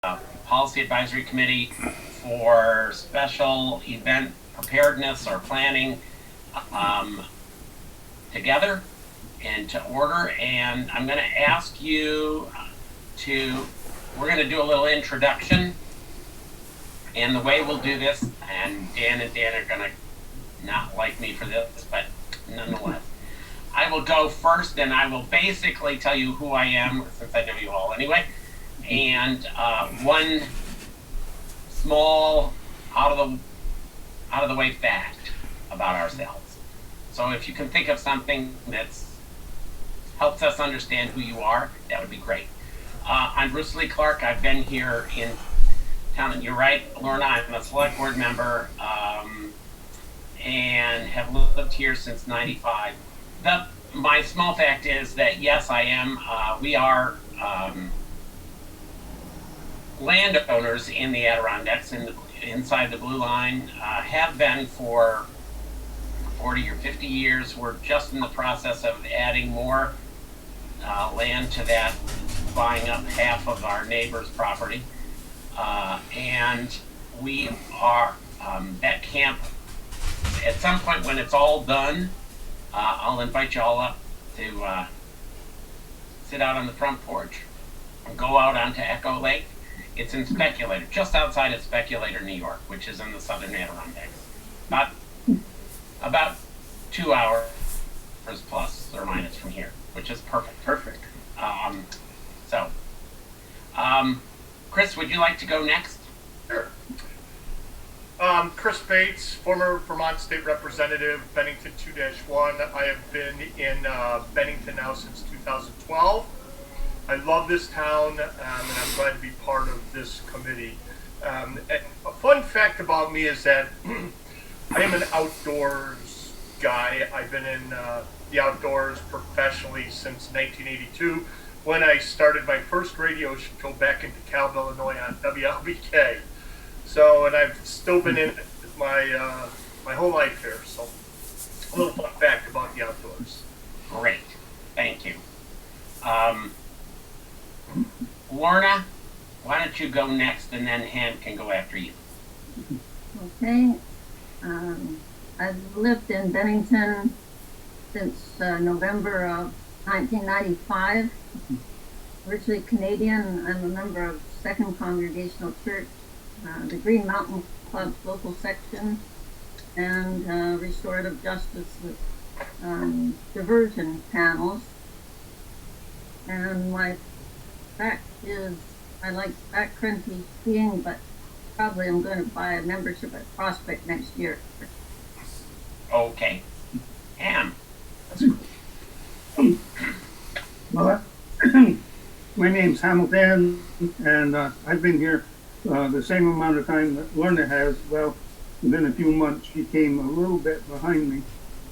Policy Advisory Committee for special event preparedness or planning together and to order. And I'm going to ask you we're going to do a little introduction. And the way we'll do this, and Dan are going to not like me for this, but nonetheless, I will go first and I will basically tell you who I am, since I know you all anyway. And one small out of the way fact about ourselves. So if you can think of something that's helps us understand who you are, that would be great. I'm Bruce Lee Clark. I've been here in town, and you're right, Lorna, I'm a select board member and have lived here since '95. My small fact is that yes, I am. We are landowners in the Adirondacks, inside the Blue Line. Have been for 40 or 50 years. We're just in the process of adding more land to that, buying up half of our neighbor's property. And we are at camp. At some point when it's all done, I'll invite you all up to sit out on the front porch and go out onto Echo Lake. It's in Speculator, just outside of Speculator, New York, which is in the southern Adirondacks. About 2 hours plus or minus from here, which is perfect. Perfect. Chris, would you like to go next? Sure. Chris Bates, former Vermont State Representative, Bennington 2-1. I have been in Bennington now since 2012. I love this town, and I'm glad to be part of this committee. A fun fact about me is that I am an outdoors guy. I've been in the outdoors professionally since 1982, when I started my first radio show back in DeKalb, Illinois on WLBK. So, and I've still been in it my whole life here. So, a little fun fact about the outdoors. Great, thank you. Lorna, why don't you go next, and then Han can go after you. Okay. I've lived in Bennington since November of 1995. Originally Canadian. I'm a member of Second Congregational Church, the Green Mountain Club's local section, and restorative justice with diversion panels. And my fact is I like backcountry skiing, but probably I'm going to buy a membership at Prospect next year. Okay. Ham. Well, my name's Hamilton, and I've been here the same amount of time that Lorna has. Well, within a few months, she came a little bit behind me.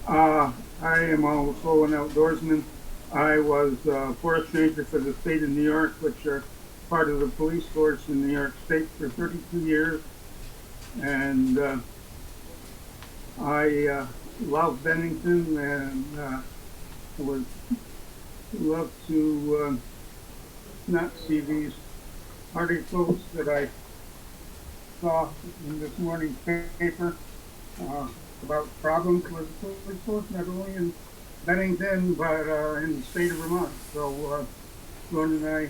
I am also an outdoorsman. I was forest ranger for the state of New York, which are part of the police force in New York State, for 32 years. And I love Bennington, and would love to not see these articles that I saw in this morning's paper about problems with the police force, not only in Bennington, but in the state of Vermont. So Ron and I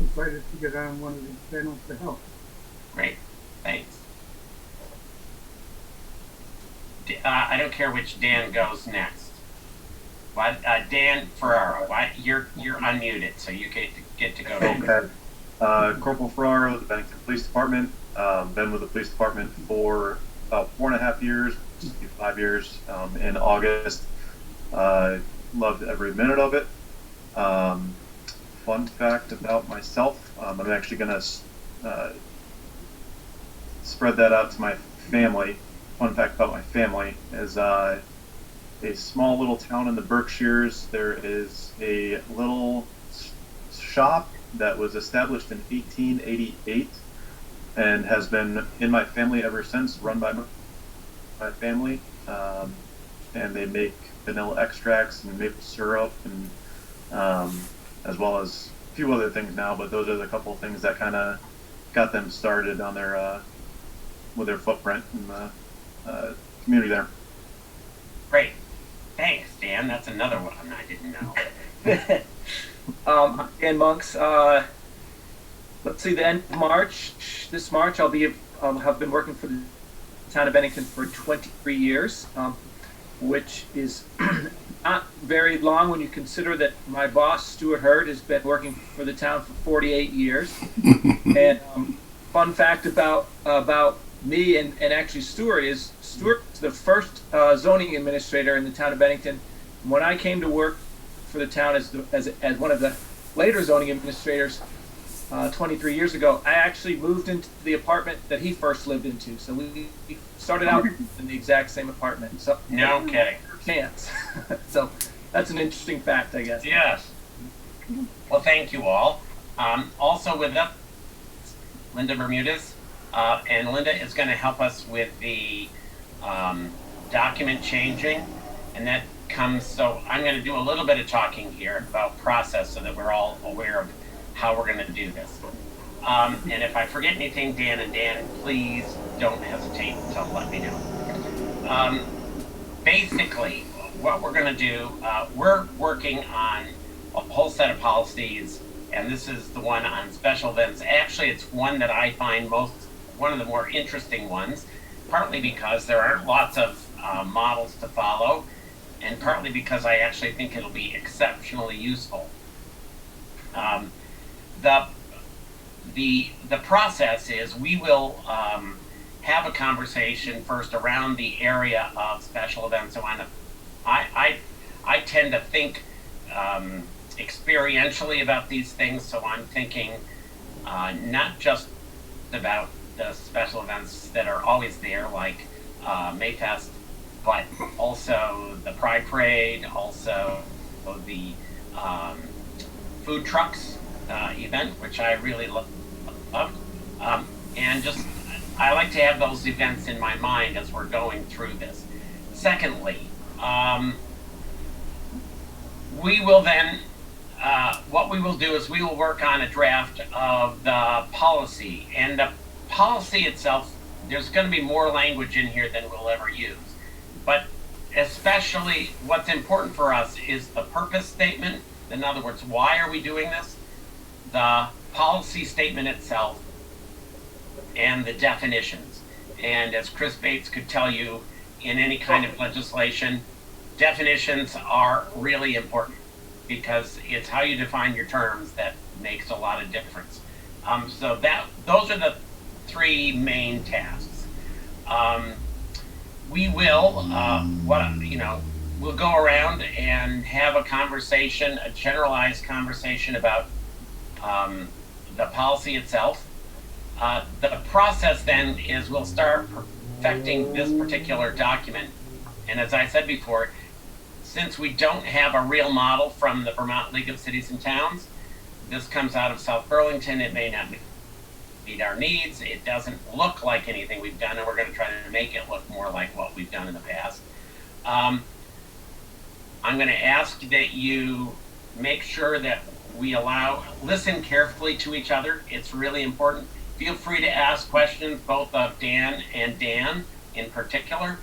decided to get on one of these panels to help. Great, thanks. I don't care which Dan goes next. But Dan Ferraro, you're unmuted, so you get to go next. Okay. Corporal Ferraro, the Bennington Police Department. Been with the police department for about 4.5 years, 5 years in August. Loved every minute of it. Fun fact about myself, I'm actually going to spread that out to my family. Fun fact about my family is a small little town in the Berkshires. There is a little shop that was established in 1888 and has been in my family ever since, run by my family. And they make vanilla extracts and maple syrup, and as well as a few other things now, but those are the couple of things that kind of got them started on their with their footprint in the community there. Great. Thanks, Dan. That's another one I didn't know. Dan Monks. Let's see, the end of March. This March, I'll be have been working for the town of Bennington for 23 years, which is not very long when you consider that my boss, Stuart Hurd, has been working for the town for 48 years. And fun fact about me and actually Stuart is Stuart's the first zoning administrator in the town of Bennington. When I came to work for the town as one of the later zoning administrators 23 years ago, I actually moved into the apartment that he first lived into. So we started out in the exact same apartment. So No kidding. chance. So that's an interesting fact, I guess. Yes. Well, thank you all. Also with us, Linda Bermudez, and Linda is going to help us with the document changing, and that comes. So I'm going to do a little bit of talking here about process, so that we're all aware of how we're going to do this. And if I forget anything, Dan, please don't hesitate to let me know. Basically, what we're going to do, we're working on a whole set of policies, and this is the one on special events. Actually, it's one that I find one of the more interesting ones, partly because there aren't lots of models to follow, and partly because I actually think it'll be exceptionally useful. The process is we will have a conversation first around the area of special events. So I tend to think experientially about these things, so I'm thinking not just about the special events that are always there, like Mayfest, but also the Pride Parade, also the food trucks event, which I really love. And just, I like to have those events in my mind as we're going through this. Secondly, we will then, what we will do is we will work on a draft of the policy. And the policy itself, there's going to be more language in here than we'll ever use. But especially what's important for us is the purpose statement. In other words, why are we doing this? The policy statement itself, and the definitions. And as Chris Bates could tell you, in any kind of legislation, definitions are really important, because it's how you define your terms that makes a lot of difference. So those are the three main tasks. We will, we'll go around and have a conversation, a generalized conversation about the policy itself. The process then is we'll start perfecting this particular document. And as I said before, since we don't have a real model from the Vermont League of Cities and Towns, this comes out of South Burlington. It may not meet our needs. It doesn't look like anything we've done, and we're going to try to make it look more like what we've done in the past. I'm going to ask that you make sure that we listen carefully to each other. It's really important. Feel free to ask questions, both of Dan and Dan in particular.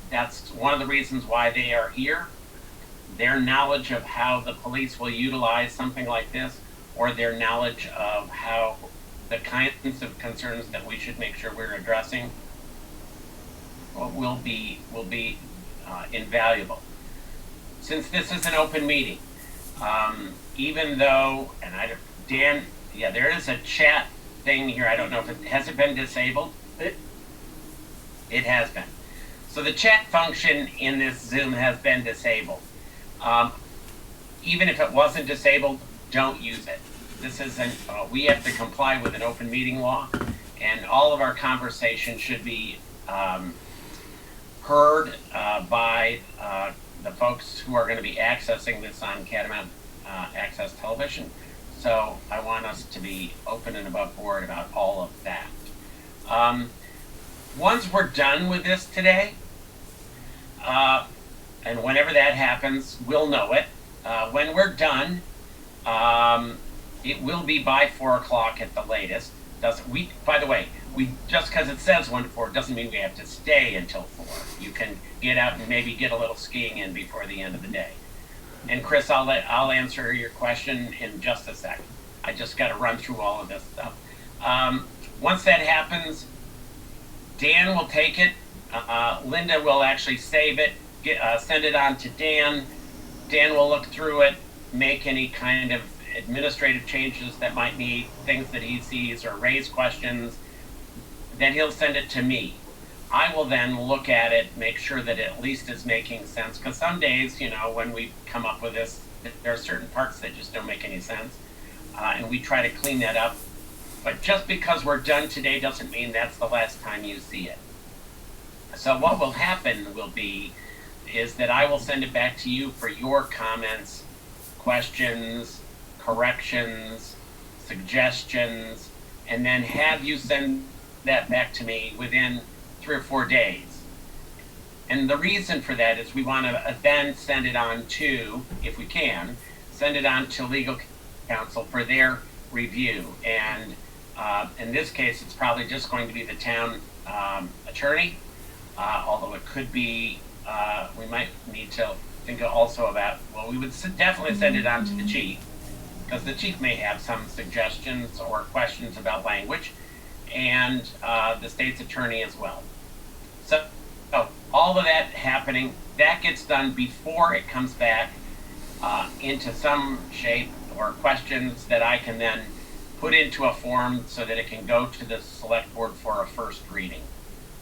That's one of the reasons why they are here. Their knowledge of how the police will utilize something like this, or their knowledge of how the kinds of concerns that we should make sure we're addressing will be invaluable. Since this is an open meeting, even though, Dan, yeah, there is a chat thing here. I don't know if has it been disabled? It has been. So the chat function in this Zoom has been disabled. Even if it wasn't disabled, don't use it. This isn't, we have to comply with an open meeting law, and all of our conversation should be heard by the folks who are going to be accessing this on Catamount Access Television. So I want us to be open and above board about all of that. Once we're done with this today, and whenever that happens, we'll know it. When we're done, it will be by 4 o'clock at the latest. By the way, we just because it says 1 to 4 doesn't mean we have to stay until 4. You can get out and maybe get a little skiing in before the end of the day. And Chris, I'll answer your question in just a second. I just got to run through all of this stuff. Once that happens, Dan will take it. Linda will actually save it, send it on to Dan. Dan will look through it, make any kind of administrative changes that might need, things that he sees, or raise questions. Then he'll send it to me. I will then look at it, make sure that it at least is making sense. Because some days, when we come up with this, there are certain parts that just don't make any sense. And we try to clean that up. But just because we're done today doesn't mean that's the last time you see it. So what will happen is that I will send it back to you for your comments, questions, corrections, suggestions, and then have you send that back to me within 3 or 4 days. And the reason for that is we want to then send it on to, if we can, send it on to legal counsel for their review. And in this case, it's probably just going to be the town attorney, although it could be, we might need to think also about, we would definitely send it on to the chief, because the chief may have some suggestions or questions about language, and the state's attorney as well. So all of that happening, that gets done before it comes back into some shape, or questions that I can then put into a form so that it can go to the select board for a first reading.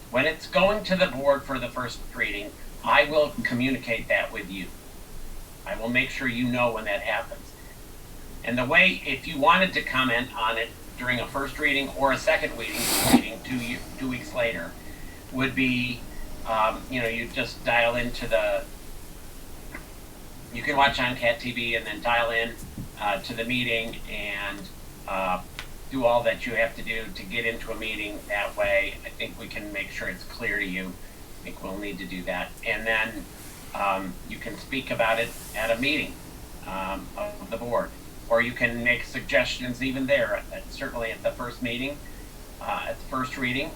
When it's going to the board for the first reading, I will communicate that with you. I will make sure you know when that happens. And the way, if you wanted to comment on it during a first reading or a second reading 2 weeks later, would be, you just dial into you can watch on Cat TV and then dial in to the meeting and do all that you have to do to get into a meeting that way. I think we can make sure it's clear to you. I think we'll need to do that. And then you can speak about it at a meeting of the board. Or you can make suggestions even there, certainly at the first meeting, at the first reading,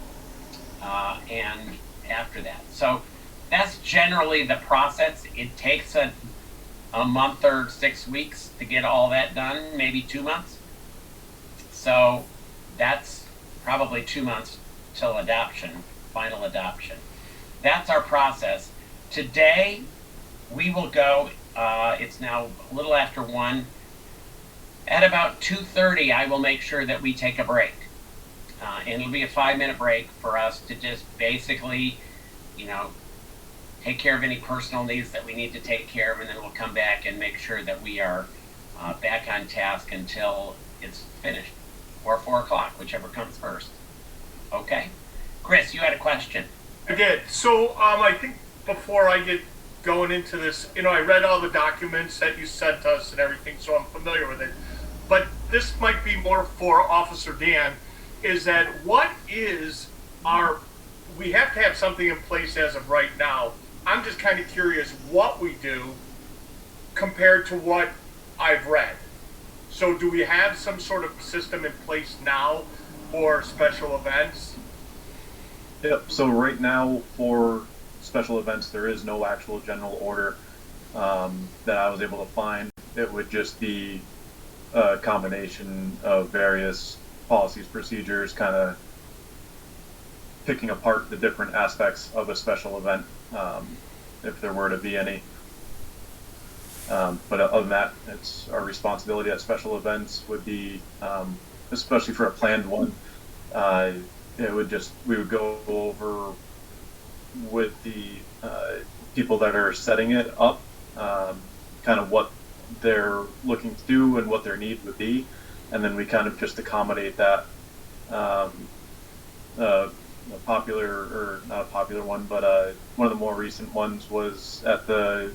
and after that. So that's generally the process. It takes a month or 6 weeks to get all that done, maybe 2 months. So that's probably 2 months till adoption, final adoption. That's our process. Today, we will go, it's now a little after 1. At about 2:30, I will make sure that we take a break. And it'll be a 5-minute break for us to just basically, take care of any personal needs that we need to take care of, and then we'll come back and make sure that we are back on task until it's finished, or 4 o'clock, whichever comes first. Okay? Chris, you had a question. I did. So I think before I get going into this, I read all the documents that you sent us and everything, so I'm familiar with it. But this might be more for Officer Dan, is that we have to have something in place as of right now. I'm just kind of curious what we do compared to what I've read. So do we have some sort of system in place now for special events? Yep, so right now for special events, there is no actual general order that I was able to find. It would just be a combination of various policies, procedures, kind of picking apart the different aspects of a special event, if there were to be any. But other than that, it's our responsibility at special events would be, especially for a planned one, we would go over with the people that are setting it up, kind of what they're looking to do and what their need would be, and then we kind of just accommodate that. A popular, or not a popular one, but one of the more recent ones was at the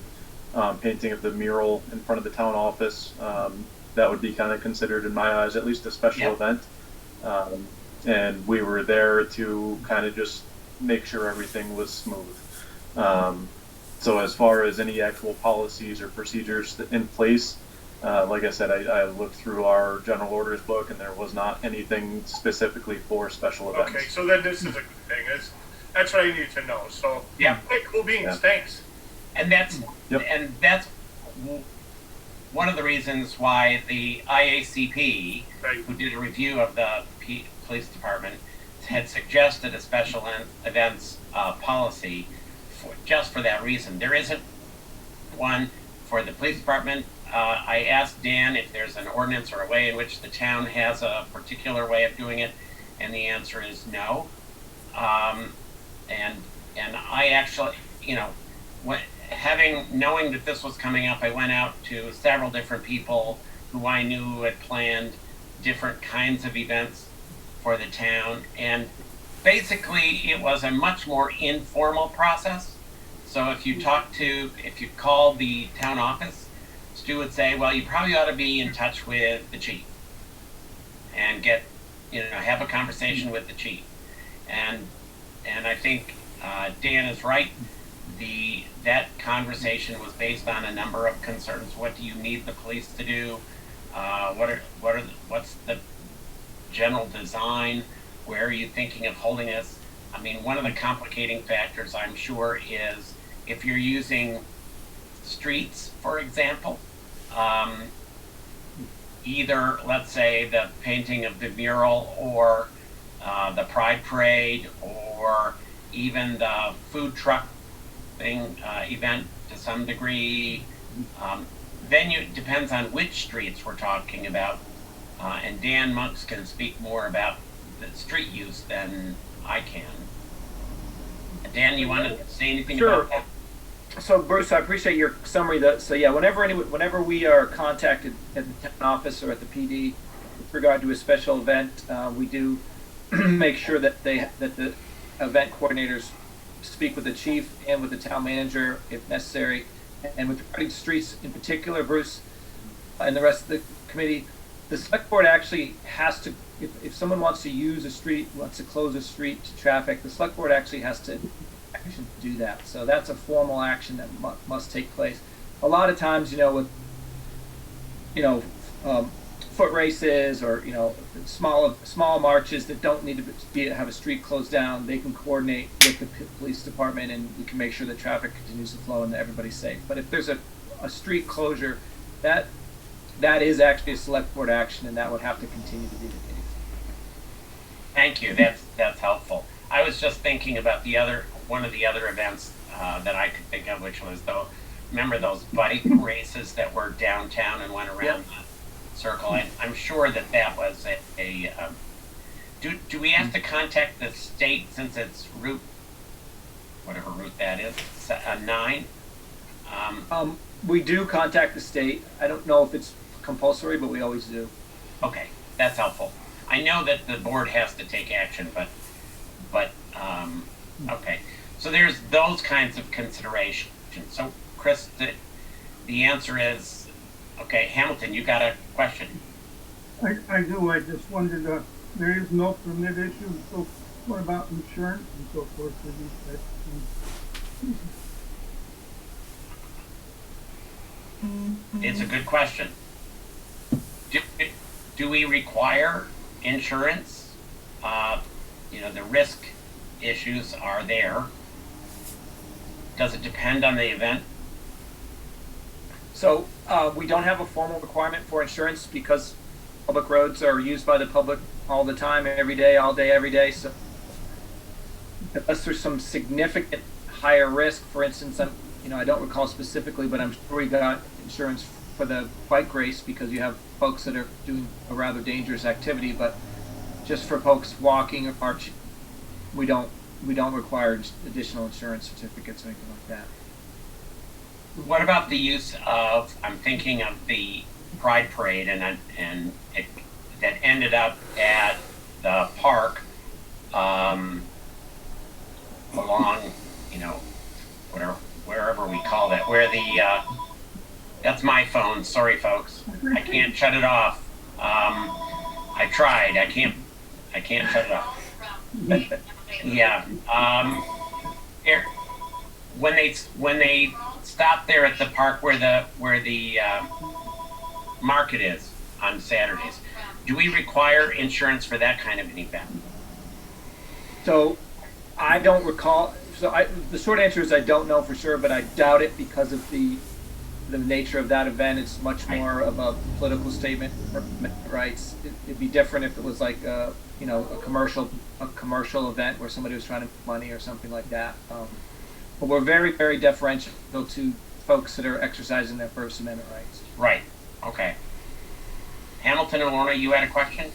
painting of the mural in front of the town office. That would be kind of considered, in my eyes, at least a special event. And we were there to kind of just make sure everything was smooth. So as far as any actual policies or procedures in place, Like I said, I looked through our general orders book, and there was not anything specifically for special events. Okay, so then this is a good thing. That's what I need to know. So, Yeah. hey, cool beans. Yeah. Thanks. And that's Yep. and that's one of the reasons why the IACP, Right. who did a review of the police department, had suggested a special events policy just for that reason. There isn't one for the police department. I asked Dan if there's an ordinance or a way in which the town has a particular way of doing it, and the answer is no. And I actually, knowing that this was coming up, I went out to several different people who I knew had planned different kinds of events for the town, and basically it was a much more informal process. So if you called the town office, Stu would say, well, you probably ought to be in touch with the chief and have a conversation with the chief. And I think Dan is right. That conversation was based on a number of concerns. What do you need the police to do? What's the general design? Where are you thinking of holding this? I mean, one of the complicating factors, I'm sure, is if you're using streets, for example, either, let's say, the painting of the mural or the Pride Parade or even the food truck event to some degree. It depends on which streets we're talking about. And Dan Monks can speak more about the street use than I can. Dan, you want to say anything Sure. about that? So Bruce, I appreciate your summary. Whenever we are contacted at the town office or at the PD with regard to a special event, we do make sure that the event coordinators speak with the chief and with the town manager if necessary. And with regard to streets in particular, Bruce, and the rest of the committee, the select board actually has to, if someone wants to use a street, wants to close a street to traffic, the select board actually has to do that. So that's a formal action that must take place. A lot of times, with foot races or small marches that don't need to have a street closed down, they can coordinate with the police department, and we can make sure that traffic continues to flow and that everybody's safe. But if there's a street closure, that is actually a select board action, and that would have to continue to be the case. Thank you. That's helpful. I was just thinking about one of the other events that I could think of, which was remember those bike races that were downtown and went around the circle? I'm sure that was a do we have to contact the state since it's whatever route that is, 9? We do contact the state. I don't know if it's compulsory, but we always do. Okay, that's helpful. I know that the board has to take action, but okay. So there's those kinds of considerations. So Chris, the answer is okay. Hamilton, you got a question? I do. I just wondered, there is no permit issue, so what about insurance and so forth for these types of things? It's a good question. Do we require insurance? The risk issues are there. Does it depend on the event? So we don't have a formal requirement for insurance because public roads are used by the public all the time, every day, all day, every day. So unless there's some significant higher risk, for instance, I don't recall specifically, but I'm sure we got insurance for the bike race because you have folks that are doing a rather dangerous activity. But just for folks walking or marching, we don't require additional insurance certificates or anything like that. What about the use of? I'm thinking of the Pride Parade that ended up at the park along, wherever we call that, where that's my phone. Sorry, folks, I can't shut it off. I tried. I can't shut it off. Yeah. When they stopped there at the park where the market is on Saturdays. Do we require insurance for that kind of an event? So I don't recall. The short answer is I don't know for sure, but I doubt it because of the nature of that event. It's much more of a political statement for rights. It'd be different if it was like a commercial event where somebody was trying to make money or something like that. But we're very, very deferential to folks that are exercising their First Amendment rights. Right. Okay. Hamilton and Lorna, you had a question?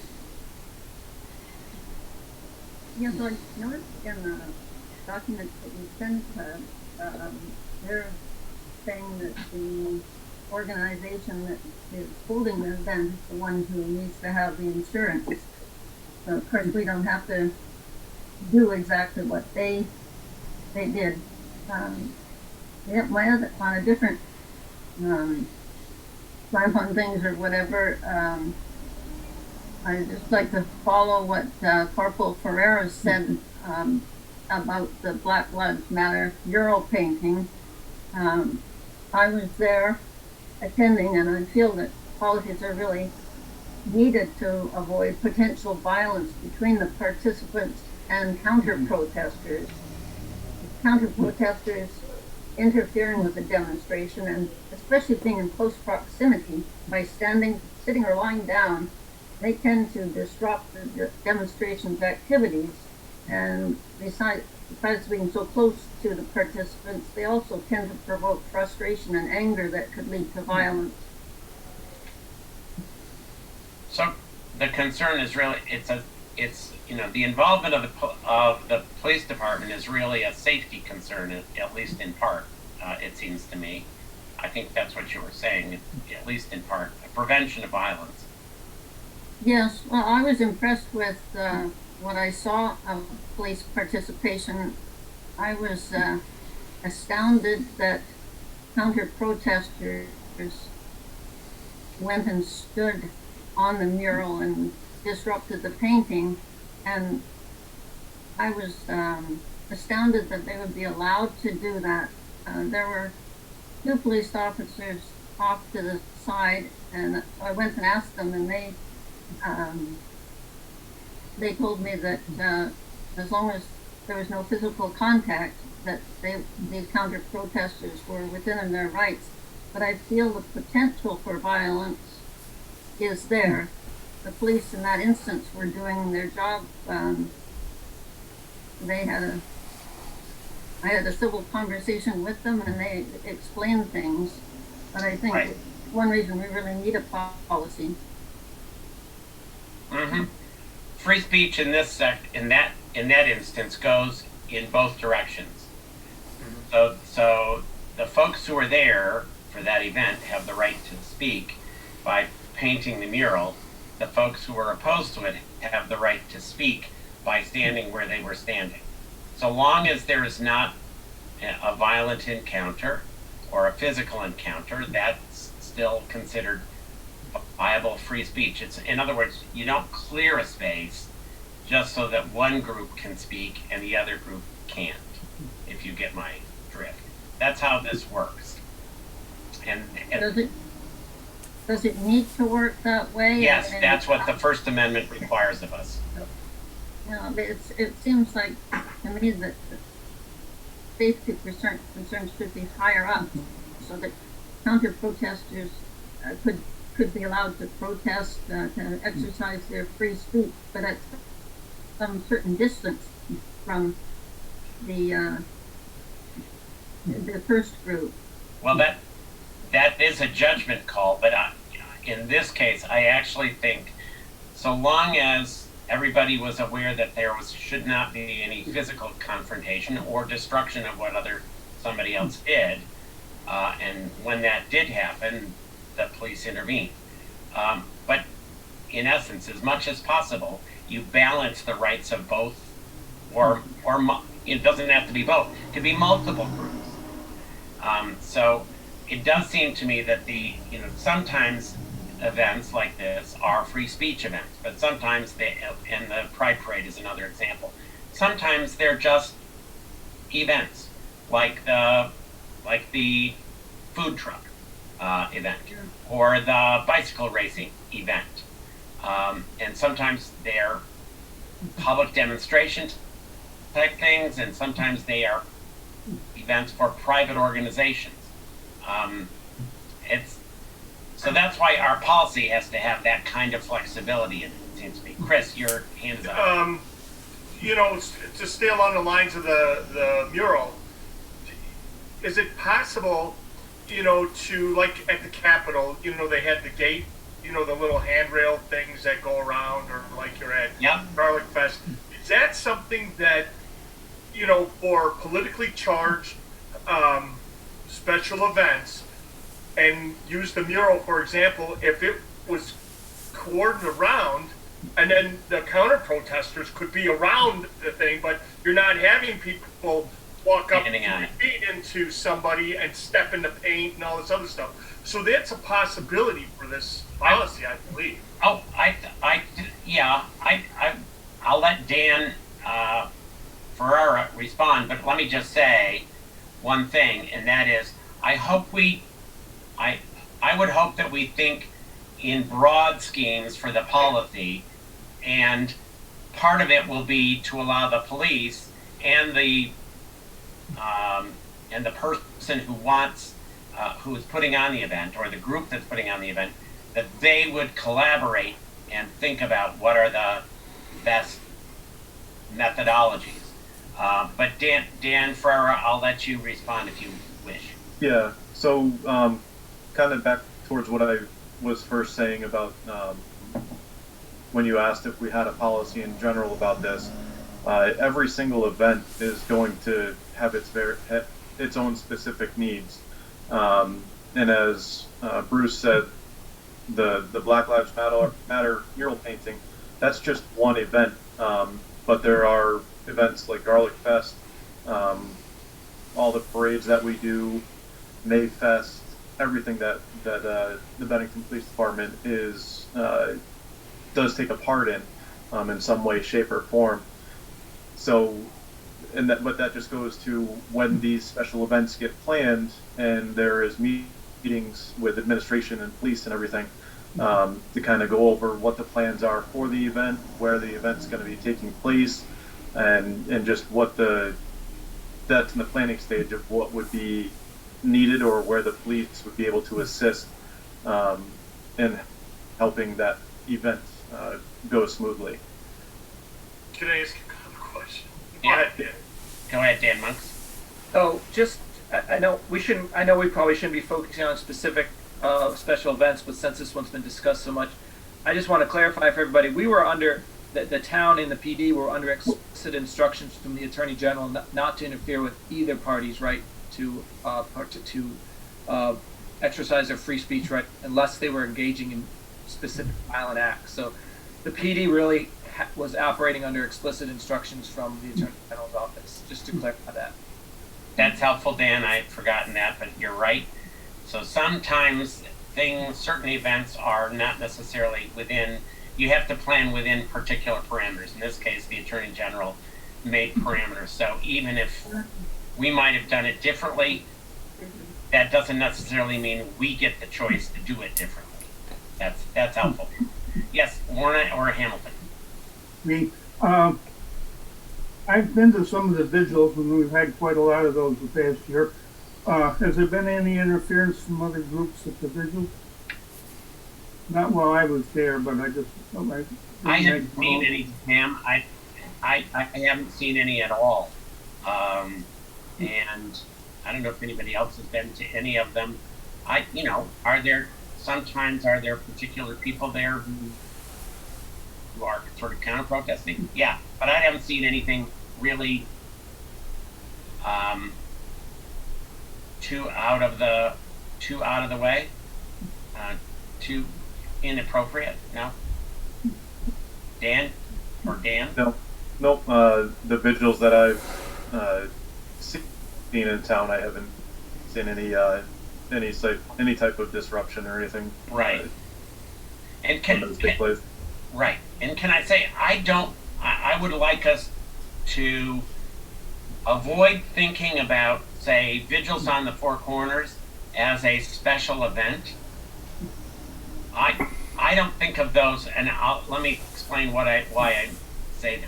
Yes, I noticed in the document that you sent, they're saying that the organization that is holding the event is the one who needs to have the insurance. So of course we don't have to do exactly what they did. On a different slant on things or whatever, I'd just like to follow what Corporal Ferreira said about the Black Lives Matter mural painting. I was there attending, and I feel that politics are really needed to avoid potential violence between the participants and counter-protesters. Counter-protesters interfering with the demonstration, and especially being in close proximity by sitting or lying down, they tend to disrupt the demonstration's activities. And besides being so close to the participants, they also tend to provoke frustration and anger that could lead to violence. So the concern is really it's the involvement of the police department is really a safety concern, at least in part. It seems to me. I think that's what you were saying, at least in part, a prevention of violence. Yes, well, I was impressed with what I saw of police participation. I was astounded that counter-protesters went and stood on the mural and disrupted the painting, and I was astounded that they would be allowed to do that. There were two police officers off to the side, and I went and asked them, and they told me that as long as there was no physical contact, that these counter-protesters were within their rights. But I feel the potential for violence is there. The police in that instance were doing their job. I had a civil conversation with them, and they explained things. But I think Right. one reason we really need a policy. Mm-hmm. Free speech in that instance goes in both directions. So the folks who are there for that event have the right to speak by painting the mural. The folks who are opposed to it have the right to speak by standing where they were standing. So long as there is not a violent encounter or a physical encounter, that's still considered viable free speech. In other words, you don't clear a space just so that one group can speak and the other group can't, if you get my drift. That's how this works. And Does it need to work that way? yes, that's what the First Amendment requires of us. It seems like to me that the safety concerns should be higher up, so that counter-protesters could be allowed to protest, to exercise their free speech, but at some certain distance from the first group. Well, that is a judgment call, but in this case, I actually think so long as everybody was aware that should not be any physical confrontation or destruction of what somebody else did, and when that did happen, the police intervened. But in essence, as much as possible, you balance the rights of both, or it doesn't have to be both. It could be multiple groups. So it does seem to me that sometimes events like this are free speech events, but sometimes and the Pride Parade is another example. Sometimes they're just events, like the food truck. event, or the bicycle racing event. And sometimes they're public demonstrations type things, and sometimes they are events for private organizations. It's so that's why our policy has to have that kind of flexibility. It seems to me. Chris, your hand is up. You know, to stay along the lines of the mural, is it possible, you know, to, like at the Capitol, you know, they had the gate, you know, the little handrail things that go around, or like you're at Garlic Fest. Is that something that, you know, for politically charged special events, and use the mural, for example, if it was cordoned around, and then the counter protesters could be around the thing, but you're not having people walk up 3 feet into somebody and step in the paint and all this other stuff. So that's a possibility for this policy, I believe. Oh, I'll let Dan Ferrara respond, but let me just say one thing, and that is, I would hope that we think in broad schemes for the policy, and part of it will be to allow the police and the person who is putting on the event, or the group that's putting on the event, that they would collaborate and think about what are the best methodologies. But Dan Ferrara, I'll let you respond if you wish. Yeah. So kind of back towards what I was first saying about when you asked if we had a policy in general about this. Every single event is going to have its own specific needs, and as Bruce said, the Black Lives Matter mural painting, that's just one event, but there are events like Garlic Fest, all the parades that we do, May Fest, everything that the Bennington Police Department does take a part in some way, shape, or form. So, but that just goes to when these special events get planned, and there is meetings with administration and police and everything, to kind of go over what the plans are for the event, where the event's going to be taking place, and just that's in the planning stage of what would be needed, or where the police would be able to assist in helping that event go smoothly. Can I ask a question? Yeah. Go ahead, Dan Monks. Oh, I know we probably shouldn't be focusing on specific special events, but since this one's been discussed so much, I just want to clarify for everybody, we were under, the town and the PD were under explicit instructions from the Attorney General not to interfere with either party's right to exercise their free speech right, unless they were engaging in specific violent acts. So the PD really was operating under explicit instructions from the Attorney General's office, just to clarify that. That's helpful, Dan. I had forgotten that, but you're right. So sometimes certain events are not necessarily you have to plan within particular parameters. In this case, the Attorney General made parameters. So even if we might have done it differently, that doesn't necessarily mean we get the choice to do it differently. That's helpful. Yes, Warren or Hamilton. I've been to some of the vigils, and we've had quite a lot of those the past year. Has there been any interference from other groups at the vigils? Not while I was there, but I haven't seen any, Pam. I haven't seen any at all. And I don't know if anybody else has been to any of them. Are there particular people there who are sort of counter protesting? Yeah, but I haven't seen anything really too out of the way, too inappropriate. No. Dan? No. The vigils that I've seen in town, I haven't seen any type of disruption or anything. Right. And right. And can I say, I would like us to avoid thinking about, say, vigils on the Four Corners as a special event. I don't think of those, and let me explain why I say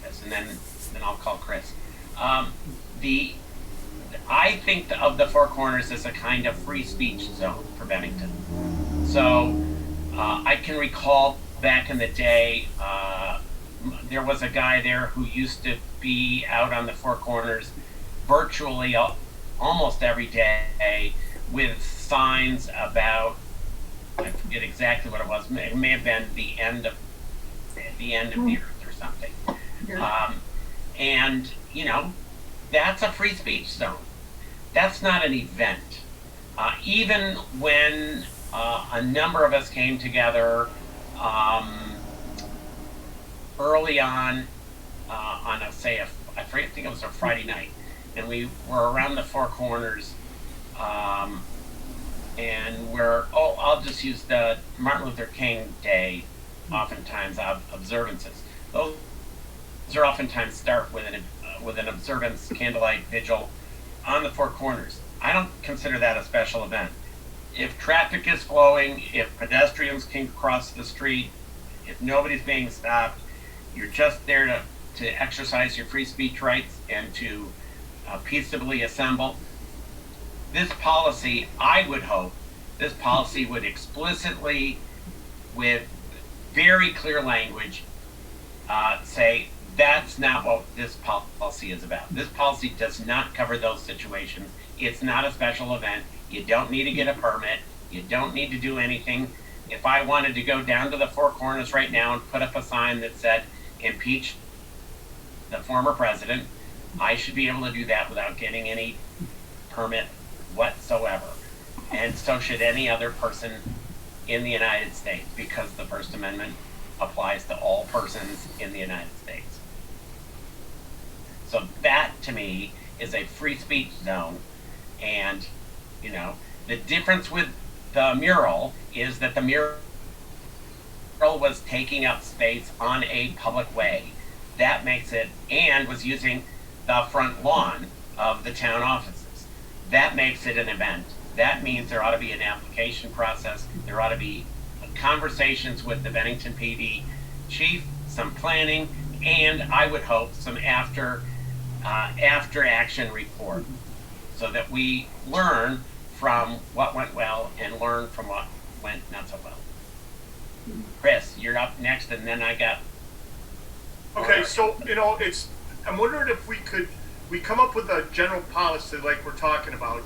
this, and then I'll call Chris. The I think of the Four Corners as a kind of free speech zone for Bennington. So I can recall back in the day, there was a guy there who used to be out on the Four Corners virtually almost every day with signs about, I forget exactly what it was. It may have been the end of the earth or something. Yeah. And that's a free speech zone. That's not an event. Even when a number of us came together early on a say I think it was a Friday night, and we were around the Four Corners. And I'll just use the Martin Luther King Day, oftentimes observances. Those are oftentimes start with an observance candlelight vigil on the Four Corners. I don't consider that a special event. If traffic is flowing, if pedestrians can cross the street, if nobody's being stopped, you're just there to exercise your free speech rights and to peaceably assemble. This policy, I would hope, this policy would explicitly, with very clear language, say that's not what this policy is about. This policy does not cover those situations. It's not a special event. You don't need to get a permit. You don't need to do anything. If I wanted to go down to the Four Corners right now and put up a sign that said, impeach the former president, I should be able to do that without getting any permit whatsoever. And so should any other person in the United States, because the First Amendment applies to all persons in the United States. So that, to me, is a free speech zone. And, the difference with the mural is that the mural was taking up space on a public way. That makes it, and was using the front lawn of the town offices. That makes it an event. That means there ought to be an application process. There ought to be conversations with the Bennington PD chief, some planning, and I would hope some after action report, so that we learn from what went well and learn from what went not so well. Chris, you're up next, and then I got. Okay, so I'm wondering if we come up with a general policy like we're talking about,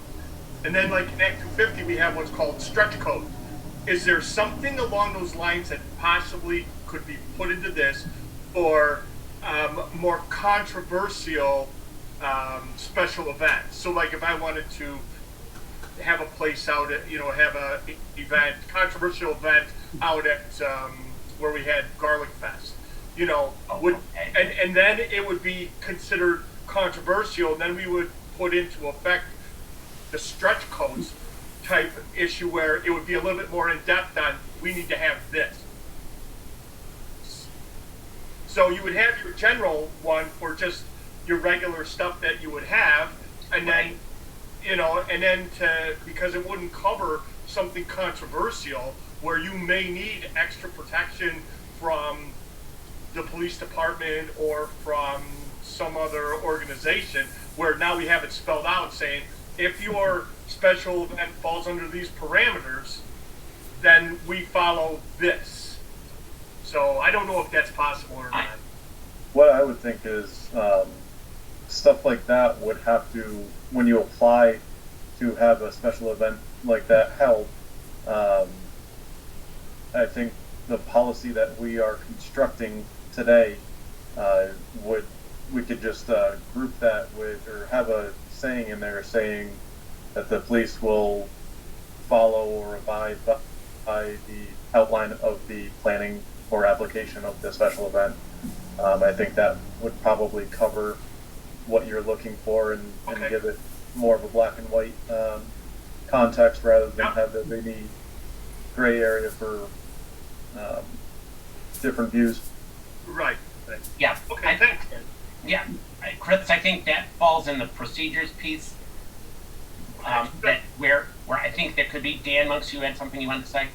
and then like in Act 250 we have what's called stretch code. Is there something along those lines that possibly could be put into this for more controversial special events? So like if I wanted to have a place out at, have a controversial event out at where we had Garlic Fest, and then it would be considered controversial, and then we would put into effect the stretch codes type issue where it would be a little bit more in depth on, we need to have this. So you would have your general one for just your regular stuff that you would have, and then, because it wouldn't cover something controversial where you may need extra protection from the police department or from some other organization, where now we have it spelled out saying, if your special event falls under these parameters, then we follow this. So I don't know if that's possible or not. What I would think is stuff like that would have to, when you apply to have a special event like that held, I think the policy that we are constructing today we could just group that with, or have a saying in there saying that the police will follow or abide by the outline of the planning or application of the special event. I think that would probably cover what you're looking for and give it more of a black and white context rather than have there be any gray area for different views. Right. Yeah. Okay, thanks. Yeah, Chris, I think that falls in the procedures piece. that where I think there could be. Dan Monks, you had something you wanted to say?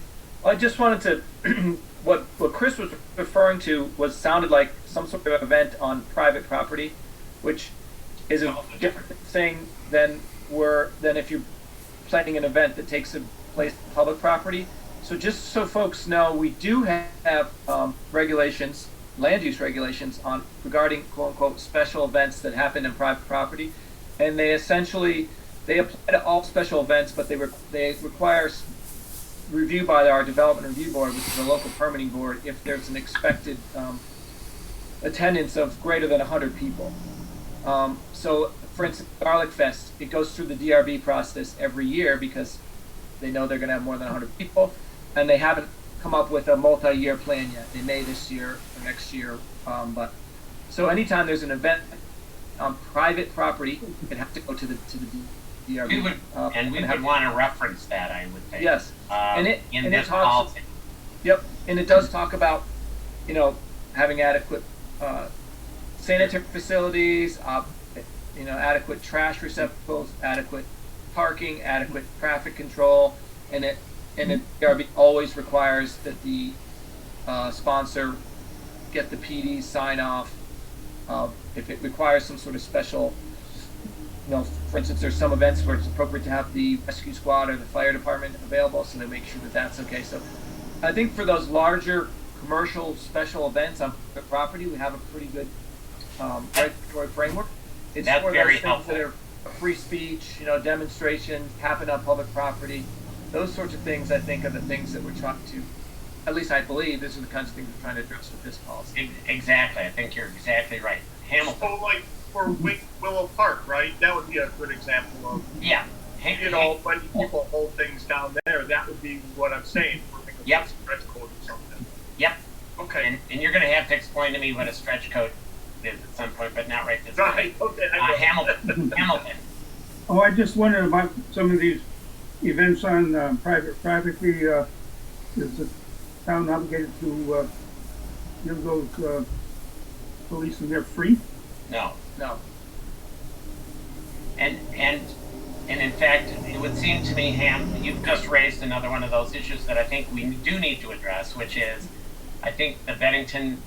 I just wanted to, what Chris was referring to sounded like some sort of event on private property, which is a different thing than if you're planning an event that takes place on public property. So just so folks know, we do have regulations, land use regulations regarding quote unquote special events that happen in private property, and they essentially apply to all special events, but they require review by our development review board, which is a local permitting board, if there's an expected attendance of greater than 100 people. So, for instance, Garlic Fest, it goes through the DRB process every year because they know they're going to have more than 100 people, and they haven't come up with a multi-year plan yet. They may this year or next year, but so anytime there's an event on private property, it has to go to the DRB. We would want to reference that, I would think. Yes, in this policy. Yep, and it does talk about, having adequate sanitary facilities, adequate trash receptacles, adequate parking, adequate traffic control, and the DRB always requires that the sponsor get the PD sign off. If it requires some sort of special, for instance, there's some events where it's appropriate to have the rescue squad or the fire department available, so they make sure that that's okay. So I think for those larger commercial special events on the property, we have a pretty good regulatory framework. It's That's for very those things helpful. that are free speech, demonstrations, happen on public property. Those sorts of things, I think, are the things that we're trying to, at least I believe, these are the kinds of things we're trying to address with this policy. Exactly. I think you're exactly right. Hamilton. So like for Willow Park, right? That would be a good example of, Yeah. when people hold things down there, that would be what I'm saying. Yep. Stretch code or something. Yep. Okay. And you're going to have to explain to me what a stretch code is at some point, but not right this Right. time. Okay. Hamilton. Oh, I just wondered about some of these events on private property. Is the town obligated to give those policemen there free? No. No. And in fact, it would seem to me, Ham, you've just raised another one of those issues that I think we do need to address, which is, I think the Bennington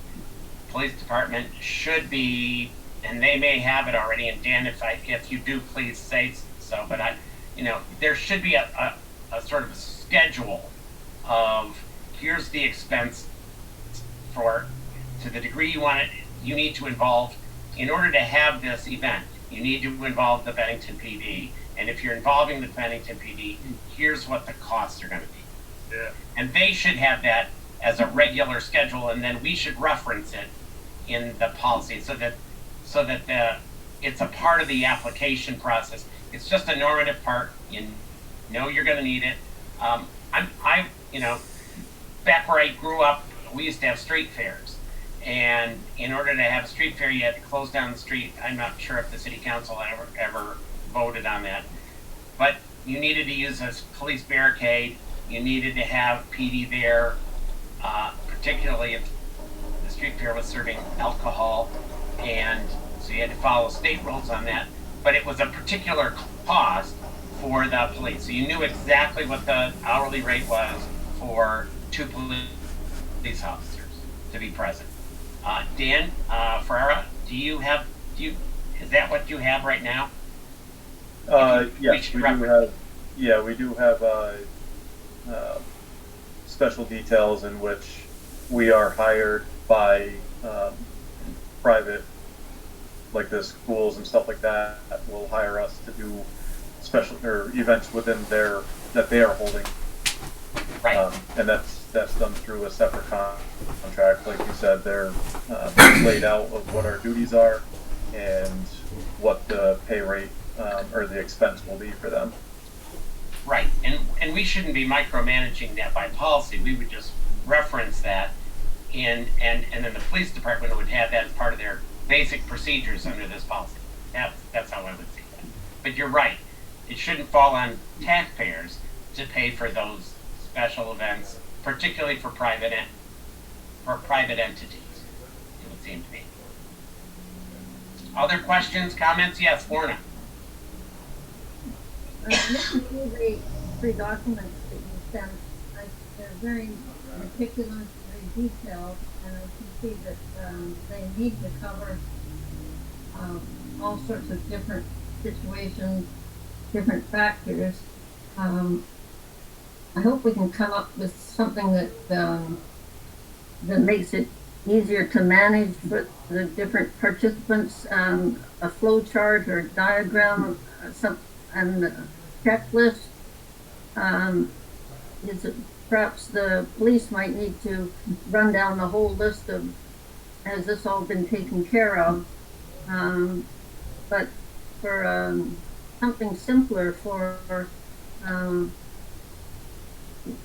Police Department should be, and they may have it already, and Dan, if you do, please say so, but there should be a sort of a schedule of, here's the expense to the degree you want it, you need to involve, in order to have this event, you need to involve the Bennington PD. And if you're involving the Bennington PD, here's what the costs are going to be. Yeah. And they should have that as a regular schedule, and then we should reference it in the policy so that it's a part of the application process. It's just a normative part. You know you're going to need it. Back where I grew up, we used to have street fairs. And in order to have a street fair, you had to close down the street. I'm not sure if the city council ever voted on that. But you needed to use a police barricade. You needed to have PD there, particularly if the street fair was serving alcohol. And so you had to follow state rules on that. But it was a particular cost for the police. So you knew exactly what the hourly rate was for 2 police officers to be present. Dan Ferreira, is that what you have right now? Yes, we do have special details in which we are hired by private, like the schools and stuff like that, will hire us to do special or events within that they are holding. Right. And that's done through a separate contract. Like you said, they're laid out of what our duties are and what the pay rate or the expense will be for them. Right, and we shouldn't be micromanaging that by policy. We would just reference that, and then the police department would have that as part of their basic procedures under this policy. That's how I would see that. But you're right, it shouldn't fall on taxpayers to pay for those special events, particularly for private entities, it would seem to me. Other questions, comments? Yes, Lorna. Looking through the three documents that you sent, they're very meticulous, very detailed, and I can see that they need to cover all sorts of different situations, different factors. I hope we can come up with something that makes it easier to manage for the different participants, a flow chart or diagram, and a checklist. Is it, perhaps the police might need to run down the whole list of, has this all been taken care of? But for something simpler for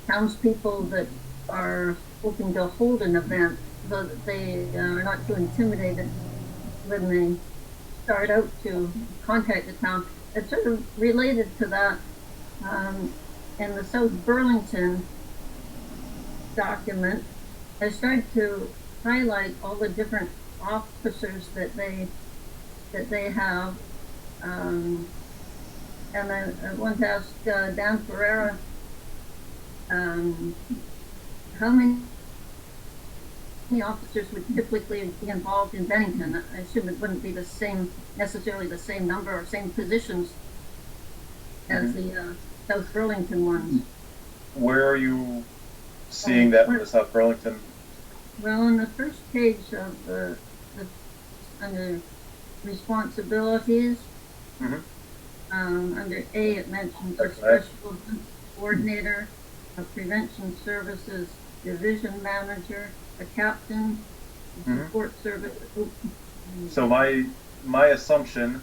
townspeople that are hoping to hold an event, so that they are not too intimidated when they start out to contact the town. It's sort of related to that. In the South Burlington document, I started to highlight all the different officers that they have. And I want to ask Dan Ferreira, how many officers would typically be involved in Bennington? I assume it wouldn't be the same, necessarily the same number or same positions as the South Burlington ones. Where are you seeing that in the South Burlington? Well, on the first page of under responsibilities, under A, it mentions a special coordinator, a prevention services division manager, a captain, a support service. So my assumption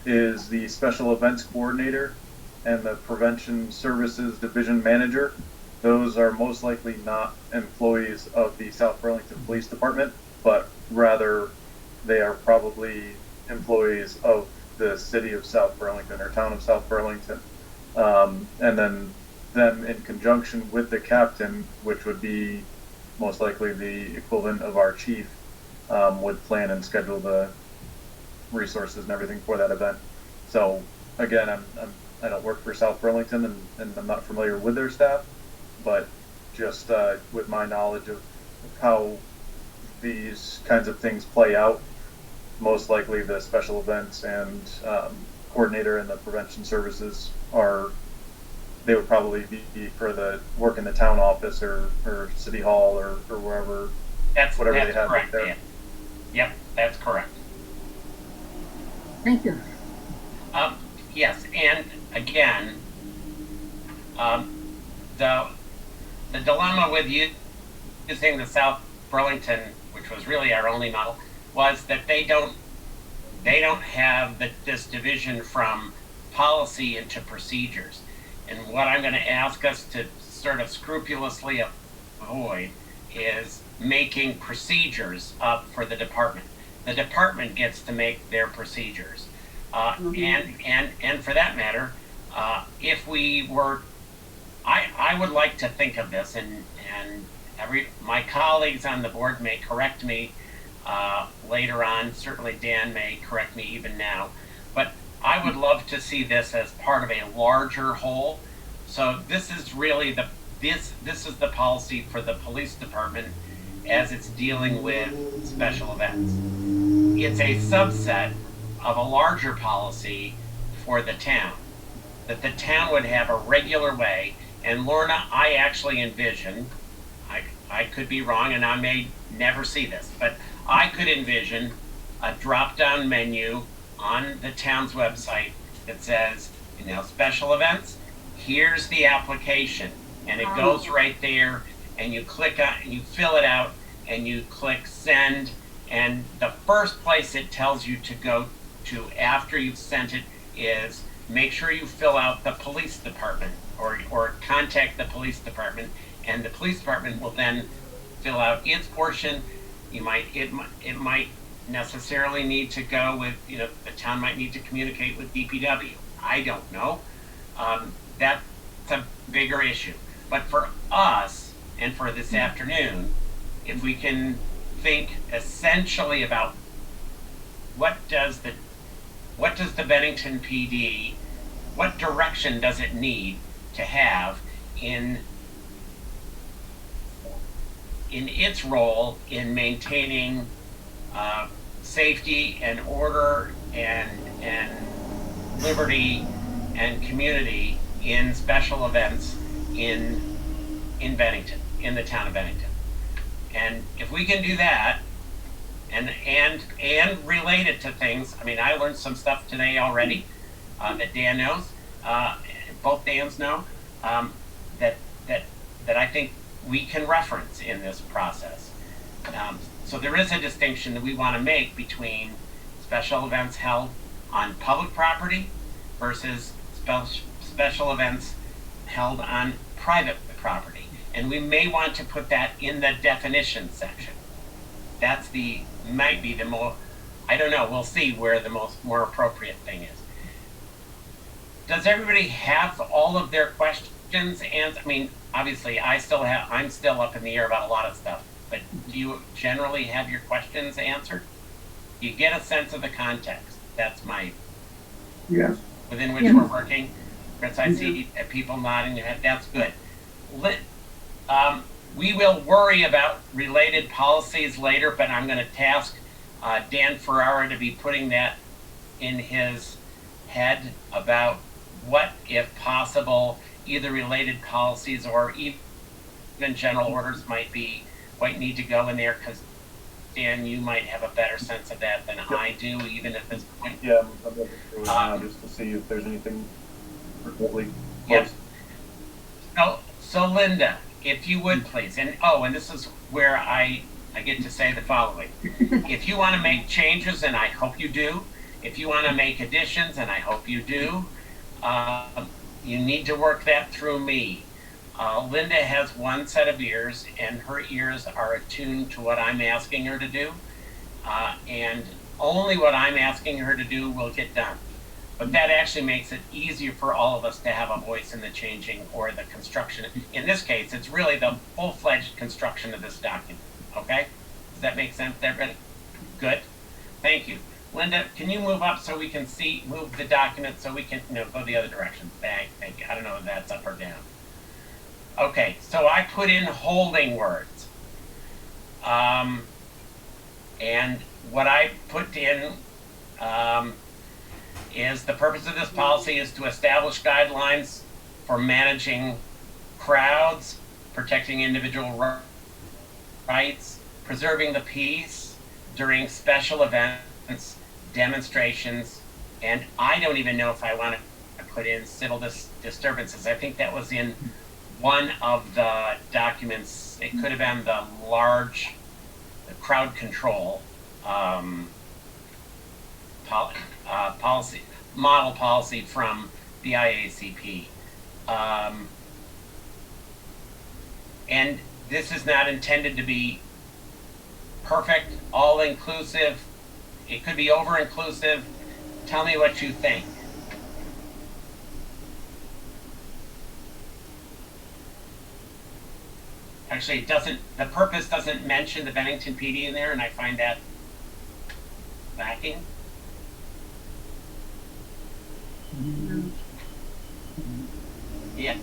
is the special events coordinator and the prevention services division manager. Those are most likely not employees of the South Burlington Police Department, but rather they are probably employees of the city of South Burlington or town of South Burlington. And then them in conjunction with the captain, which would be most likely the equivalent of our chief, would plan and schedule the resources and everything for that event. So again, I don't work for South Burlington and I'm not familiar with their staff, but just with my knowledge of how these kinds of things play out, most likely the special events and coordinator and the prevention services they would probably be for the work in the town office or city hall or wherever. That's they have correct, there. Dan. Yep, that's correct. Thank you. Yes, and again, the dilemma with using the South Burlington, which was really our only model, was that they don't have this division from policy into procedures. And what I'm going to ask us to sort of scrupulously avoid is making procedures up for the department. The department gets to make their procedures. And for that matter, if we were, I would like to think of this, and my colleagues on the board may correct me later on. Certainly Dan may correct me even now, but I would love to see this as part of a larger whole. So this is really this is the policy for the police department as it's dealing with special events. It's a subset of a larger policy for the town, that the town would have a regular way. And Lorna, I actually envision, I could be wrong and I may never see this, but I could envision a drop-down menu on the town's website that says, special events, here's the application, and it goes right there, and you click on, you fill it out, and you click send, and the first place it tells you to go to after you've sent it is make sure you fill out the police department or contact the police department, and the police department will then fill out its portion. It might necessarily need to go with, the town might need to communicate with DPW. I don't know. That's a bigger issue. But for us, and for this afternoon, if we can think essentially about what does the Bennington PD what direction does it need to have in its role in maintaining safety and order and liberty and community in special events in Bennington, in the town of Bennington. And if we can do that, and relate it to things. I mean, I learned some stuff today already that Dan knows, both Dans know, that I think we can reference in this process. So there is a distinction that we want to make between special events held on public property versus special events held on private property. And we may want to put that in the definition section. That's might be the more, I don't know, we'll see where the more appropriate thing is. Does everybody have all of their questions? And I mean, obviously I'm still up in the air about a lot of stuff, but do you generally have your questions answered? You get a sense of the context. That's Yes. within which we're working. Chris, I see people nodding their head. That's good. We will worry about related policies later, but I'm going to task Dan Ferrara to be putting that in his head about what, if possible, either related policies or even general orders might need to go in there, because Dan, you might have a better sense of that than I do, even at this point. Yeah, I'm looking through it now just to see if there's anything remotely close. Yep. So Linda, if you would please, and this is where I get to say the following. If you want to make changes, and I hope you do, if you want to make additions, and I hope you do, you need to work that through me. Linda has one set of ears, and her ears are attuned to what I'm asking her to do, and only what I'm asking her to do will get done. But that actually makes it easier for all of us to have a voice in the changing or the construction. In this case, it's really the full-fledged construction of this document. Okay? Does that make sense to everybody? Good. Thank you. Linda, can you move up so we can move the document so we can go the other direction? Thank you. I don't know if that's up or down. Okay, so I put in holding words. And what I put in is the purpose of this policy is to establish guidelines for managing crowds, protecting individual rights, preserving the peace during special events, demonstrations, and I don't even know if I want to put in civil disturbances. I think that was in one of the documents. It could have been the crowd control model policy from the IACP. And this is not intended to be perfect, all-inclusive. It could be over-inclusive. Tell me what you think. Actually, the purpose doesn't mention the Bennington PD in there, and I find that lacking. Yeah,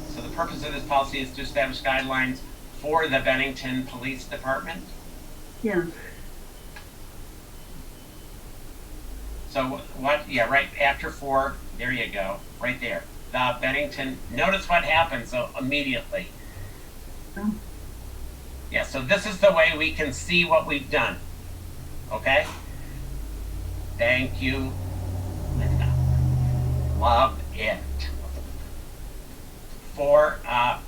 so the purpose of this policy is to establish guidelines for the Bennington Police Department. Yeah. So what, right after 4, there you go, right there. The Bennington, notice what happens immediately. Oh. Yeah, so this is the way we can see what we've done. Okay? Thank you, Linda. Love it. For the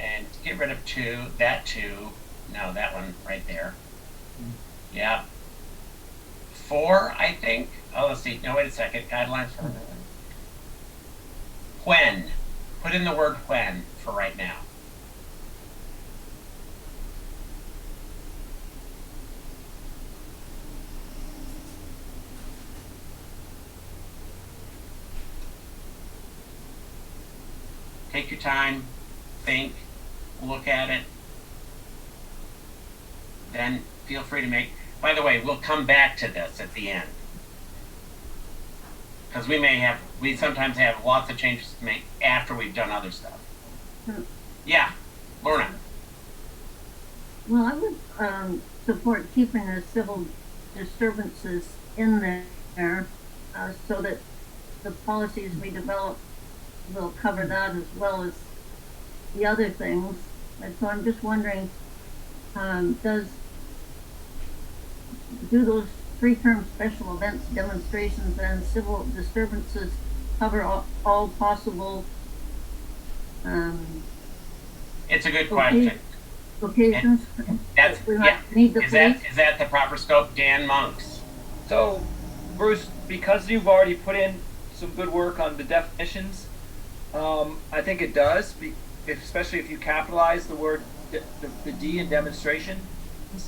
and get rid of 2, that 2, no, that one right there. Yeah. 4, I think. Oh, let's see. No, wait a second. Guidelines for when. Put in the word when for right now. Take your time, think, look at it, then feel free to make. By the way, we'll come back to this at the end. because we sometimes have lots of changes to make after we've done other stuff. Yeah, Lorna. Well, I would support keeping the civil disturbances in there so that the policies we develop will cover that as well as the other things. And so I'm just wondering, do those 3-term special events, demonstrations, and civil disturbances cover all possible It's a good question. occasions? That's We yeah. need the Is police. that the proper scope, Dan Monks? So, Bruce, because you've already put in some good work on the definitions, I think it does, especially if you capitalize the word, the D in demonstration,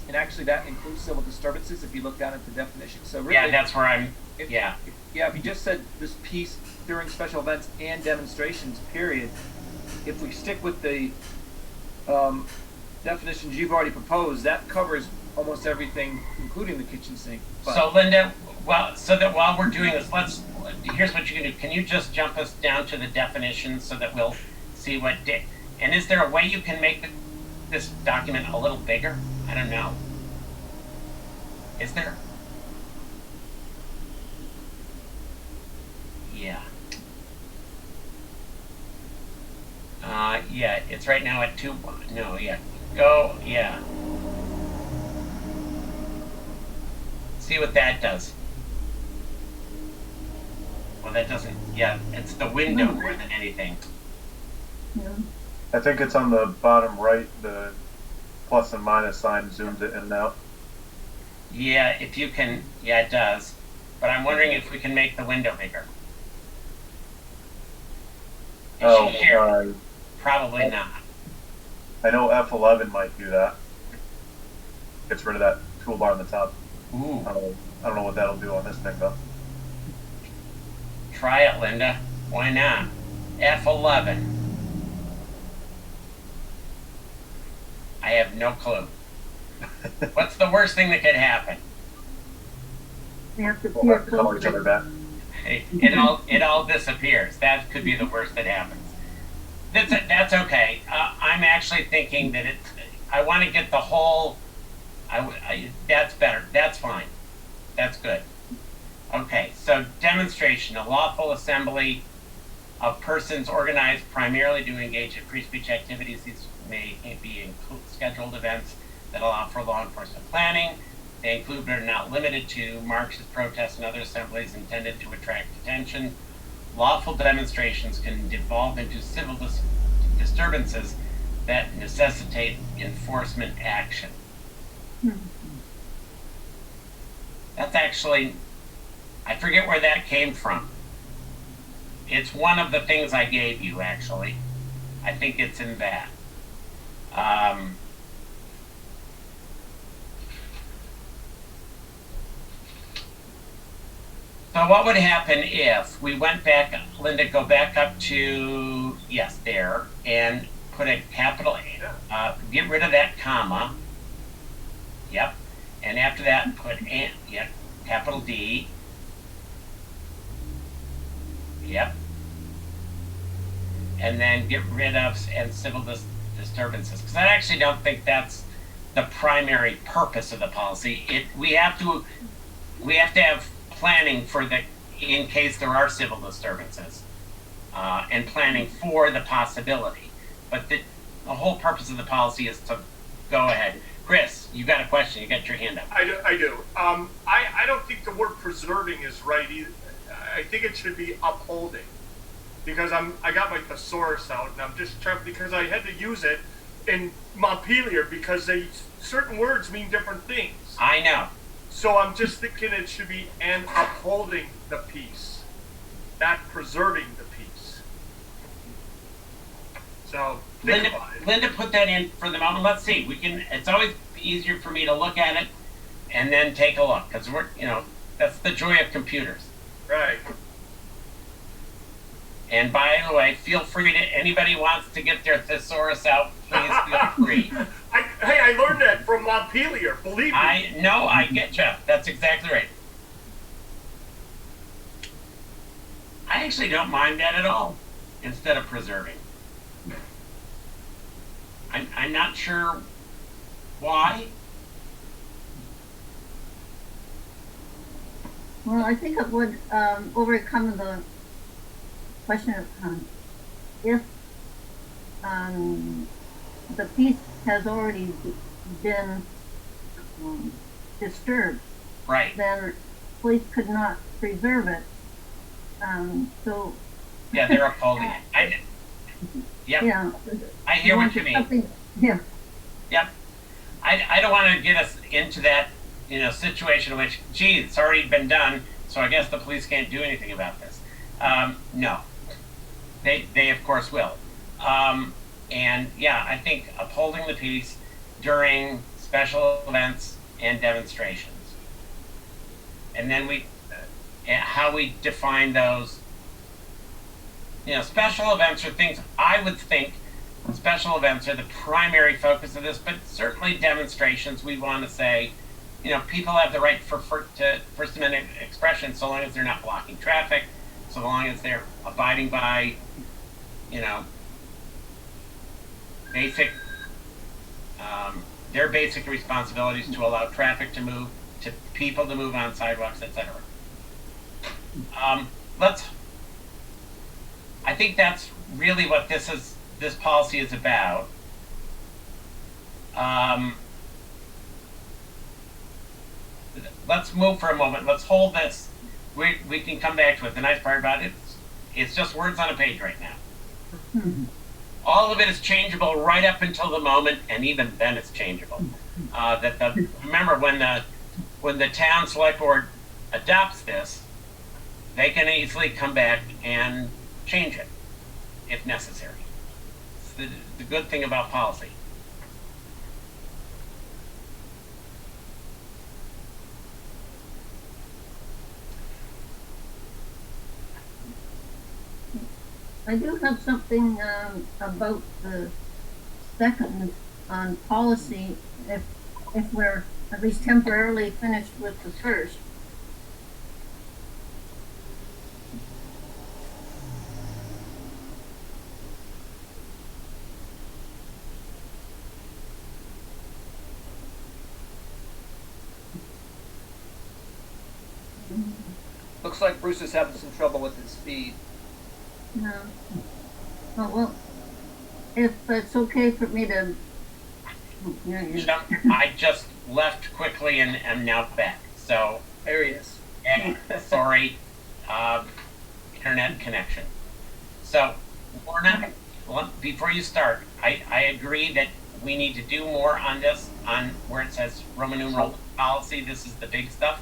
and actually that includes civil disturbances if you look down at the definition. So really, Yeah, that's where I'm. if Yeah. you just said this piece during special events and demonstrations, period, if we stick with the definitions you've already proposed, that covers almost everything, including the kitchen sink. But So Linda, so that while we're doing this, here's what you can do. Can you just jump us down to the definitions so that we'll see what and is there a way you can make this document a little bigger? I don't know. Is there? Yeah. Yeah, it's right now at 2. No, yeah. Go, yeah. See what that does. Well, that doesn't, yeah, it's the window more than anything. Yeah. I think it's on the bottom right, the plus and minus sign zooms it in and out. Yeah, if you can, yeah, it does. But I'm wondering if we can make the window bigger. Is she here? Probably not. I know F11 might do that. Gets rid of that toolbar on the top. Ooh, I don't know what that'll do on this thing though. try it, Linda. Why not? F11. I have no clue. What's the worst thing that could happen? We have to We'll peer have to call each other closer. back. It all disappears. That could be the worst that happens. That's okay. I'm actually thinking that I want to get the whole. That's better. That's fine. That's good. Okay. So demonstration, a lawful assembly of persons organized primarily to engage in free speech activities. These may be scheduled events that allow for law enforcement planning. They include but are not limited to marches, protests, and other assemblies intended to attract attention. Lawful demonstrations can devolve into civil disturbances that necessitate enforcement action. That's actually, I forget where that came from. It's one of the things I gave you, actually. I think it's in that. So what would happen if we went back, Linda, go back up to, yes, there, and put a capital A, get rid of that comma. Yep. And after that, put capital D. Yep. And then get rid of and civil disturbances. Because I actually don't think that's the primary purpose of the policy. We have to have planning for in case there are civil disturbances, and planning for the possibility. But the whole purpose of the policy is to go ahead. Chris, you got a question? You got your hand up. I do. I don't think the word preserving is right either. I think it should be upholding, because I got my thesaurus out and I'm just trying, because I had to use it in Montpelier because certain words mean different things. I know. So I'm just thinking it should be and upholding the peace, not preserving the peace. So think about it. Linda put that in for the moment. Let's see. It's always easier for me to look at it and then take a look, because that's the joy of computers. Right. And by the way, feel free to, anybody wants to get their thesaurus out, please feel free. I learned that from Montpelier, believe me. I get you. That's exactly right. actually don't mind that at all, instead of preserving. I'm not sure why. Well, I think it would overcome the question of if the piece has already been disturbed, Right. then police could not preserve it. So Yeah, they're upholding it. Yep. yeah, I hear what you mean. Yeah. Yep. I don't want to get us into that, situation in which, gee, it's already been done, so I guess the police can't do anything about this. No. They of course will. And yeah, I think upholding the peace during special events and demonstrations. And then how we define those. Special events are things I would think special events are the primary focus of this, but certainly demonstrations, we want to say, people have the right to First Amendment expression so long as they're not blocking traffic, so long as they're abiding by, basic, their basic responsibilities to allow traffic to move, to people to move on sidewalks, etc. I think that's really what this policy is about. Let's move for a moment. Let's hold this. We can come back to it. The nice part about it, it's just words on a page right now. Mhm. All of it is changeable right up until the moment, and even then it's changeable. Remember when the town select board adopts this, they can easily come back and change it if necessary. It's the good thing about policy. I do have something about the second on policy, if we're at least temporarily finished with the first. Looks like Bruce is having some trouble with his feed. No. Oh, well, if it's okay for me to. I just left quickly and am now back. So There he is. sorry, internet connection. So we're not. Before you start, I agree that we need to do more on this, on where it says Roman numeral policy. This is the big stuff.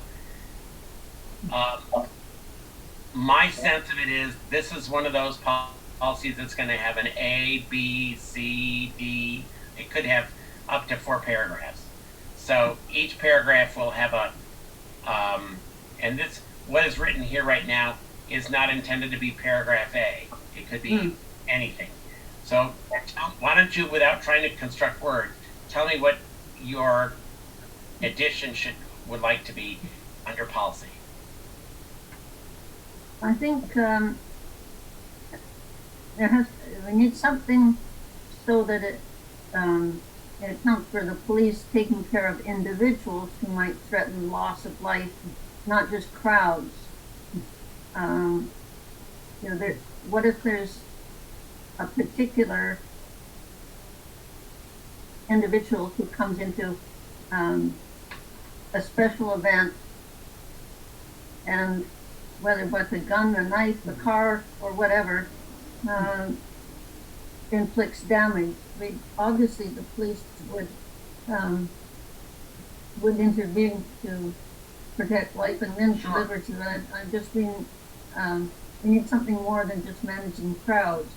My sense of it is this is one of those policies that's going to have an A, B, C, D. It could have up to 4 paragraphs. So each paragraph will have and this, what is written here right now is not intended to be paragraph A. It could be anything. So why don't you, without trying to construct words, tell me what your addition would like to be under policy. I think we need something so that it accounts for the police taking care of individuals who might threaten loss of life, not just crowds. What if there's a particular individual who comes into a special event, and whether with a gun, a knife, a car, or whatever, inflicts damage. Obviously, the police would intervene to protect life and men's liberty. But I'm just being, we need something more than just managing crowds.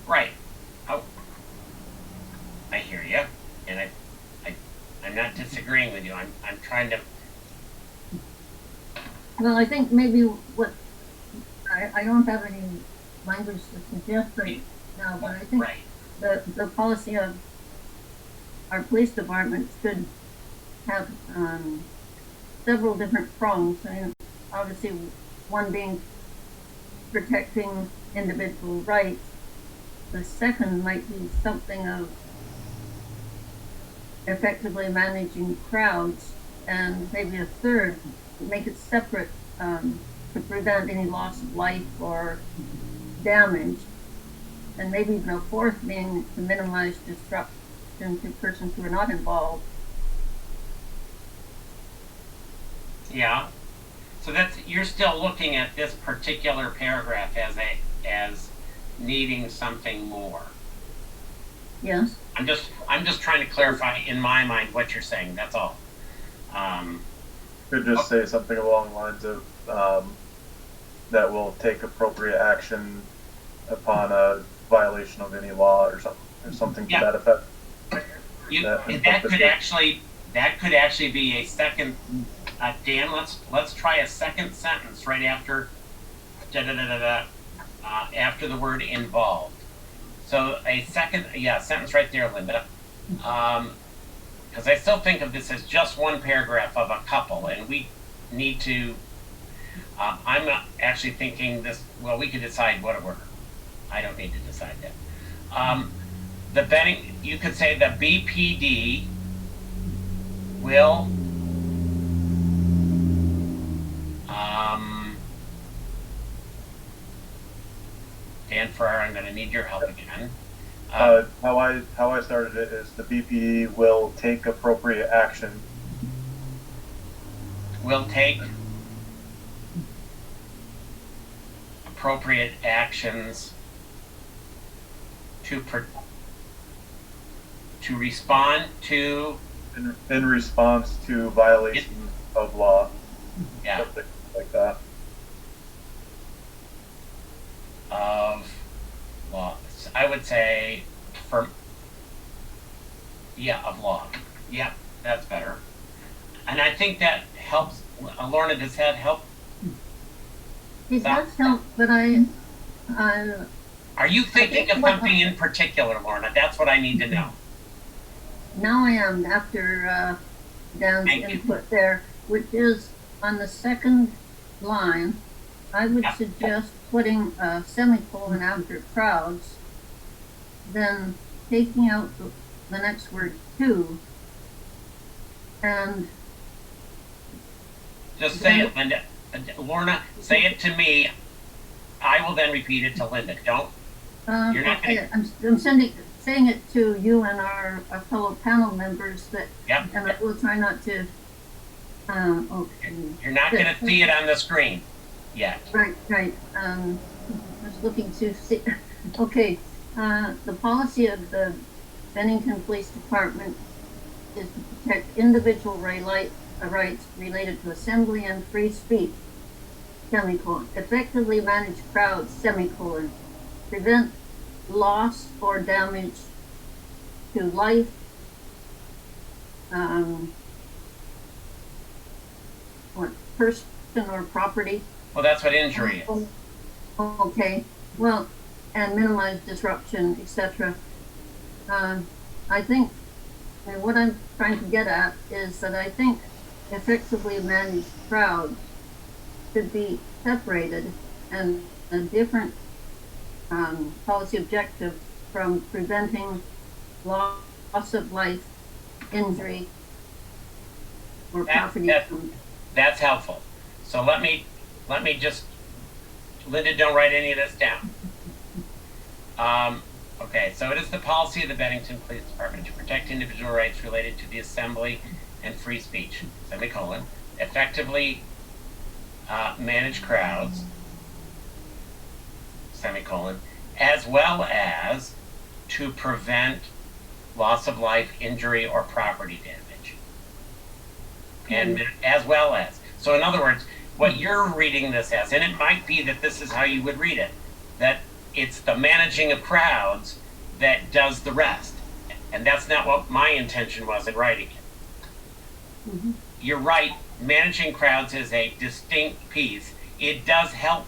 Right. Oh, I hear you, and I'm not disagreeing with you. I'm trying to. Well, I think maybe what I don't have any language to suggest right now, but I think the policy of our police department should have several different prongs. I mean, obviously one being protecting individual rights. The second might be something of effectively managing crowds, and maybe a third, make it separate to prevent any loss of life or damage, and maybe even a fourth being to minimize disruption to persons who are not involved. Yeah. So you're still looking at this particular paragraph as needing something more. Yes. I'm just trying to clarify in my mind what you're saying. That's all. Could just say something along the lines of that will take appropriate action upon a violation of any law or something to that effect. That could actually be a second. Dan, let's try a second sentence right after after the word involved. So a second, sentence right there, Linda. Because I still think of this as just one paragraph of a couple, and we need to. I'm not actually thinking this. Well, we could decide what order. I don't need to decide that. You could say the BPD will Dan Farrar, I'm going to need your help again. How I started it is the BPD will take appropriate action. Will take appropriate actions to respond to in response to violations of law. Yeah. Something like that. Of law. I would say of law. Yeah, that's better. And I think that helps. Lorna, does that help? It does help, but I are you thinking of something in particular, Lorna? That's what I need to know. Now I am, after Dan's input there, which is on the second line. I would suggest putting a semicolon after crowds, then taking out the next word to, and just say it, Linda. Lorna, say it to me. I will then repeat it to Linda. Don't. You're not okay, I'm saying it to you and our fellow panel members that, and I will try not to. Okay. You're not going to see it on the screen yet. Right. I was looking to see. Okay. The policy of the Bennington Police Department is to protect individual rights related to assembly and free speech, semicolon. Effectively manage crowds, semicolon. Prevent loss or damage to life, or person or property. Well, that's what injury is. Okay. Well, and minimize disruption, etc. I think, and what I'm trying to get at is that I think effectively managed crowds should be separated and a different policy objective from preventing loss of life, injury, or property. That's helpful. So let me just, Linda, don't write any of this down. Okay, so it is the policy of the Bennington Police Department to protect individual rights related to the assembly and free speech, semicolon, effectively manage crowds, semicolon, as well as to prevent loss of life, injury, or property damage. And as well as. So in other words, what you're reading this as, and it might be that this is how you would read it, that it's the managing of crowds that does the rest. And that's not what my intention was in writing it. Mm-hmm. You're right, managing crowds is a distinct piece. It does help,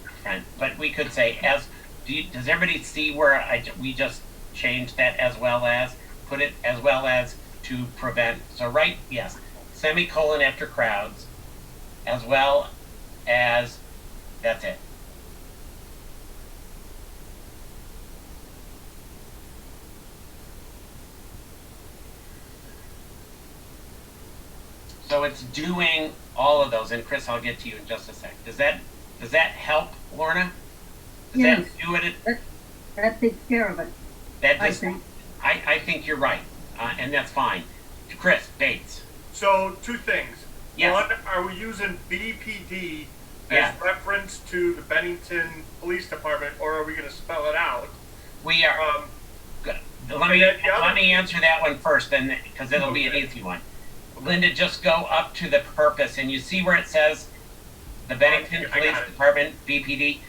but we could say, does everybody see where we just changed that as well as, put it as well as to prevent, so right, yes, semicolon after crowds, as well as, that's it. So it's doing all of those, and Chris, I'll get to you in just a sec. Does that help, Lorna? Does Yes. that do it? That takes care of it, That I just, think. I think you're right, and that's fine. Chris Bates. So two things. Yes. One, are we using BPD as Yeah. reference to the Bennington Police Department, or are we going to spell it out? We are. Good. Let me answer that one first, then, because it'll be an easy one. Linda, just go up to the purpose, and you see where it says the Bennington I got Police it. Department (BPD).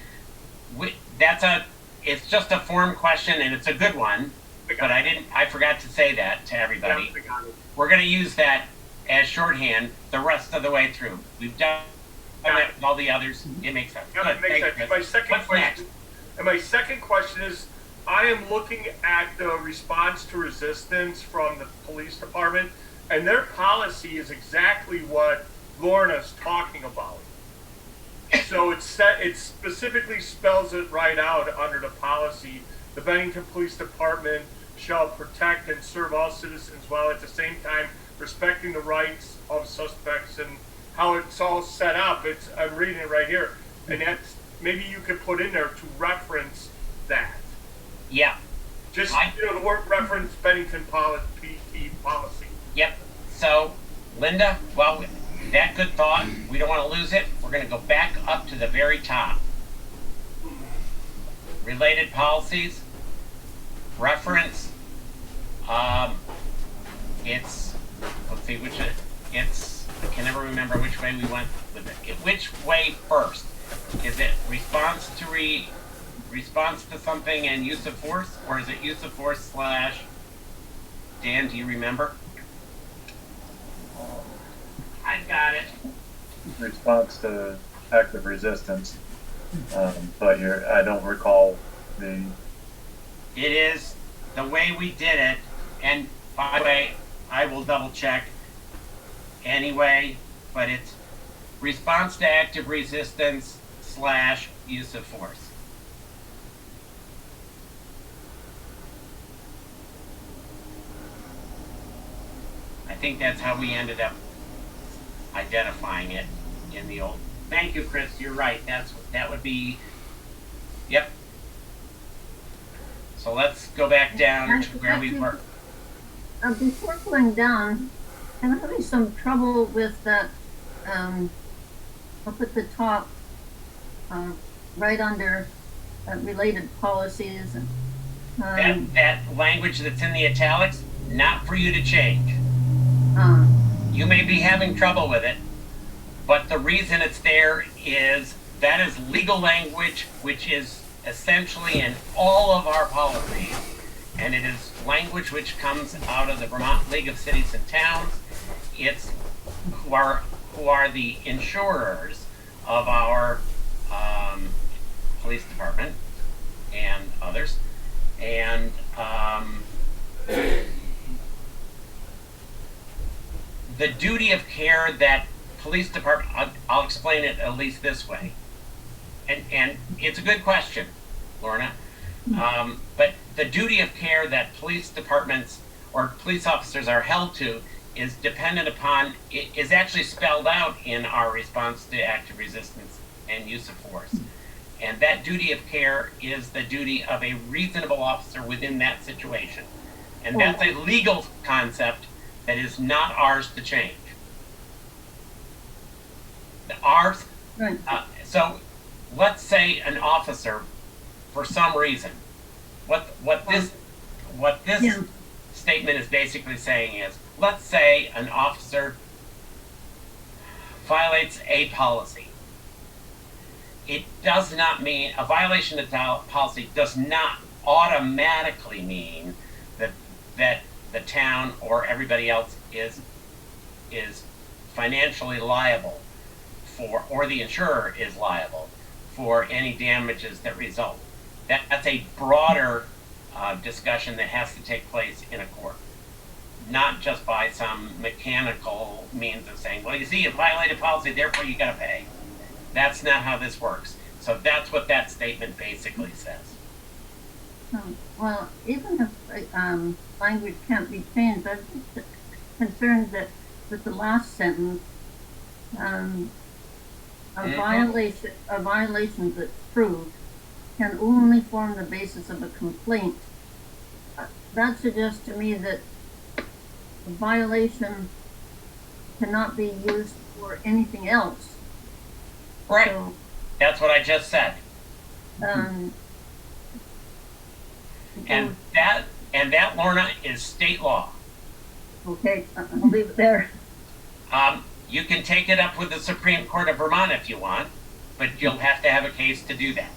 It's just a form question, and it's a good one. But I forgot to say that to everybody. Yeah, I got it. We're going to use that as shorthand the rest of the way through. We've done that with all the others. It makes sense. Yeah, Good. it makes Thank you, sense. Chris. What's next? My second question is, I am looking at the response to resistance from the police department, and their policy is exactly what Lorna's talking about. So it specifically spells it right out under the policy. The Bennington Police Department shall protect and serve all citizens while at the same time respecting the rights of suspects, and how it's all set up. I'm reading it right here, and that's, maybe you could put in there to reference that. Yeah. Just, the word reference Bennington PT policy. Yep. So, Linda, well, that good thought. We don't want to lose it. We're going to go back up to the very top. Related policies. Reference. It's, let's see, I can never remember which way we went with it. Which way first? Is it response to something and use of force, or is it use of force / Dan, do you remember? I've got it. Response to active resistance, but I don't recall the. It is the way we did it, and by the way, I will double check anyway, but it's response to active resistance / use of force. I think that's how we ended up identifying it in the old. Thank you, Chris. You're right. That would be. Yep. So let's go back down to where we were. Before going down, I'm having some trouble with that, up at the top, right under related policies. That language that's in the italics, not for you to change. You may be having trouble with it, but the reason it's there is that is legal language, which is essentially in all of our policies, and it is language which comes out of the Vermont League of Cities and Towns. It's who are the insurers of our police department and others, and the duty of care that police department, I'll explain it at least this way, and it's a good question, Lorna, but the duty of care that police departments or police officers are held to is dependent upon, is actually spelled out in our response to active resistance and use of force. And that duty of care is the duty of a reasonable officer within that situation. And that's a legal concept that is not ours to change. Ours, Right. So let's say an officer, for some reason, what this Yeah. statement is basically saying is, let's say an officer violates a policy. It does not mean, a violation of policy does not automatically mean that the town or everybody else is financially liable for, or the insurer is liable for any damages that result. That's a broader discussion that has to take place in a court, not just by some mechanical means of saying, well, you see, you violated policy, therefore you got to pay. That's not how this works. So that's what that statement basically says. Well, even if language can't be changed, I'm just concerned that with the last sentence, a violation that's proved can only form the basis of a complaint. That suggests to me that a violation cannot be used for anything else. Right. So, That's what I just said. And that, Lorna, is state law. Okay, I'll leave it there. You can take it up with the Supreme Court of Vermont if you want, but you'll have to have a case to do that.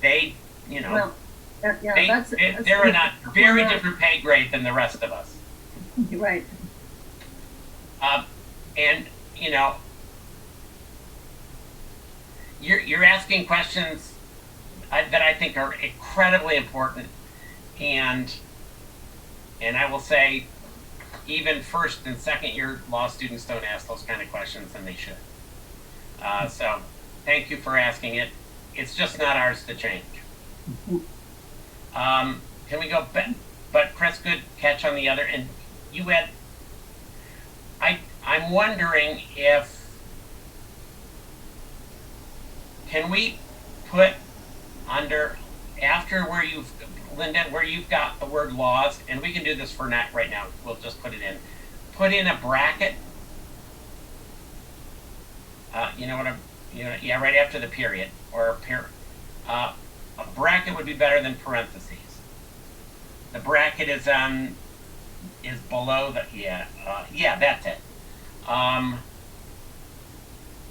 They, you know, Well, yeah, they're in a very different pay grade than the rest of us. Right. And you know, you're asking questions that I think are incredibly important, and I will say, even first and second year law students don't ask those kind of questions, and they should. So, thank you for asking it. It's just not ours to change. Can we go back? But Chris, good catch on the other. And you had, I'm wondering if, can we put under, after where you've, Linda, where you've got the word laws, and we can do this for not right now, we'll just put in a bracket. You know what I'm, yeah, right after the period, or a bracket would be better than parentheses. The bracket is below the, yeah, that's it.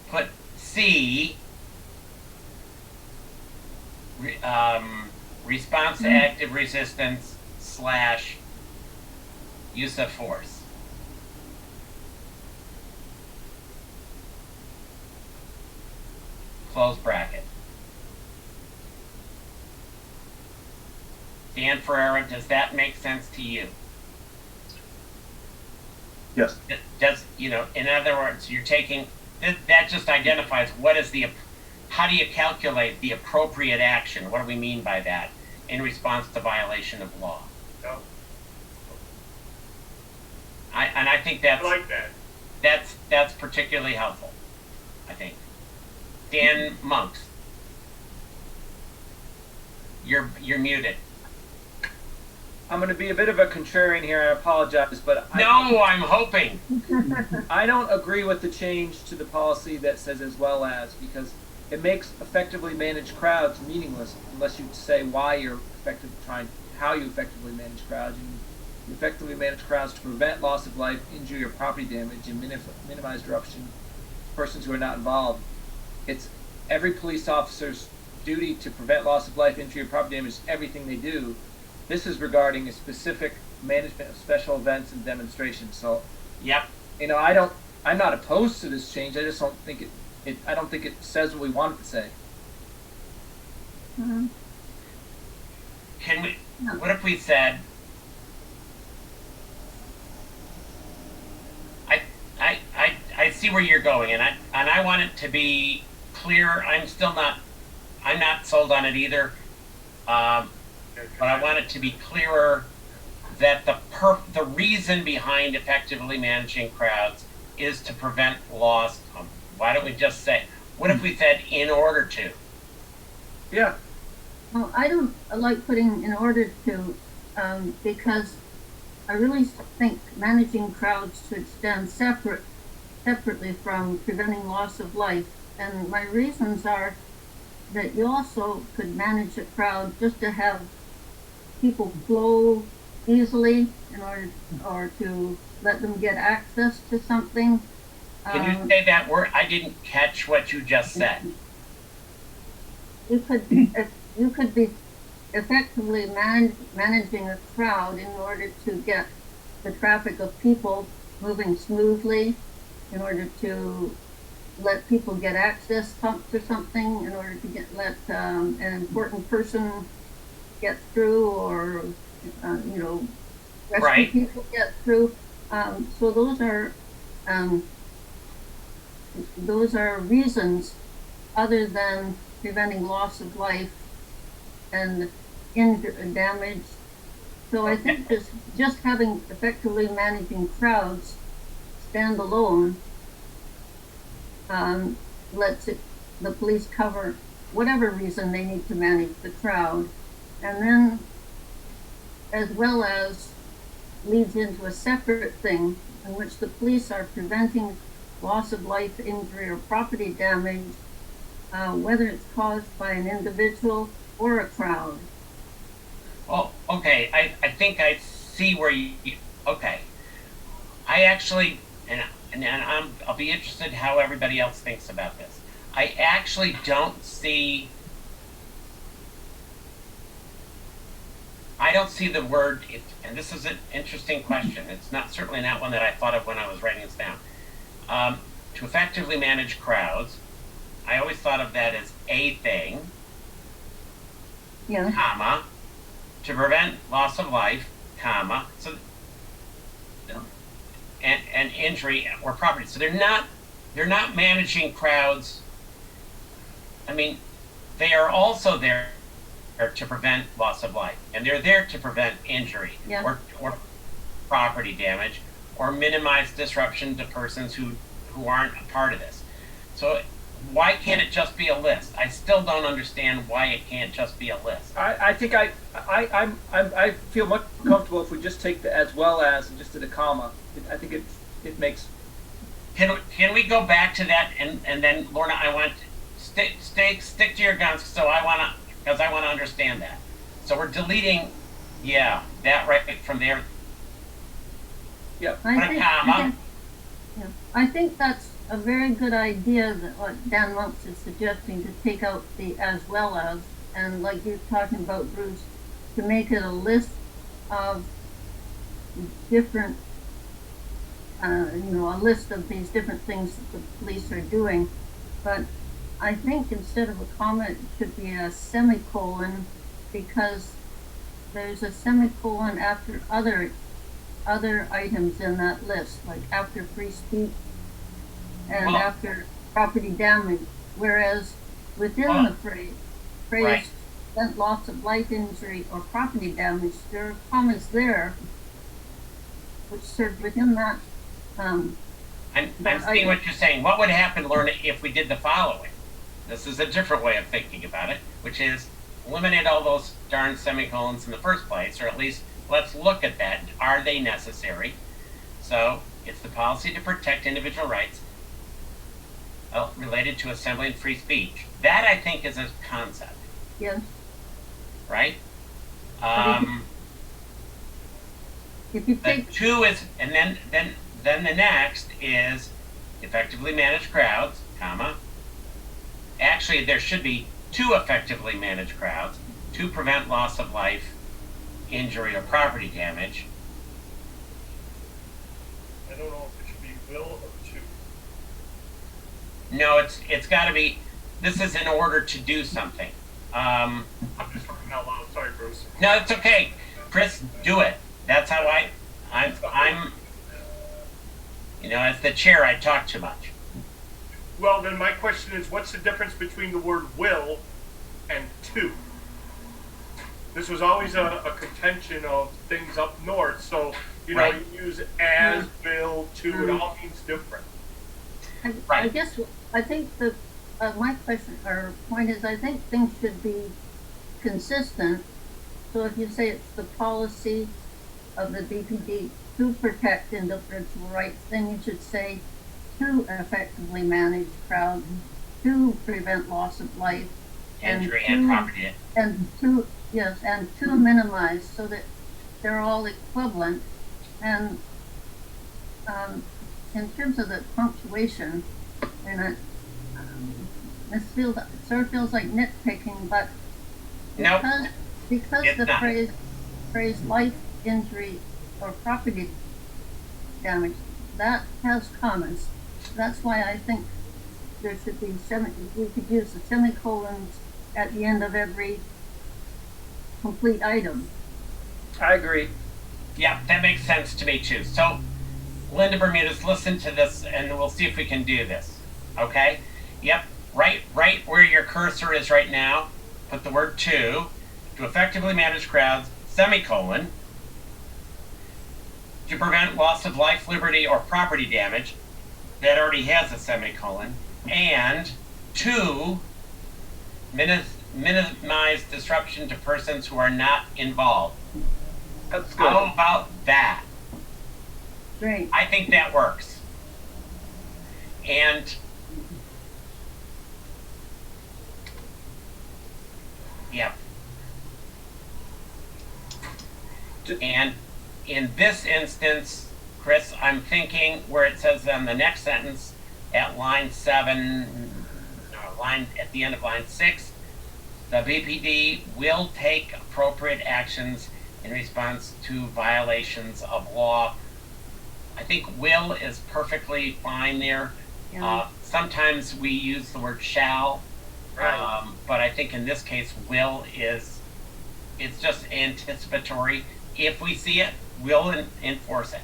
Put C, response to active resistance / use of force. Close bracket. Dan Ferreira, does that make sense to you? Yes. Does, in other words, you're taking, that just identifies what is how do you calculate the appropriate action? What do we mean by that in response to violation of law? No. I think that's, I like that. That's particularly helpful, I think. Dan Monks, you're muted. I'm going to be a bit of a contrarian here. I apologize, but I'm hoping. I don't agree with the change to the policy that says as well as, because it makes effectively managed crowds meaningless unless you say why you're how you effectively manage crowds. You effectively manage crowds to prevent loss of life, injury, or property damage, and minimize disruption to persons who are not involved. It's every police officer's duty to prevent loss of life, injury, or property damage, everything they do. This is regarding a specific management of special events and demonstrations. So, yep. I'm not opposed to this change. I just don't think I don't think it says what we want it to say. Mm-hmm. Can we? What if we said? I see where you're going, and I want it to be clear. I'm not sold on it either. But I want it to be clearer that the reason behind effectively managing crowds is to prevent loss. Why don't we just say, what if we said in order to? Yeah. Well, I don't like putting in order to, because I really think managing crowds should stand separately from preventing loss of life. And my reasons are that you also could manage a crowd just to have people flow easily in order or to let them get access to something. Can you say that word? I didn't catch what you just said. You could be effectively managing a crowd in order to get the traffic of people moving smoothly, in order to let people get access to something, in order to let an important person get through, or rescue right. people get through. So those are those are reasons other than preventing loss of life and damage. So I think just having effectively managing crowds stand alone lets the police cover whatever reason they need to manage the crowd, and then as well as leads into a separate thing in which the police are preventing loss of life, injury, or property damage, whether it's caused by an individual or a crowd. Well, okay, I think I see where okay. I actually, I'll be interested how everybody else thinks about this. I actually don't see, the word, and this is an interesting question. It's certainly not one that I thought of when I was writing this down. To effectively manage crowds, I always thought of that as a thing, Yeah. comma, to prevent loss of life, comma, so, and injury or property. So they're not managing crowds. I mean, they are also there to prevent loss of life, and they're there to prevent injury Yeah. or property damage or minimize disruption to persons who aren't a part of this. So why can't it just be a list? I still don't understand why it can't just be a list. I think I feel much comfortable if we just take the as well as and just did a comma. I think it makes. Can we go back to that and then Lorna, I want stick to your guns, because I want to understand that. So we're deleting, that right from there. Yeah. I think that's a very good idea, that what Dan Monks is suggesting, to take out the as well as, and like you're talking about, Bruce, to make it a list of different, a list of these different things that the police are doing. But I think instead of a comma, it should be a semicolon, because there's a semicolon after other items in that list, like after free speech and after property damage, whereas within the phrase Right. prevent loss of life, injury, or property damage, there are commas there which serve within that. I'm seeing what you're saying. What would happen, Lorna, if we did the following? This is a different way of thinking about it, which is eliminate all those darn semicolons in the first place, or at least let's look at that. Are they necessary? So it's the policy to protect individual rights related to assembly and free speech. That, I think, is a concept, Yes. right? If you The take two is, and then the next is effectively manage crowds, comma. Actually, there should be to effectively manage crowds, to prevent loss of life, injury, or property damage. I don't know if it should be will or to. No, it's got to be. This is in order to do something. I'm just talking out loud. Sorry, Bruce. No, it's okay, Chris. Do it. That's how I'm. As the chair, I talk too much. Well, then my question is, what's the difference between the word will and to? This was always a contention of things up north. So, Right. you use as, will, to, it all means different. I Right. guess I think my question or point is, I think things should be consistent. So if you say it's the policy of the DPD to protect individual rights, then you should say to effectively manage crowds, to prevent loss of life, Injury and property. and to minimize, so that they're all equivalent. And in terms of the punctuation, and this sort of feels like nitpicking, but Nope. because It's the not. phrase life, injury, or property damage, that has commas. That's why I think there should be we could use the semicolons at the end of every complete item. I agree. Yeah, that makes sense to me too. So, Linda Bermudez, listen to this, and we'll see if we can do this. Okay? Yep, right where your cursor is right now, put the word to effectively manage crowds, semicolon, to prevent loss of life, liberty, or property damage, that already has a semicolon, and to minimize disruption to persons who are not involved. That's good. How about that? Great. I think that works. And yeah. And in this instance, Chris, I'm thinking where it says on the next sentence at line 7, at the end of line 6, the BPD will take appropriate actions in response to violations of law. I think will is perfectly fine there. Yeah. Sometimes we use the word shall, Right. but I think in this case, will is, it's just anticipatory. If we see it, we'll enforce it.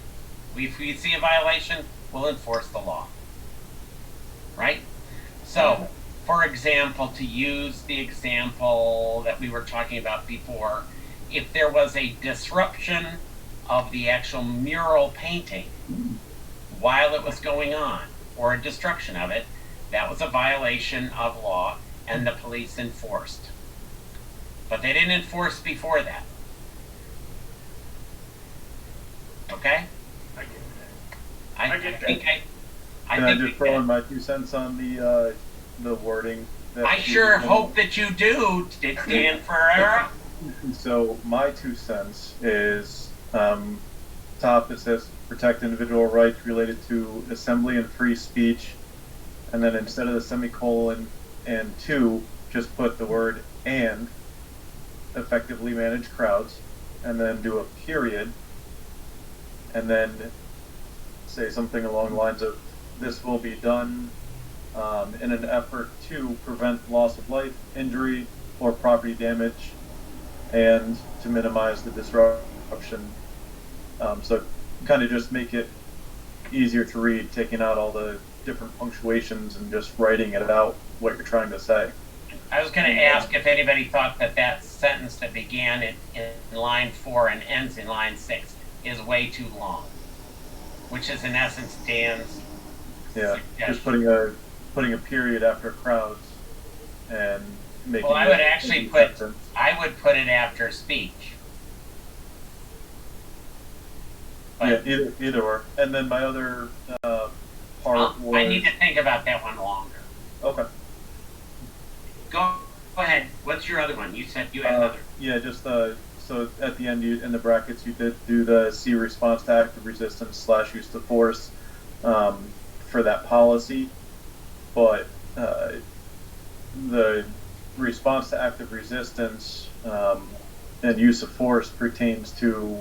If we see a violation, we'll enforce the law. Right? So, for example, to use the example that we were talking about before, if there was a disruption of the actual mural painting while it was going on, or a destruction of it, that was a violation of law, and the police enforced. But they didn't enforce before that. Okay? I get that. I I get think that. I Can I think just throw in my 2 cents on the wording? That I she sure was hope that you do, Dan Ferrera. So my 2 cents is top. It says protect individual rights related to assembly and free speech, and then instead of the semicolon and to, just put the word and effectively manage crowds, and then do a period, and then say something along the lines of this will be done in an effort to prevent loss of life, injury, or property damage, and to minimize the disruption. So kind of just make it easier to read, taking out all the different punctuations and just writing it out what you're trying to say. I was going to ask if anybody thought that that sentence that began in line 4 and ends in line 6 is way too long, which is in essence Dan's Yeah, suggestion. just putting a period after crowds and making. Well, I it would actually a put sentence. it after speech. But Yeah, either or. And then my other part was. I need to think about that one longer. Okay. Go ahead. What's your other one? You said you had another. Yeah, just so at the end, in the brackets, you did do the C response to active resistance / use of force for that policy, but the response to active resistance and use of force pertains to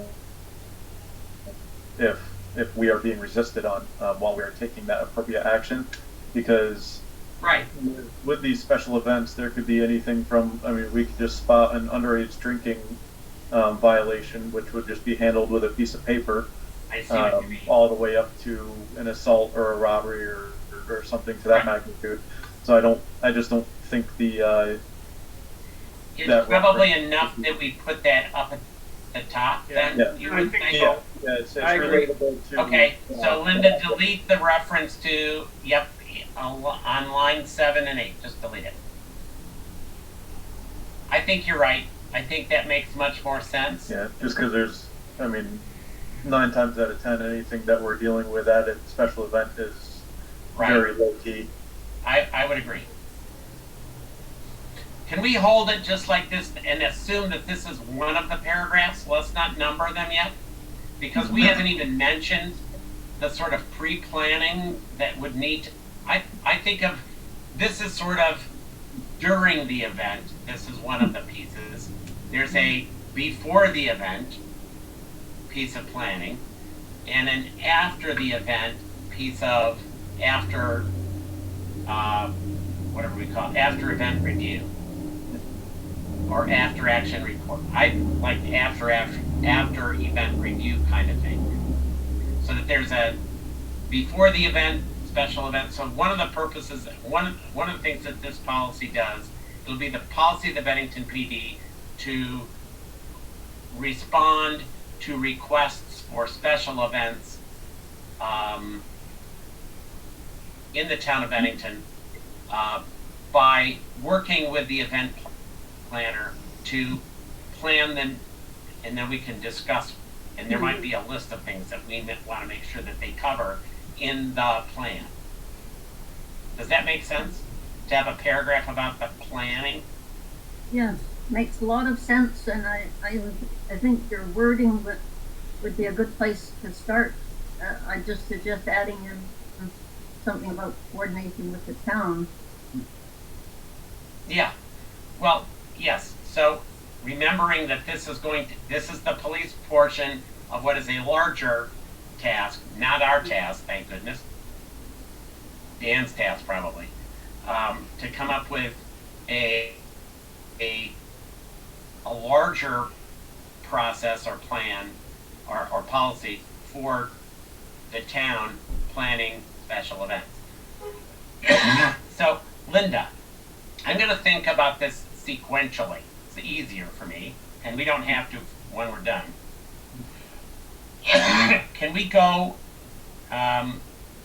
if we are being resisted on while we are taking that appropriate action, because Right. with these special events, there could be anything from, we could just spot an underage drinking violation, which would just be handled with a piece of paper, I see what you mean. all the way up to an assault or a robbery or something to that Right. magnitude. So I just don't think It's that probably reference- enough that we put that up at the top. Yeah. Then Yeah. you I would think think. so. Yeah, it's I agree. relatable to. Okay, so Linda, delete the reference to, on line 7 and 8, just delete it. I think you're right. I think that makes much more sense. Yeah, just because there's, 9 times out of 10, anything that we're dealing with at a special event is Right. very low key. I would agree. Can we hold it just like this and assume that this is one of the paragraphs? Let's not number them yet, because we haven't even mentioned the sort of pre-planning that would need to, I think of this as sort of during the event. This is one of the pieces. There's a before the event piece of planning, and an after the event piece of after whatever we call it, after event review or after action report. I like after event review kind of thing, so that there's a before the event special events. So one of the purposes, one of the things that this policy does, it'll be the policy of the Bennington PD to respond to requests for special events in the town of Bennington by working with the event planner to plan them, and then we can discuss, and there might be a list of things that we want to make sure that they cover in the plan. Does that make sense? To have a paragraph about the planning? Yes, makes a lot of sense, and I think your wording would be a good place to start. I just suggest adding in something about coordination with the town. Yeah. Well, yes. So remembering that this is the police portion of what is a larger task, not our task, thank goodness. Dan's task probably, to come up with a larger process or plan or policy for the town planning special events. So, Linda, I'm going to think about this sequentially. It's easier for me, and we don't have to when we're done. Can we go,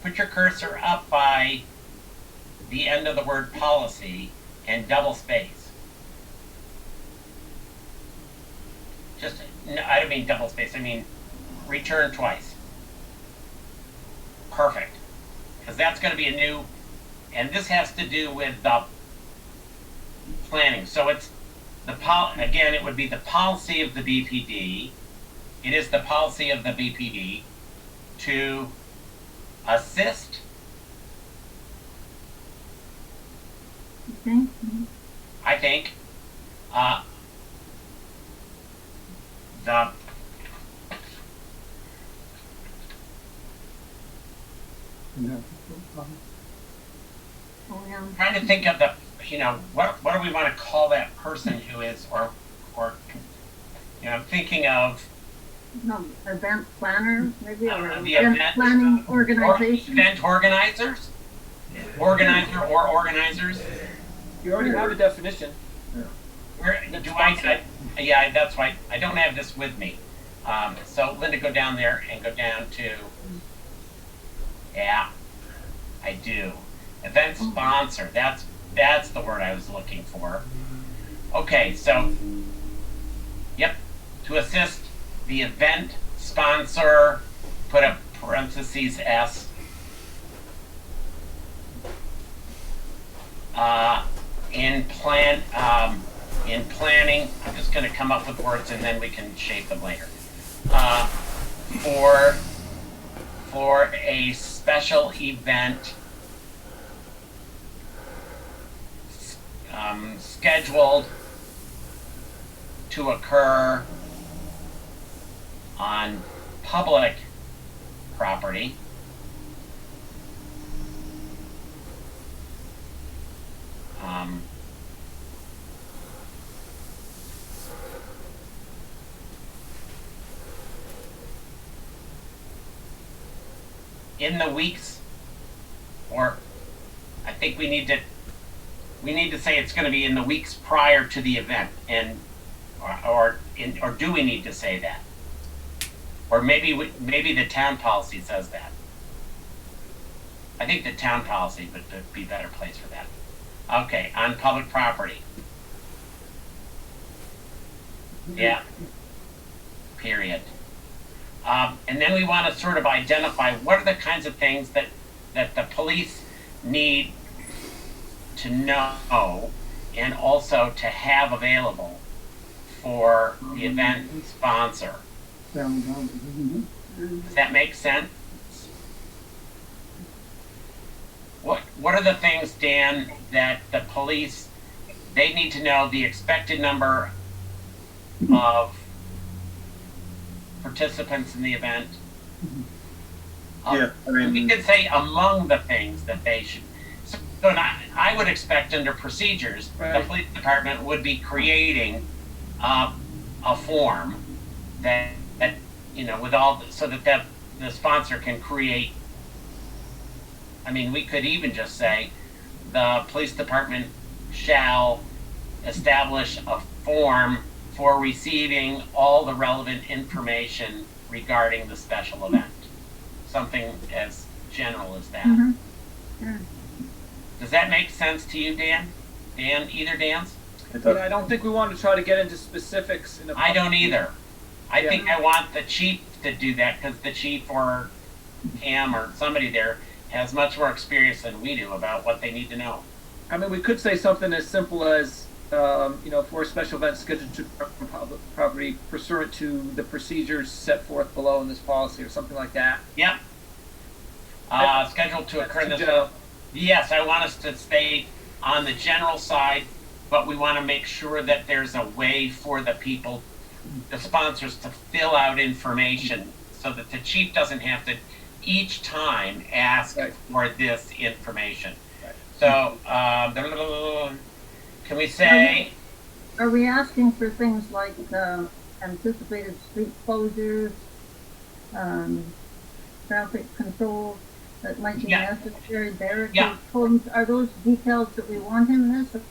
put your cursor up by the end of the word policy and double space? Just, no, I don't mean double space, I mean return twice. Perfect. Because that's going to be a new, and this has to do with the planning. So it's again, it would be the policy of the BPD. It is the policy of the BPD to assist. Okay. I think the Oh, yeah. I'm trying to think of the, what do we want to call that person who is, or I'm thinking of No, event planner, maybe, or the event event planning organization. event organizers, organizer or organizers. You already have a definition. Yeah, that's why I don't have this with me. So Linda, go down there and go down to, yeah, I do. Event sponsor, that's the word I was looking for. Okay, so, yep, to assist the event sponsor, put a parentheses S, in planning, I'm just going to come up with words and then we can shape them later. For a special event scheduled to occur on public property, in the weeks, or I think we need to say it's going to be in the weeks prior to the event, and or do we need to say that? Or maybe the town policy says that. I think the town policy would be a better place for that. Okay, on public property. Yeah. Period. And then we want to sort of identify what are the kinds of things that the police need to know and also to have available for the event sponsor. Does that make sense? What are the things, Dan, that the police, they need to know the expected number of participants in the event? Yeah, I mean, we could say among the things that they should. So I would expect under procedures, right, the police department would be creating a form that with all so that the sponsor can create I mean, we could even just say the police department shall establish a form for receiving all the relevant information regarding the special event. Something as general as that. Mhm. Yeah. Does that make sense to you, Dan? Dan, either Dan's? It Yeah, does. I don't think we want to try to get into specifics. In a I don't either. I Yeah. think I want the chief to do that because the chief or Cam or somebody there has much more experience than we do about what they need to know. I mean, we could say something as simple as, for a special event scheduled to occur on public property pursuant to the procedures set forth below in this policy, or something like that. Yep. Scheduled to occur in this. General. Yes, I want us to stay on the general side, but we want to make sure that there's a way for the people, the sponsors, to fill out information so that the chief doesn't have to each time ask Right. for this information. Right. So, can we say, Are we asking for things like anticipated street closures, traffic control that might be Yeah. necessary, barricade Yeah. codes? Are those details that we want in this?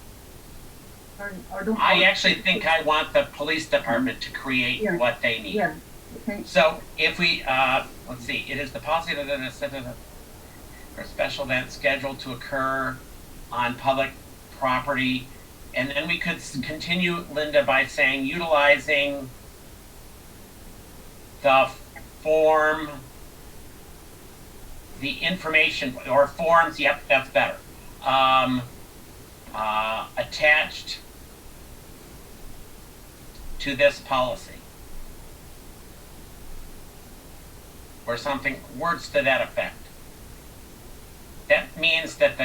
Or don't? I actually think I want the police department to create Yeah. what they need. Yeah, okay. So if we, let's see, it is the policy for a special event scheduled to occur on public property. And then we could continue, Linda, by saying utilizing the form, the information, or forms, yep, that's better. Attached to this policy. Or something, words to that effect. That means that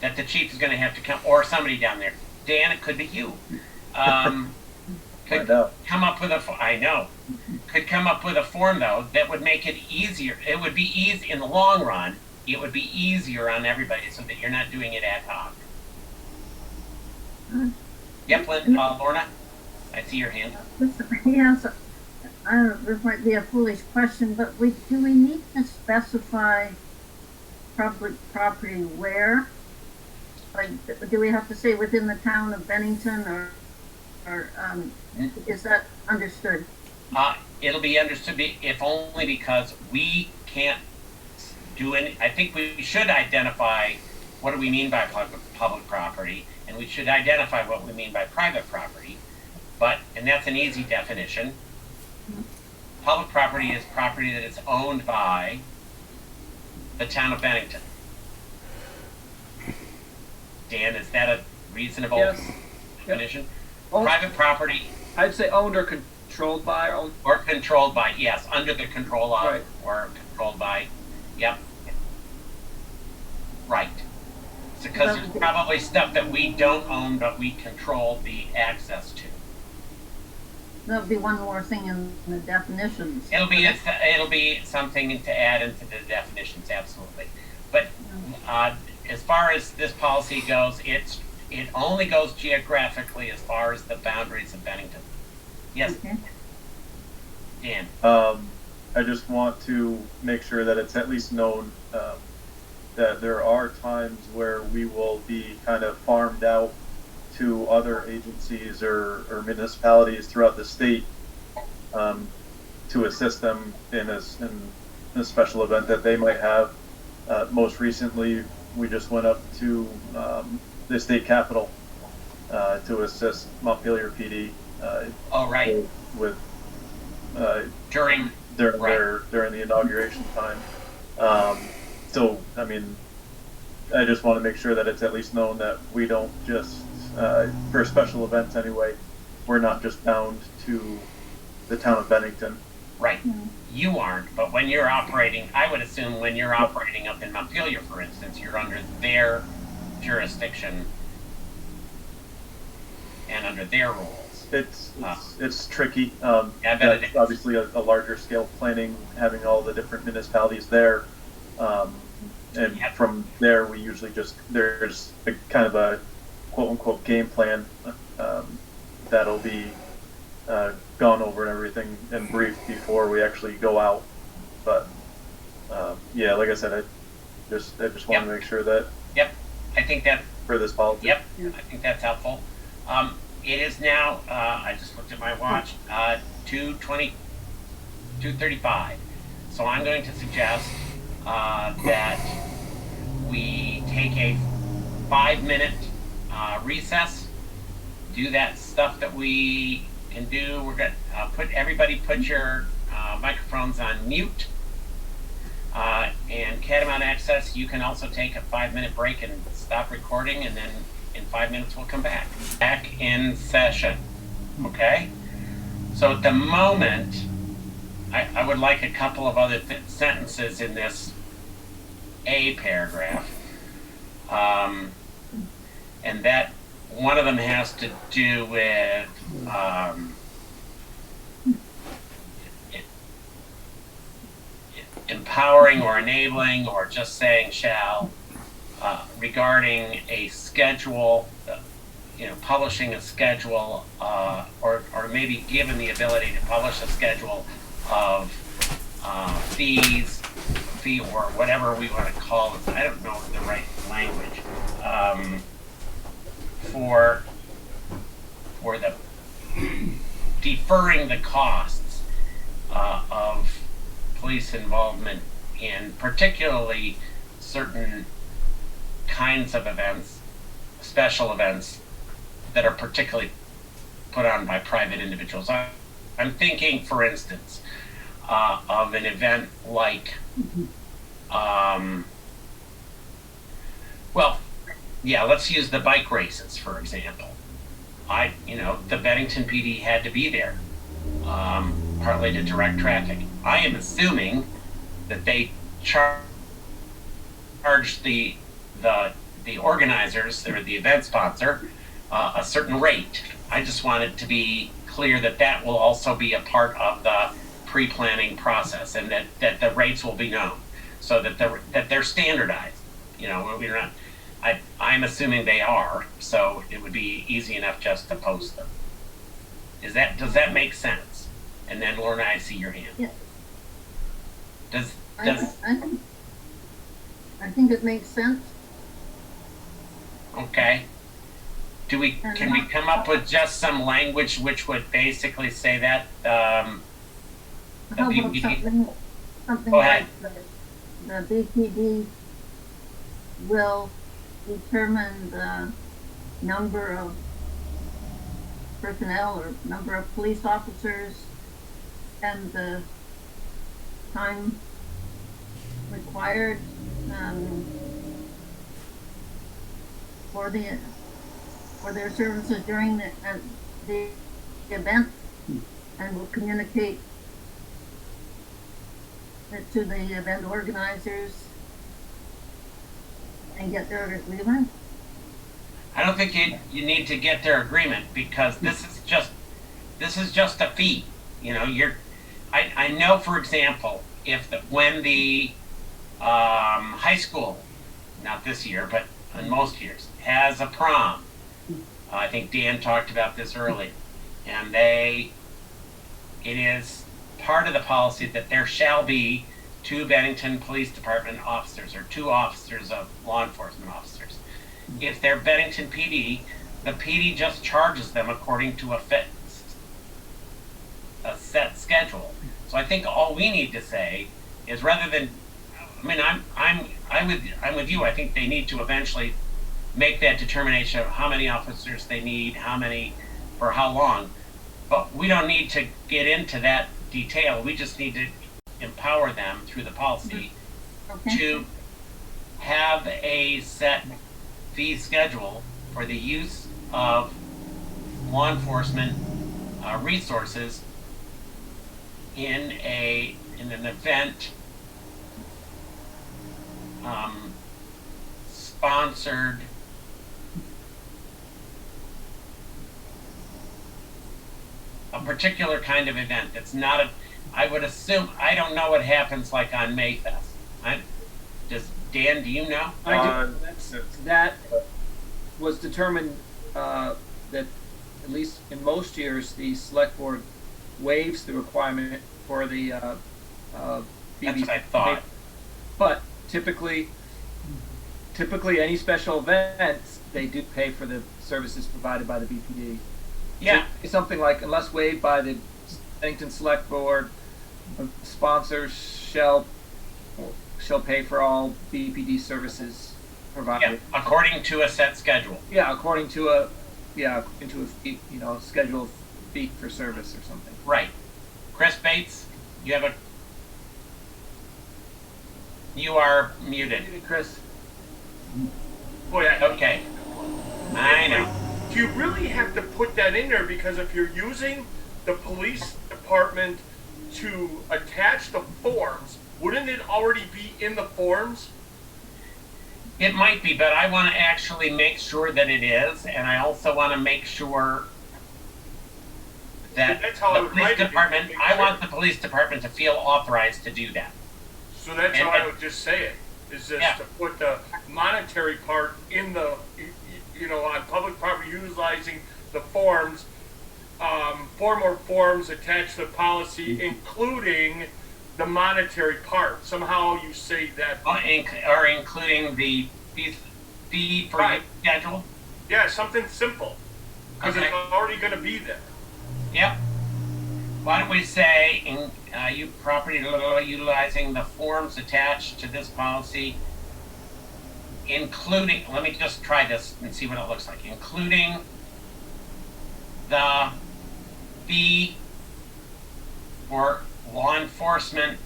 the chief is going to have to come, or somebody down there. Dan, it could be you. Could Find out. come up with I know. Could come up with a form though that would make it easier. It would be easy in the long run. It would be easier on everybody so that you're not doing it ad hoc. Yep, Lorna, I see your hand. Yes, I don't know, this might be a foolish question, but do we need to specify public property where? Like, do we have to say within the town of Bennington, or is that understood? It'll be understood, if only because we can't do any. I think we should identify what do we mean by public property, and we should identify what we mean by private property. And that's an easy definition. Public property is property that is owned by the town of Bennington. Dan, is that a reasonable Yes. definition? Owned- Private property I'd say owned or controlled by, or owned. or controlled by, yes, under the control of, Right. or controlled by, yep. Right. Because there's probably stuff that we don't own, but we control the access to. That'll be one more thing in the definitions. It'll be something to add into the definitions, absolutely. But as far as this policy goes, it only goes geographically as far as the boundaries of Bennington. Yes, Okay. Dan. I just want to make sure that it's at least known that there are times where we will be kind of farmed out to other agencies or municipalities throughout the state to assist them in a special event that they might have. Most recently, we just went up to the state capitol to assist Montpelier PD Oh, right. with During during the inauguration time. So, I mean, I just want to make sure that it's at least known that we don't just, for special events anyway, we're not just bound to the town of Bennington. right. You aren't, but when you're operating, I would assume when you're operating up in Montpelier, for instance, you're under their jurisdiction and under their rules. It's tricky. Yeah, I bet it That's is. obviously a larger scale planning, having all the different municipalities there. And Yep. from there, we usually there's a kind of a quote unquote game plan that'll be gone over and everything and briefed before we actually go out. But yeah, like I said, I just want to make sure that Yep, I think that, for this policy. yep, I think that's helpful. It is now, I just looked at my watch, 2:20, 2:35. So I'm going to suggest that we take a 5-minute recess, do that stuff that we can do. We're going to put your microphones on mute. And Catamount Access, you can also take a 5-minute break and stop recording, and then in 5 minutes we'll come back. Back in session. Okay? So at the moment, I would like a couple of other sentences in this A paragraph. And that one of them has to do with empowering or enabling or just saying shall regarding a schedule, publishing a schedule or maybe given the ability to publish a schedule of fee or whatever we want to call it. I don't know the right language for the deferring the costs of police involvement in particularly certain kinds of events, special events that are particularly put on by private individuals. I'm thinking, for instance, of an event like, let's use the bike races, for example. The Bennington PD had to be there, partly to direct traffic. I am assuming that they charged the organizers or the event sponsor a certain rate. I just want it to be clear that that will also be a part of the pre-planning process, and that the rates will be known, so that they're standardized. We're not. I'm assuming they are, so it would be easy enough just to post them. Does that make sense? And then Lorna, I see your hand. Yeah. I think it makes sense. Okay. Can we come up with just some language which would basically say that? How about something Go ahead. like the BPD will determine the number of personnel or number of police officers and the time required for their services during the event, and will communicate it to the event organizers and get their agreement. I don't think you need to get their agreement, because this is just a fee. I know, for example, when the high school, not this year, but in most years, has a prom. I think Dan talked about this earlier, and it is part of the policy that there shall be 2 Bennington Police Department officers or 2 officers of law enforcement officers. If they're Bennington PD, the PD just charges them according to a set schedule. So I think all we need to say is, rather than, I'm with you. I think they need to eventually make that determination of how many officers they need, how many, for how long. But we don't need to get into that detail. We just need to empower them through the policy to have a set fee schedule for the use of law enforcement resources in an event sponsored a particular kind of event that's not I would assume, I don't know what happens like on Mayfest. Dan, do you know? I do. That was determined that, at least in most years, the select board waives the requirement for the That's what I thought. But typically, typically any special events, they do pay for the services provided by the BPD. Yeah. So it's something like, unless waived by the Bennington Select Board, sponsors shall pay for all BPD services provided. Yeah, according to a set schedule. Yeah, according to a fee, scheduled fee for service or something. Right. Chris Bates, you are muted. Chris. Boy, Okay. I know. Do you really have to put that in there? Because if you're using the police department to attach the forms, wouldn't it already be in the forms? It might be, but I want to actually make sure that it is, and I also want to make sure that That's how I the would police write it, department, make I sure. want the police department to feel authorized to do that. So that's And- how I would just say it, is just Yeah. to put the monetary part in the, on public property utilizing the forms, 4 more forms attached to the policy, including the monetary part. Somehow you say that, Or including the fee for Right. use schedule. yeah, something simple, because Okay. it's already going to be there. Yep. Why don't we say, you property utilizing the forms attached to this policy, including, let me just try this and see what it looks like, including the fee for law enforcement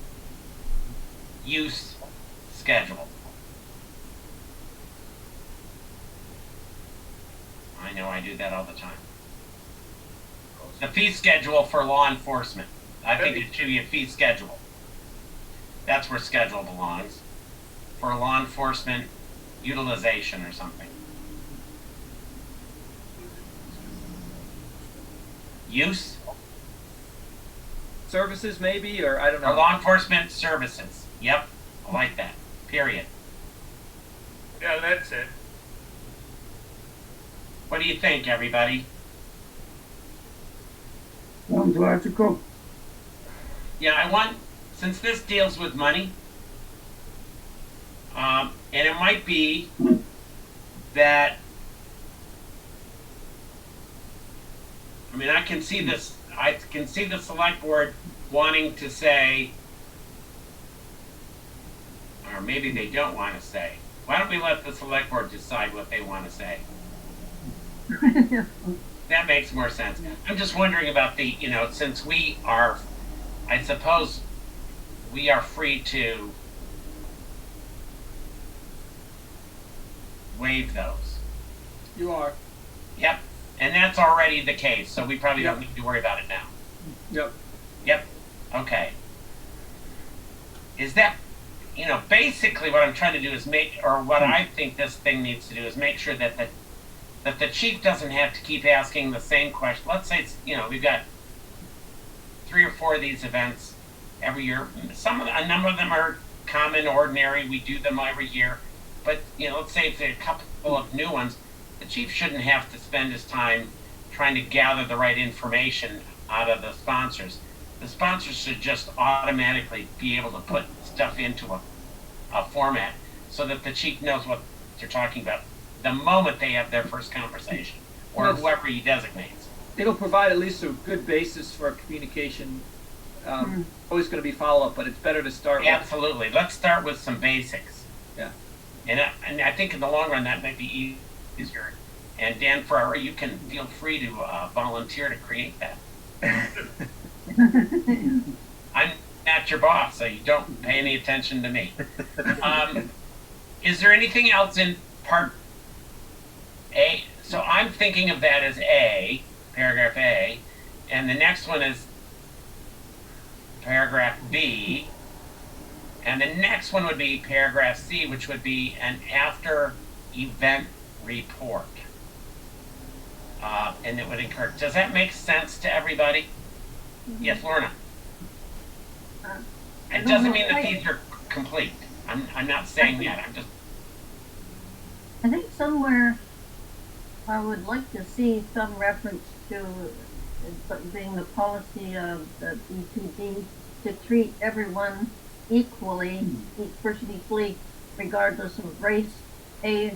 use schedule. I know I do that all the time. The fee schedule for law enforcement. I think it should be a fee schedule. That's where schedule belongs. For law enforcement utilization or something. Use Services maybe, or I don't for know. law enforcement services. Yep, I like that. Period. Yeah, that's it. What do you think, everybody? Sounds logical. Yeah, since this deals with money, and it might be that, I can see this, I can see the select board wanting to say, or maybe they don't want to say. Why don't we let the select board decide what they want to say? That makes more sense. I'm just wondering about the, since we are, I suppose we are free to waive those. You are. Yep. And that's already the case, so we probably don't Yep. need to worry about it now. Yep. Yep. Okay. Is that, basically what I'm trying to do is what I think this thing needs to do is make sure that the chief doesn't have to keep asking the same question. Let's say it's, we've got 3 or 4 of these events every year. A number of them are common, ordinary. We do them every year. But, let's say if there are a couple of new ones, the chief shouldn't have to spend his time trying to gather the right information out of the sponsors. The sponsors should just automatically be able to put stuff into a format so that the chief knows what they're talking about the moment they have their first conversation, or Yes. whoever he designates. It'll provide at least a good basis for communication. Always going to be follow-up, but it's better to start with. Absolutely. Let's start with some basics. Yeah. And I think in the long run that might be easier. And Dan Ferrara, you can feel free to volunteer to create that. I'm not your boss, so you don't pay any attention to me. Is there anything else in part A? So I'm thinking of that as A, paragraph A, and the next one is paragraph B, and the next one would be paragraph C, which would be an after event report. And it would encourage. Does that make sense to everybody? Yes, Lorna. It doesn't mean that these are complete. I'm not saying that. I'm just. I think somewhere I would like to see some reference to it being the policy of the BPD to treat everyone equally, each person equally, regardless of race, age,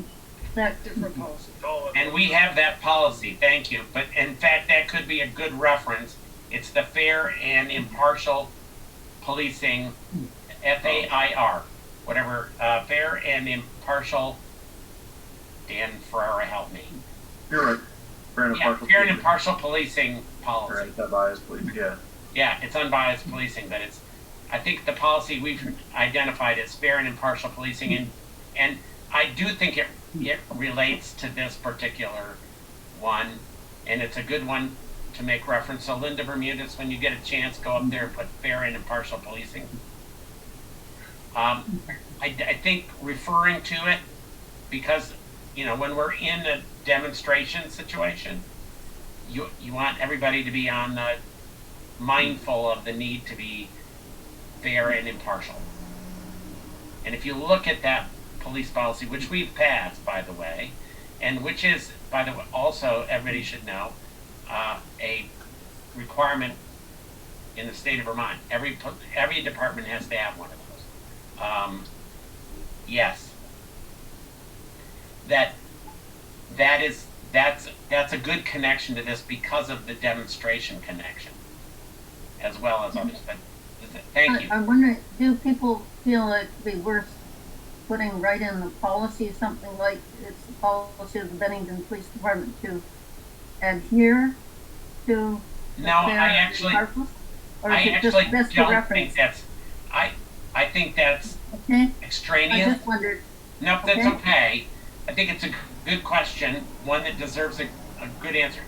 sex. Different policy. All And we have that policy, thank you. But in fact, that could be a good reference. It's the Fair and Impartial Policing, FAIR, whatever, Fair and Impartial, Dan Ferrara, help me. You're right. Fair and Yeah, impartial Fair and policing. Impartial Policing policy. Right, that bias, please. Yeah. Yeah, it's unbiased policing, but it's, I think the policy we've identified is fair and impartial policing, and I do think it relates to this particular one, and it's a good one to make reference. So Linda Bermudez, when you get a chance, go up there and put fair and impartial policing. I think referring to it, because, you know, when we're in a demonstration situation, you want everybody to be on the mindful of the need to be fair and impartial. And if you look at that police policy, which we've passed, by the way, and which is, by the way, also, everybody should know, a requirement in the state of Vermont. Every department has to have one of those. Yes. That's a good connection to this because of the demonstration connection, as well as others. But thank you. I'm wondering, do people feel it'd be worth putting right in the policy something like it's the policy of the Bennington Police Department to adhere to the No, fair I and actually, impartial? Or I is it actually just best to don't reference? think that's. I think that's Okay, I extraneous. just wondered. Nope, that's Okay. okay. I think it's a good question, one that deserves a good answer.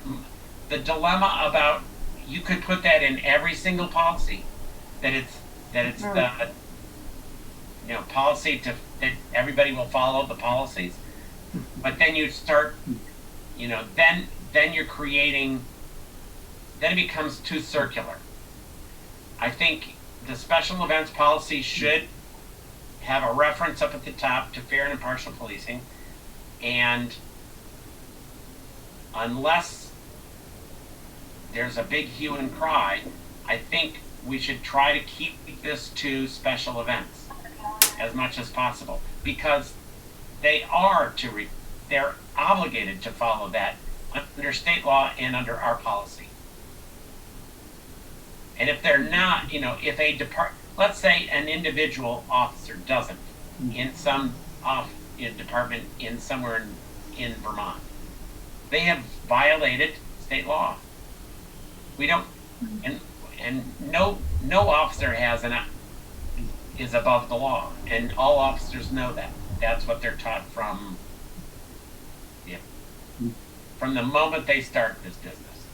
The dilemma about, you could put that in every single policy, that it's the, you know, policy that everybody will follow the policies. But then you start, you know, then you're creating, then it becomes too circular. I think the special events policy should have a reference up at the top to fair and impartial policing, and unless there's a big hue and cry, I think we should try to keep this to special events as much as possible, because they're obligated to follow that under state law and under our policy. And if they're not, you know, if a let's say an individual officer doesn't in some department in somewhere in Vermont, they have violated state law. We don't, and no officer is above the law, and all officers know that. That's what they're taught from the moment they start this business,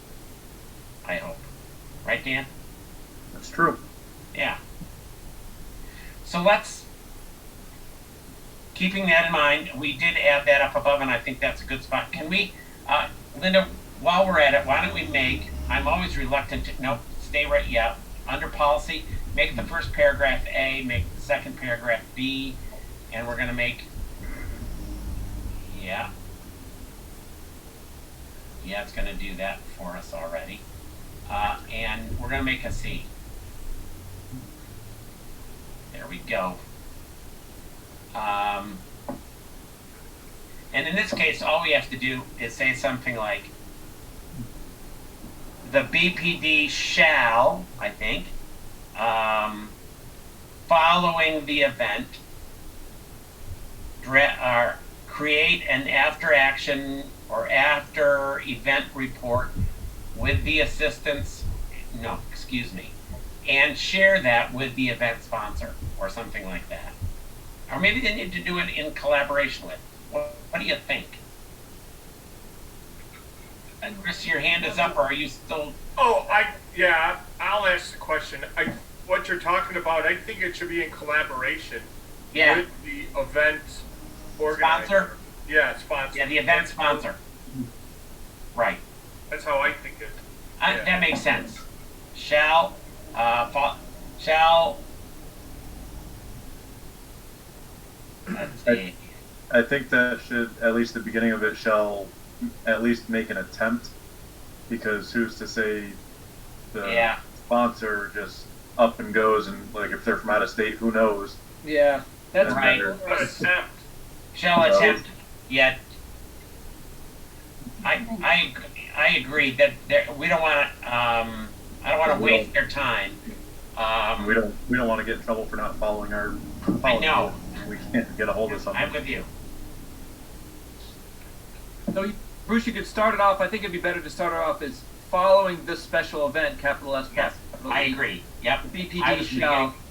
I hope. Right, Dan? That's true. Yeah. So keeping that in mind, we did add that up above, and I think that's a good spot. Can we, Linda, while we're at it, why don't we I'm always reluctant to, nope, stay right, yeah, under policy, make the first paragraph A, make the second paragraph B, and we're going to make, yeah, it's going to do that for us already. And we're going to make a C. There we go. And in this case, all we have to do is say something like, the BPD shall, I think, following the event, create an after action or after event report with the assistance, and share that with the event sponsor or something like that. Or maybe they need to do it in collaboration with. What do you think? Chris, your hand is up, or are you still? Oh, I'll ask the question. What you're talking about, I think it should be in collaboration with the event organizer. Sponsor? Yeah, sponsor. Yeah, the event sponsor. Right. That's how I think it. That makes sense. Shall. Let's see. I think that should, at least the beginning of it, shall at least make an attempt, because who's to say the sponsor just up and goes, and like if they're from out of state, who knows? Yeah. That's Right. better. Attempt. Shall So- attempt, yet I agree that we don't want to, I don't want to waste their time. We don't want to get in trouble for not following our I policy. know. We can't get a hold of I'm something. with you. So, Bruce, you could start it off. I think it'd be better to start it off as following this special event, capital S. Yes, capital I E. agree. Yep. The I BPD was shall. thinking-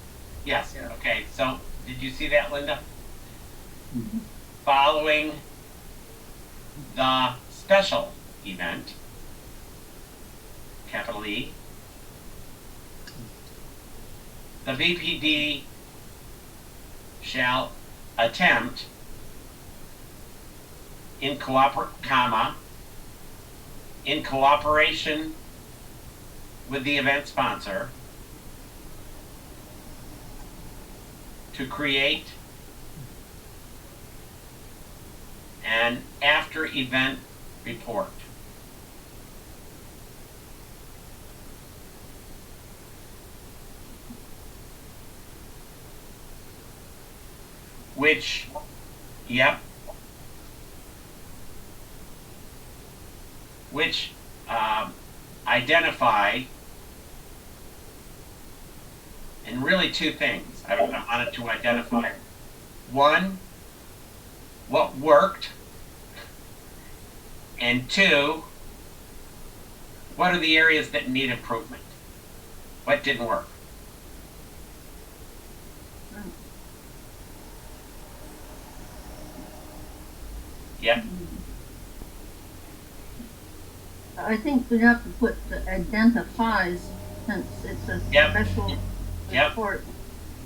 Yes, Yeah. okay, so, did you see that, Linda? Following the special event, capital E, the VPD shall attempt in cooperation with the event sponsor to create an after event report. Which, yep, which identify, and really two things I wanted to identify. One, what worked, and two, what are the areas that need improvement? What didn't work? Yep. I think we have to put the identifies, since it's a Yep. special Yep. report,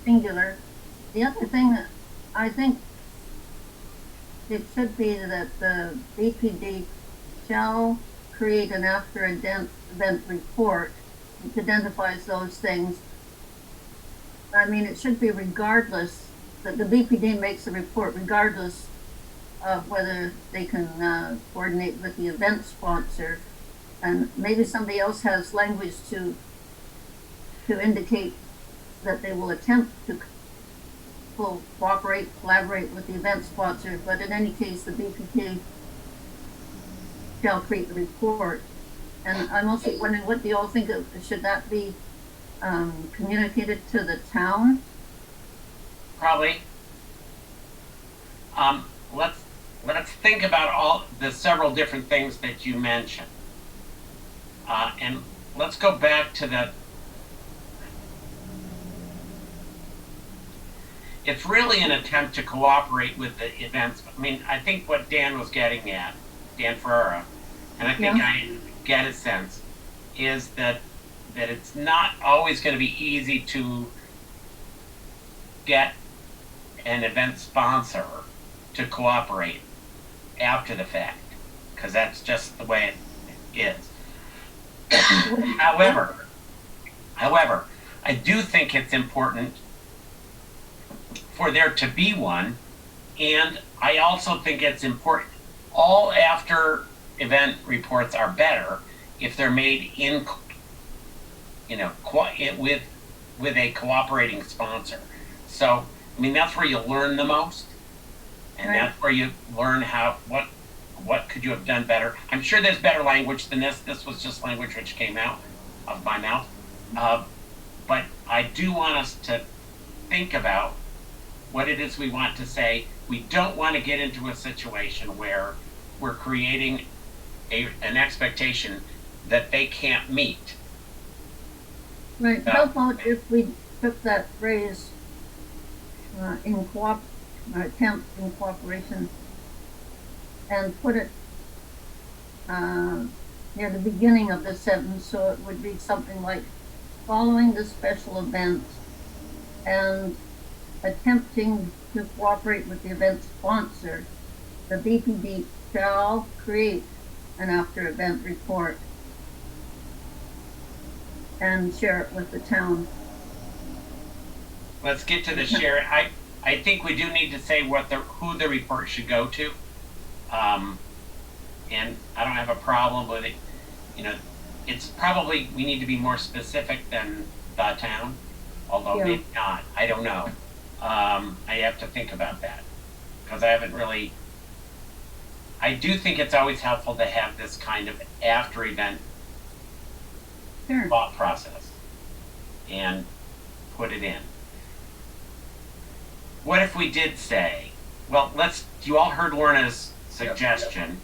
singular. The other thing that I think it should be that the BPD shall create an after event report, which identifies those things. I mean, it should be regardless, that the BPD makes a report regardless of whether they can coordinate with the event sponsor. And maybe somebody else has language to indicate that they will attempt to cooperate, collaborate with the event sponsor, but in any case, the BPT shall create the report. And I'm also wondering, what do you all think of, should that be communicated to the town? Probably. Let's think about all the several different things that you mentioned. And let's go back to the, it's really an attempt to cooperate with the events. I mean, I think what Dan was getting at, Dan Ferrara, and I think I get a sense, is that it's not always going to be easy to get an event sponsor to cooperate after the fact, because that's just the way it is. However, I do think it's important for there to be one, and I also think it's important. All after event reports are better if they're made in, with a cooperating sponsor. So, I mean, that's where you learn the most, and Right. that's where you learn what could you have done better. I'm sure there's better language than this. This was just language which came out of my mouth. But I do want us to think about what it is we want to say. We don't want to get into a situation where we're creating an expectation that they can't meet. Right, how about if we took that phrase, attempt in cooperation, and put it near the beginning of the sentence, so it would read something like, following the special event and attempting to cooperate with the event sponsor, the BPD shall create an after-event report and share it with the town. Let's get to the share. I think we do need to say who the report should go to. And I don't have a problem with it. It's probably, we need to be more specific than the town, although Yeah. maybe not. I don't know. I have to think about that because I haven't really. I do think it's always helpful to have this kind of after event Sure. thought process and put it in. What if we did say, well, you all heard Lorna's suggestion.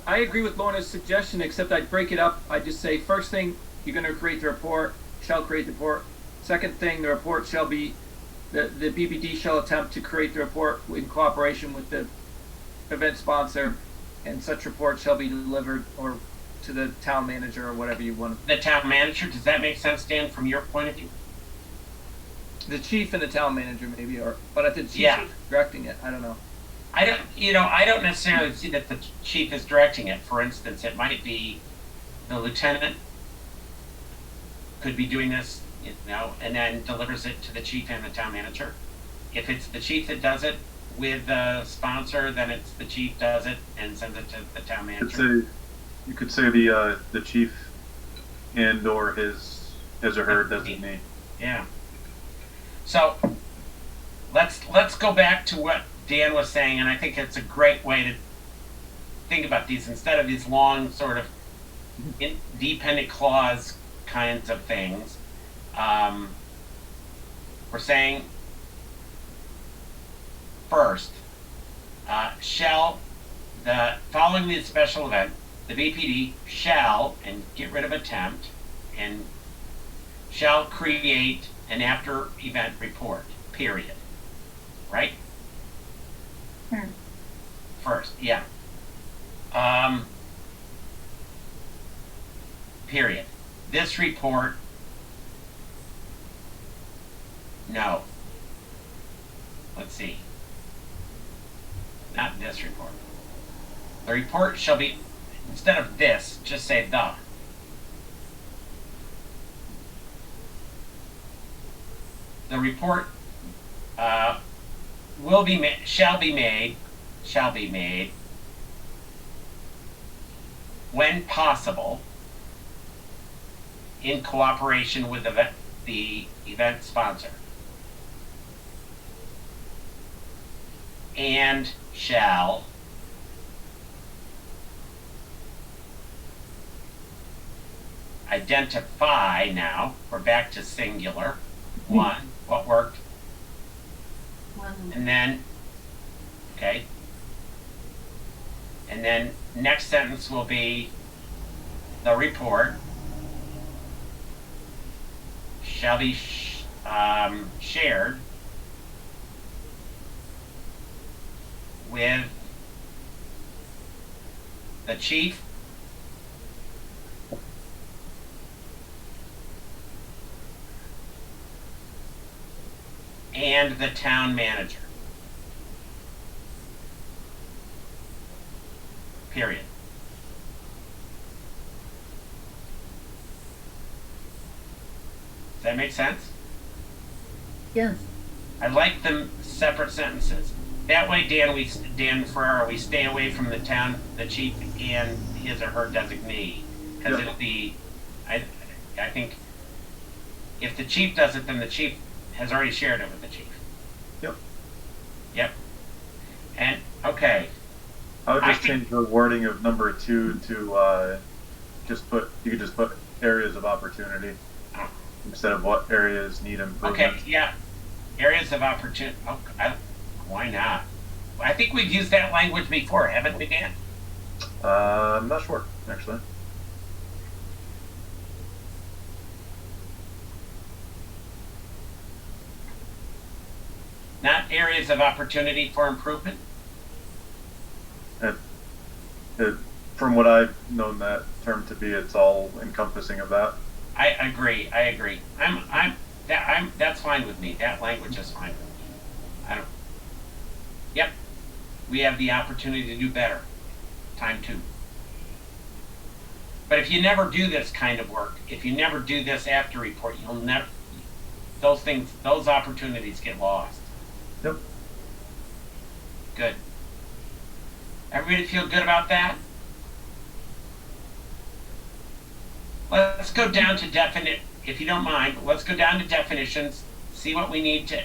I agree with Lorna's suggestion, except I'd break it up. I'd just say, first thing, you're going to create the report, shall create the report. Second thing, the report shall be, the BBD shall attempt to create the report in cooperation with the event sponsor, and such report shall be delivered or to the town manager or whatever you want. The town manager, does that make sense, Dan, from your point of view? The chief and the town manager maybe, but I think the chief Yeah. is directing it. I don't know. I don't necessarily see that the chief is directing it. For instance, it might be the lieutenant could be doing this, and then delivers it to the chief and the town manager. If it's the chief that does it with the sponsor, then it's the chief does it and sends it to the town manager. You could say the chief and or his or her designee. Yeah. So let's go back to what Dan was saying, and I think it's a great way to think about these instead of these long sort of dependent clause kinds of things. We're saying first, following the special event, the BPD shall, and get rid of attempt, and shall create an after event report, period. Right? Sure. First, yeah. Period. This report, no. Let's see. Not this report. The report shall be, instead of this, just say the. The report shall be made when possible in cooperation with the event sponsor, and shall identify, now we're back to singular, one, what worked, and then, okay, and then next sentence will be the report shall be shared with the chief and the town manager. Period. Does that make sense? Yes. I like them separate sentences. That way, Dan Ferrara, we stay away from the chief and his or her designee. Because it'll be, I think, if the chief does it, then the chief has already shared it with the chief. Yep. And, okay. I would just change the wording of number 2 to you could just put areas of opportunity instead of what areas need improvement. Okay, yeah. Areas of opportunity. Why not? I think we've used that language before, haven't we, Dan? I'm not sure, actually. Not areas of opportunity for improvement? From what I've known that term to be, it's all encompassing of that. I agree. That's fine with me. That language is fine with me. Yep. We have the opportunity to do better. Time 2. But if you never do this kind of work, if you never do this after report, those opportunities get lost. Yep. Good. Everybody feel good about that? Let's go down to if you don't mind, let's go down to definitions, see what we need to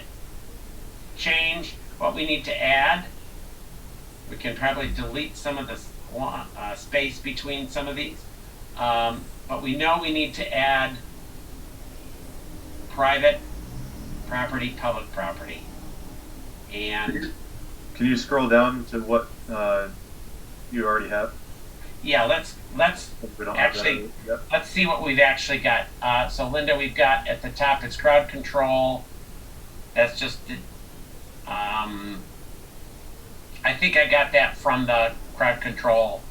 change, what we need to add. We can probably delete some of the space between some of these. But we know we need to add private property, public property. And Can you scroll down to what you already have? yeah, let's We don't have that actually, yet. let's see what we've actually got. So Linda, we've got at the top, it's crowd control. That's just, I think I got that from the crowd control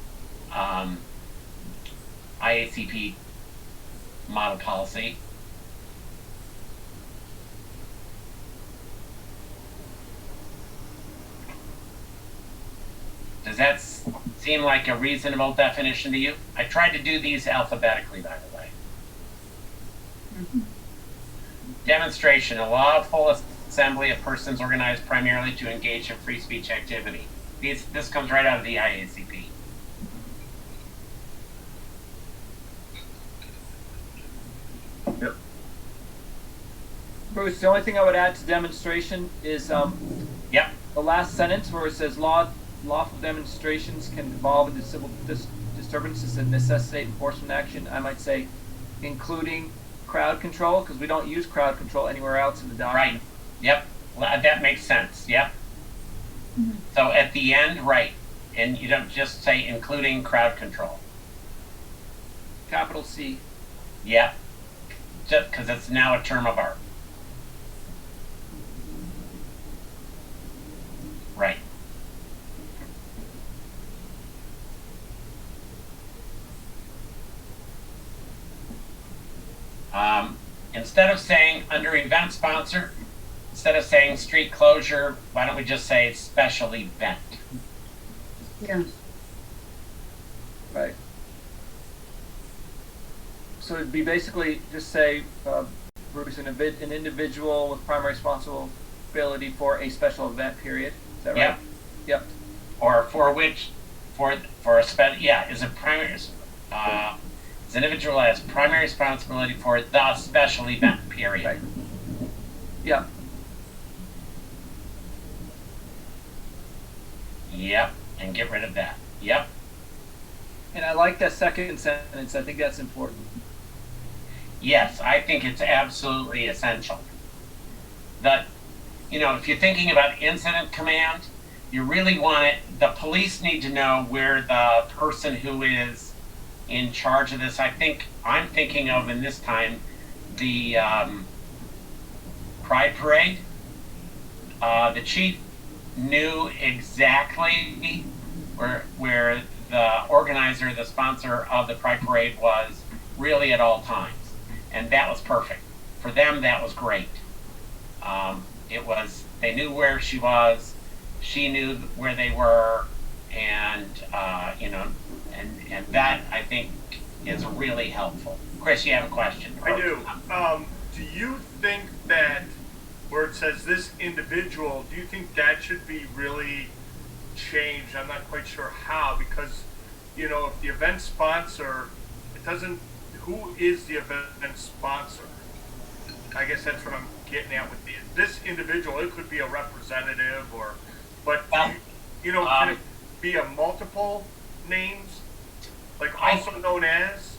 IACP model policy. Does that seem like a reasonable definition to you? I tried to do these alphabetically, by the way. Demonstration, a lawful assembly of persons organized primarily to engage in free speech activity. This comes right out of the IACP. Yep. Bruce, the only thing I would add to demonstration is Yep. the last sentence where it says lawful demonstrations can evolve into civil disturbances and necessitate enforcement action. I might say including crowd control, because we don't use crowd control anywhere else in the document. Right. Yep. Well, that makes sense. Yep. So at the end, right, and you don't just say including crowd control. Capital C. Yep. Just because it's now a term of art. Right. Instead of saying under event sponsor, instead of saying street closure, why don't we just say special event? Yes. Right. So it'd be basically just say, Bruce, an individual with primary responsibility for a special event period. Is that right? Yep. Yep. Or for which, for a is a primary, is an individual has primary responsibility for the special event period. Right. Yep. Yep, and get rid of that. Yep. And I like that second sentence. I think that's important. Yes, I think it's absolutely essential. That, if you're thinking about incident command, you really want it, the police need to know where the person who is in charge of this, I'm thinking of in this time, the Pride Parade. The chief knew exactly where the organizer, the sponsor of the Pride Parade was really at all times. And that was perfect. For them, that was great. They knew where she was, she knew where they were, and that, I think, is really helpful. Chris, you have a question? I do. Do you think that where it says this individual, do you think that should be really changed? I'm not quite sure how, because, if the event sponsor, who is the event sponsor? I guess that's what I'm getting at with this individual. It could be a representative can it be a multiple names? Like also known as?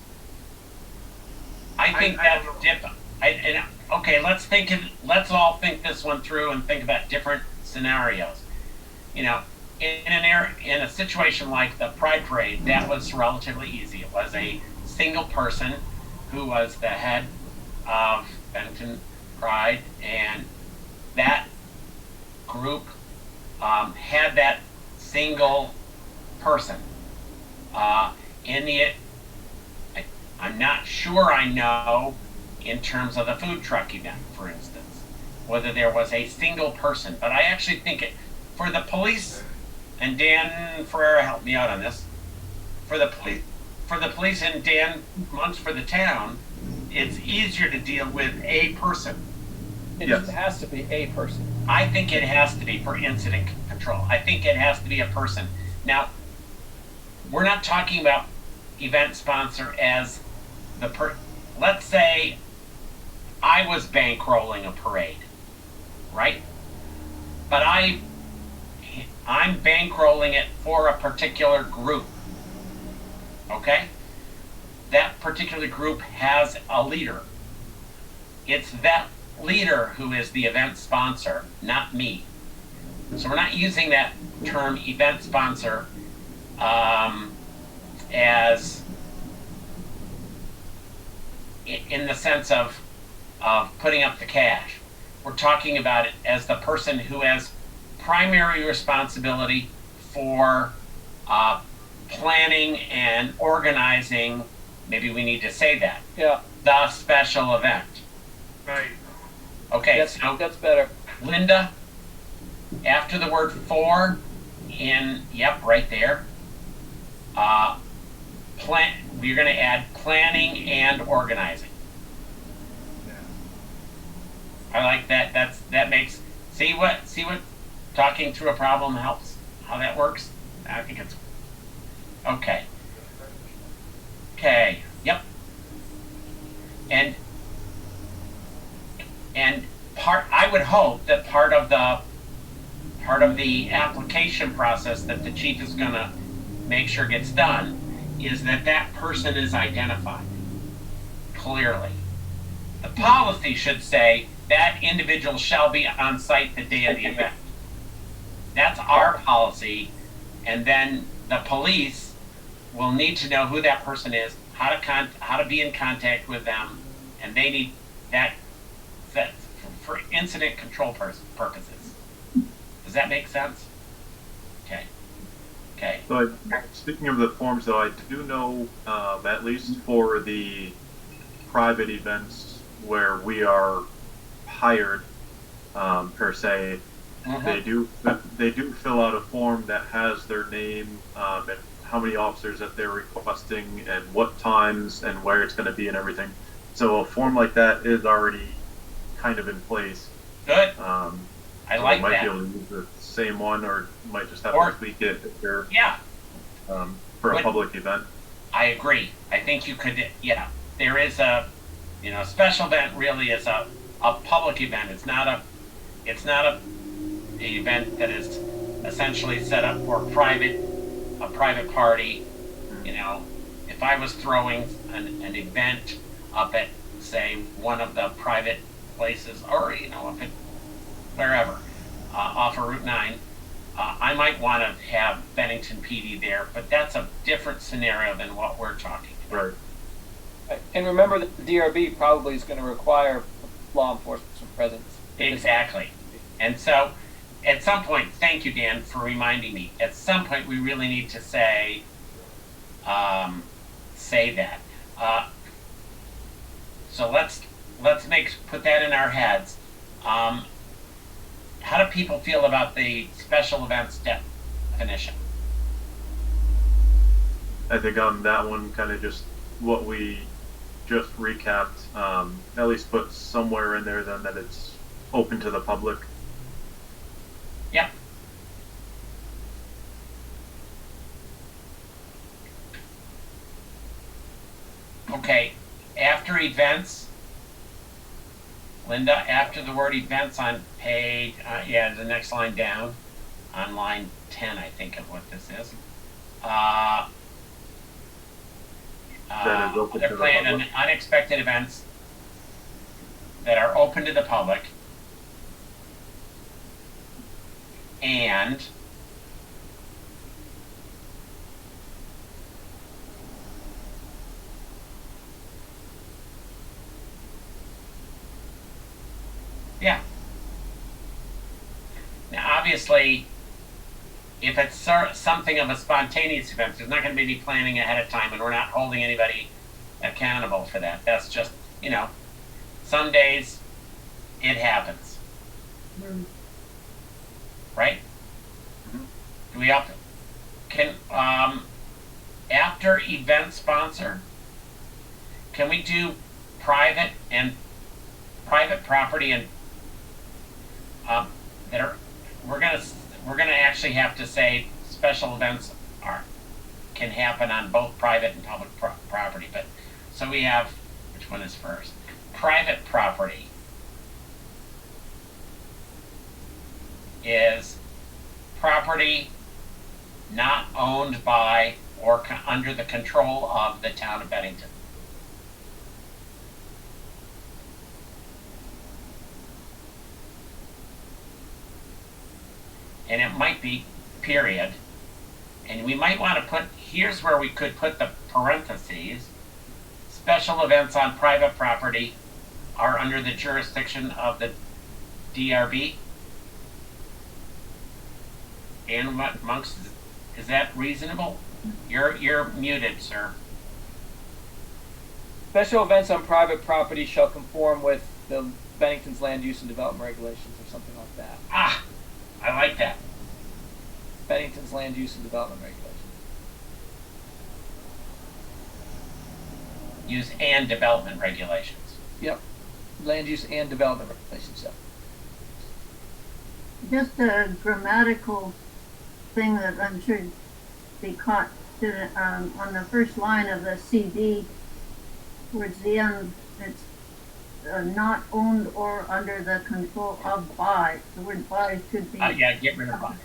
I think that's different. Okay, let's all think this one through and think about different scenarios. In a situation like the Pride Parade, that was relatively easy. It was a single person who was the head of Bennington Pride, and that group had that single person. I'm not sure I know, in terms of the food truck event, for instance, whether there was a single person, but I actually think for the police, and Dan Ferreira helped me out on this, for the police and Dan Munch for the town, it's easier to deal with a person. It Yes. has to be a person. I think it has to be for incident control. I think it has to be a person. Now, we're not talking about event sponsor as let's say I was bankrolling a parade, right? but I'm bankrolling it for a particular group. Okay? That particular group has a leader. It's that leader who is the event sponsor, not me. So we're not using that term event sponsor as in the sense of putting up the cash. We're talking about it as the person who has primary responsibility for planning and organizing. Maybe we need to say that. Yeah. The special event. Right. Okay, That's better. Linda, after the word for, right there, we're going to add planning and organizing. I like that. That makes, see what talking through a problem helps, how that works? I think it's, okay. Okay, yep. And I would hope that part of the application process that the chief is going to make sure gets done is that person is identified clearly. The policy should say that individual shall be on site the day of the event. That's our policy, and then the police will need to know who that person is, how to be in contact with them, and they need that for incident control purposes. Does that make sense? Okay. Okay. So speaking of the forms, though, I do know at least for the private events where we are hired per se, they do fill out a form that has their name and how many officers that they're requesting and what times and where it's going to be and everything. So a form like that is already kind of in place. Good. I like might that. be able to use the same one, or might just have to tweak it if they're for a public event. I agree. I think you could. Yeah, there is a special event really is a public event. It's not a event that is essentially set up for a private party. If I was throwing an event up at, say, one of the private places, or up at wherever off of Route 9, I might want to have Bennington PD there, but that's a different scenario than what we're talking about. Right. And remember that the DRB probably is going to require law enforcement presence. Exactly. And so, at some point, thank you, Dan, for reminding me. At some point, we really need to say that. So let's put that in our heads. How do people feel about the special events definition? I think on that one, kind of just what we just recapped, at least put somewhere in there then that it's open to the public. Yep. Okay, after events, Linda, after the word events on page, the next line down, on line 10, I think of what this is. That is open to they're the planned public. unexpected events that are open to the public, and yeah. Now, obviously, if it's something of a spontaneous event, there's not going to be any planning ahead of time, and we're not holding anybody accountable for that. That's just, some days it happens. Right? Do we have to, after event sponsor, can we do private property and that are, we're gonna actually have to say special events can happen on both private and public property. But so we have, which one is first? Private property. is property not owned by or under the control of the town of Bennington. And it might be period. And we might want to put, here's where we could put the parentheses. Special events on private property are under the jurisdiction of the DRB. And Monks, is that reasonable? You're muted, sir. Special events on private property shall conform with the Bennington's land use and development regulations, or something like that. Ah, I like that. Bennington's land use and development regulations. Use and development regulations. Yep. Land use and development regulations, yep. Just a grammatical thing that I'm sure be caught on the first line of the CD, towards the end, it's not owned or under the control of by. The word by should be. Yeah, get rid of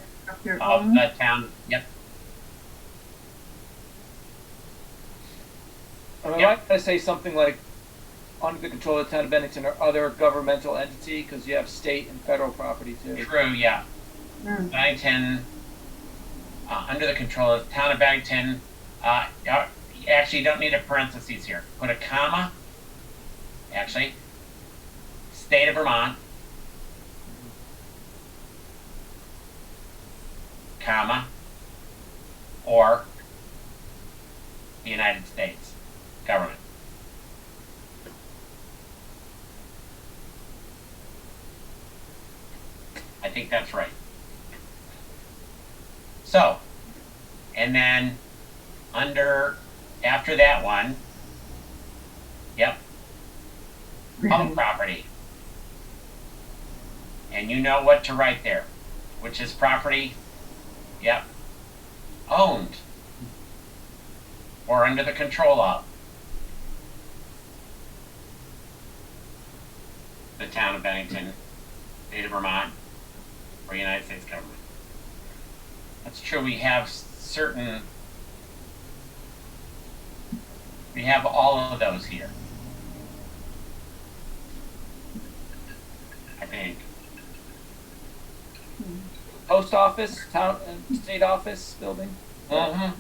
Your of own. the town. Yep. I might say something like under the control of the town of Bennington or other governmental entity, because you have state and federal property too. True. Yeah. Mm. Bennington, under the control of the town of Bennington. Actually, you don't need a parentheses here. Put a comma. Actually, state of Vermont, comma, or the United States government. I think that's right. So, and then after that one, yep, public property. And you know what to write there, which is property, yep, owned or under the control of the town of Bennington, state of Vermont, or United States government. That's true. We have all of those here, I think. Post office, town, state office building. Mm-hmm.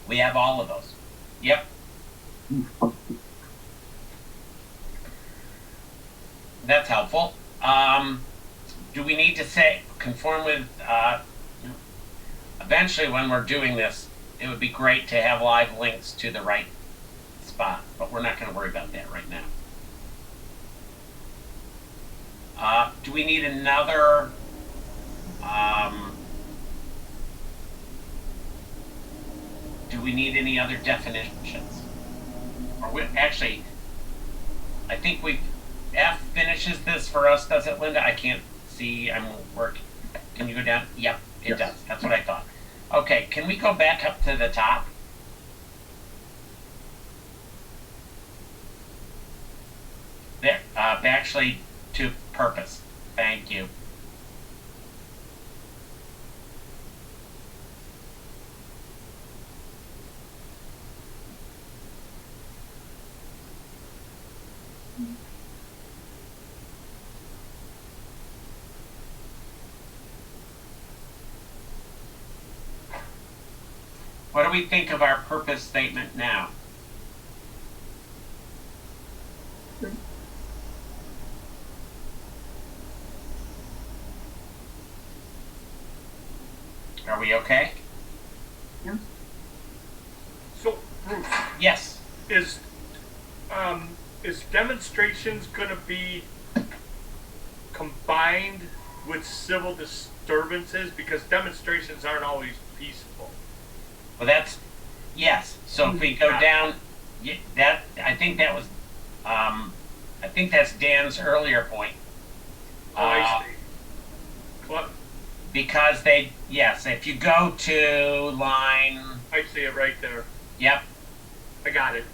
We have all of those. Yep. That's helpful. Do we need to say conform with? Eventually, when we're doing this, it would be great to have live links to the right spot, but we're not going to worry about that right now. Do we need another? Do we need any other definitions? Or actually, I think F finishes this for us, does it, Linda? I can't see. I'm working. Can you go down? Yep, it Yes. does. That's what I thought. Okay, can we go back up to the top? There, actually to purpose. Thank you. What do we think of our purpose statement now? Are we okay? So, Bruce, Yes. is demonstrations gonna be combined with civil disturbances? Because demonstrations aren't always peaceful. Well, yes. So if we go down, I think that was, I think that's Dan's earlier point. Oh, I see. What? Because yes, if you go to line, I see it right there. yep, I got it.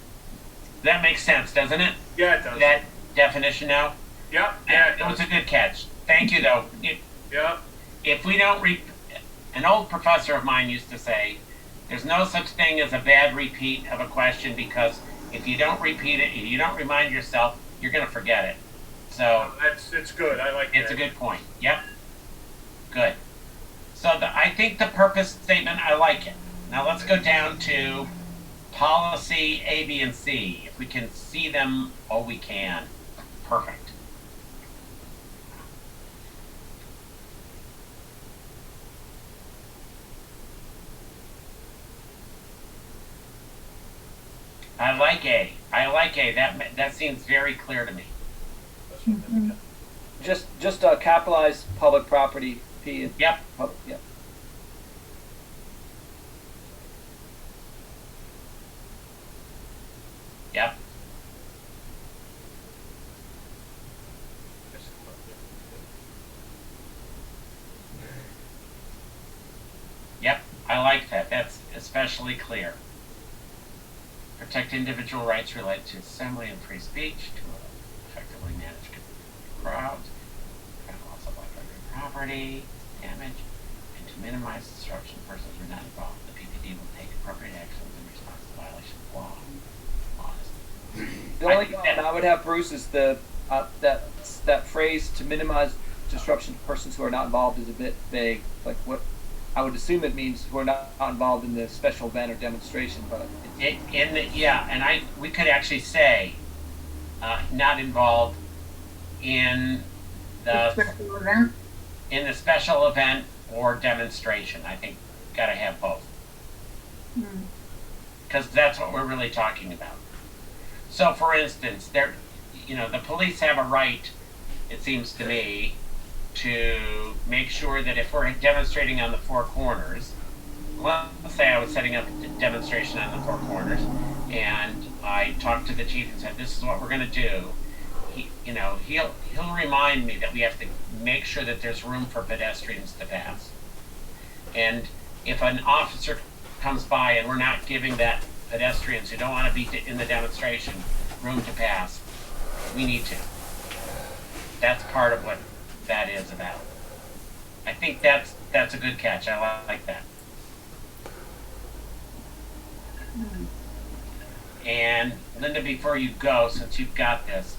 that makes sense, doesn't it? Yeah, it does. That definition now? Yep. Yeah, it That was does. a good catch. Thank you, though. Yeah. If we don't an old professor of mine used to say, there's no such thing as a bad repeat of a question, because if you don't repeat it, if you don't remind yourself, you're going to forget it. So It's good. I like it's that. a good point. Yep. Good. So I think the purpose statement, I like it. Now let's go down to policy A, B, and C. If we can see them, oh, we can. Perfect. I like A. I like A. That seems very clear to me. Just capitalize public property, P. And Yep. Yep. Yep. Yep. I like that. That's especially clear. Protect individual rights related to assembly and free speech to effectively manage crowds, also block property damage, and to minimize disruption of persons who are not involved. The PPD will take appropriate actions in response to violation of law. The only comment I would have, Bruce, is that phrase "to minimize disruption to persons who are not involved" is a bit vague. Like, what I would assume it means who are not involved in the special event or demonstration, but we could actually say not involved in the Special event? in the special event or demonstration. I think got to have both, because that's what we're really talking about. So, for instance, the police have a right, it seems to me, to make sure that if we're demonstrating on the four corners, let's say I was setting up a demonstration on the four corners, and I talked to the chief and said, "This is what we're going to do." He'll remind me that we have to make sure that there's room for pedestrians to pass. And if an officer comes by and we're not giving that pedestrians who don't want to be in the demonstration room to pass, we need to. That's part of what that is about. I think that's a good catch. I like that. And Linda, before you go, since you've got this,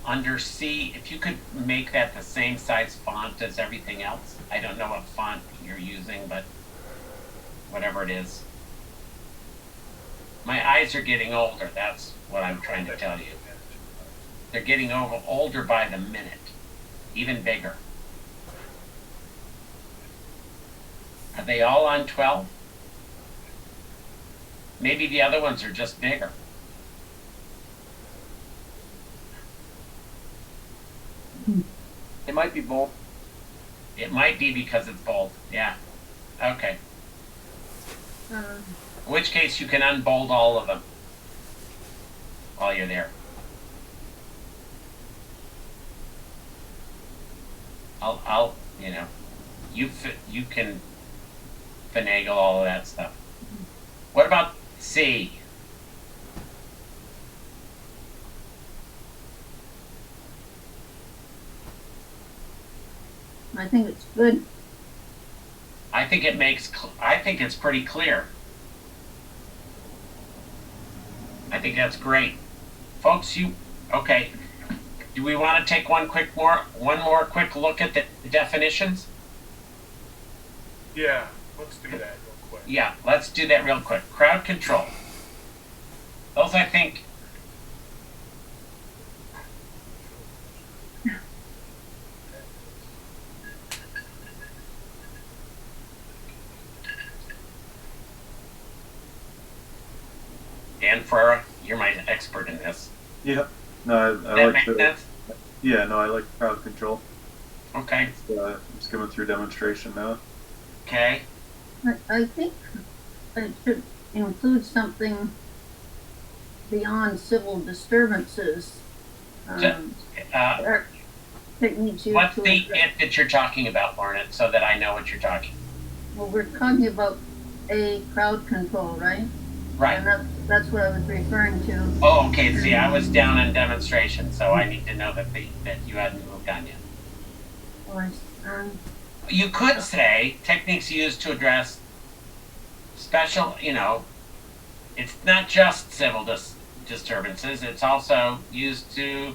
under C, if you could make that the same size font as everything else. I don't know what font you're using, but whatever it is. My eyes are getting older. That's what I'm trying to tell you. They're getting older by the minute. Even bigger. Are they all on 12? Maybe the other ones are just bigger. it might be both. It might be because it's bold. Yeah. Okay. In which case you can unbold all of them while you're there. You can finagle all of that stuff. What about C? I think it's good. I think it's pretty clear. I think that's great. Folks, okay. Do we want to take one more quick look at the definitions? Yeah, let's do that real quick. Yeah, let's do that real quick. Crowd control. Those, I think, Dan Ferreira, you're my expert in this. Yeah. No, I That like make sense? Yeah, no, I like crowd control. Okay. I'm just going through demonstration now. Okay. I think it should include something beyond civil disturbances. Techniques used What's to the address- it that you're talking about, Lorna, so that I know what you're talking? Well, we're talking about a crowd control, right? Right. And that's what I was referring to. Oh, okay. See, I was down on demonstration, so I need to know that you hadn't moved on yet. Or, You could say techniques used to address special, it's not just civil disturbances, it's also used to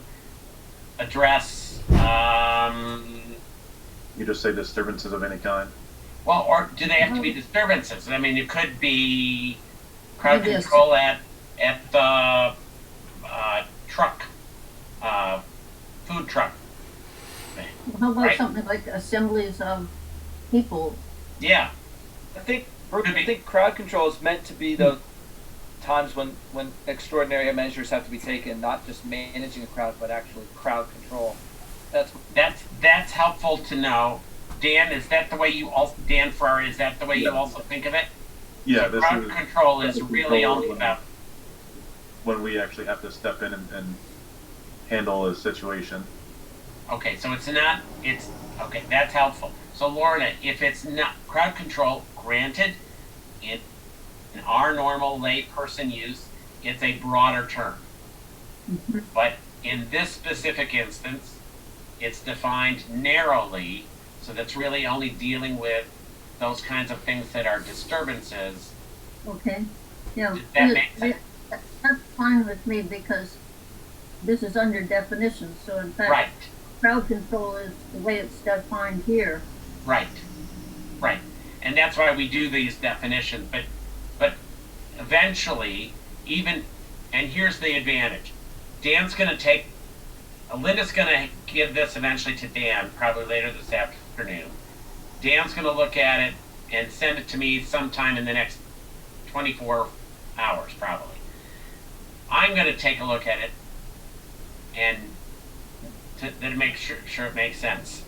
address, You just say disturbances of any kind. well, or do they have to be disturbances? I mean, it could be crowd Maybe control at the truck, food truck. How about Right. something like assemblies of people? Yeah, I think Could be. I think crowd control is meant to be those times when extraordinary measures have to be taken, not just managing a crowd, but actually crowd control. that's helpful to know. Dan, is that the way you also, Dan Ferrari, is that the way you also think of it? Yeah, So this crowd is control is crowd really control only when- about, when we actually have to step in and handle a situation. okay, so okay, that's helpful. So Lorna, if it's not crowd control, granted, in our normal lay person use, it's a broader term. Mhm. But in this specific instance, it's defined narrowly, so that's really only dealing with those kinds of things that are disturbances. Okay, yeah. Does that make sense? That's fine with me because this is under definitions, so in fact, Right, crowd control is the way it's defined here. right, right. And that's why we do these definitions, but eventually, and here's the advantage. Linda's gonna give this eventually to Dan, probably later this afternoon. Dan's gonna look at it and send it to me sometime in the next 24 hours, probably. I'm gonna take a look at it and to make sure it makes sense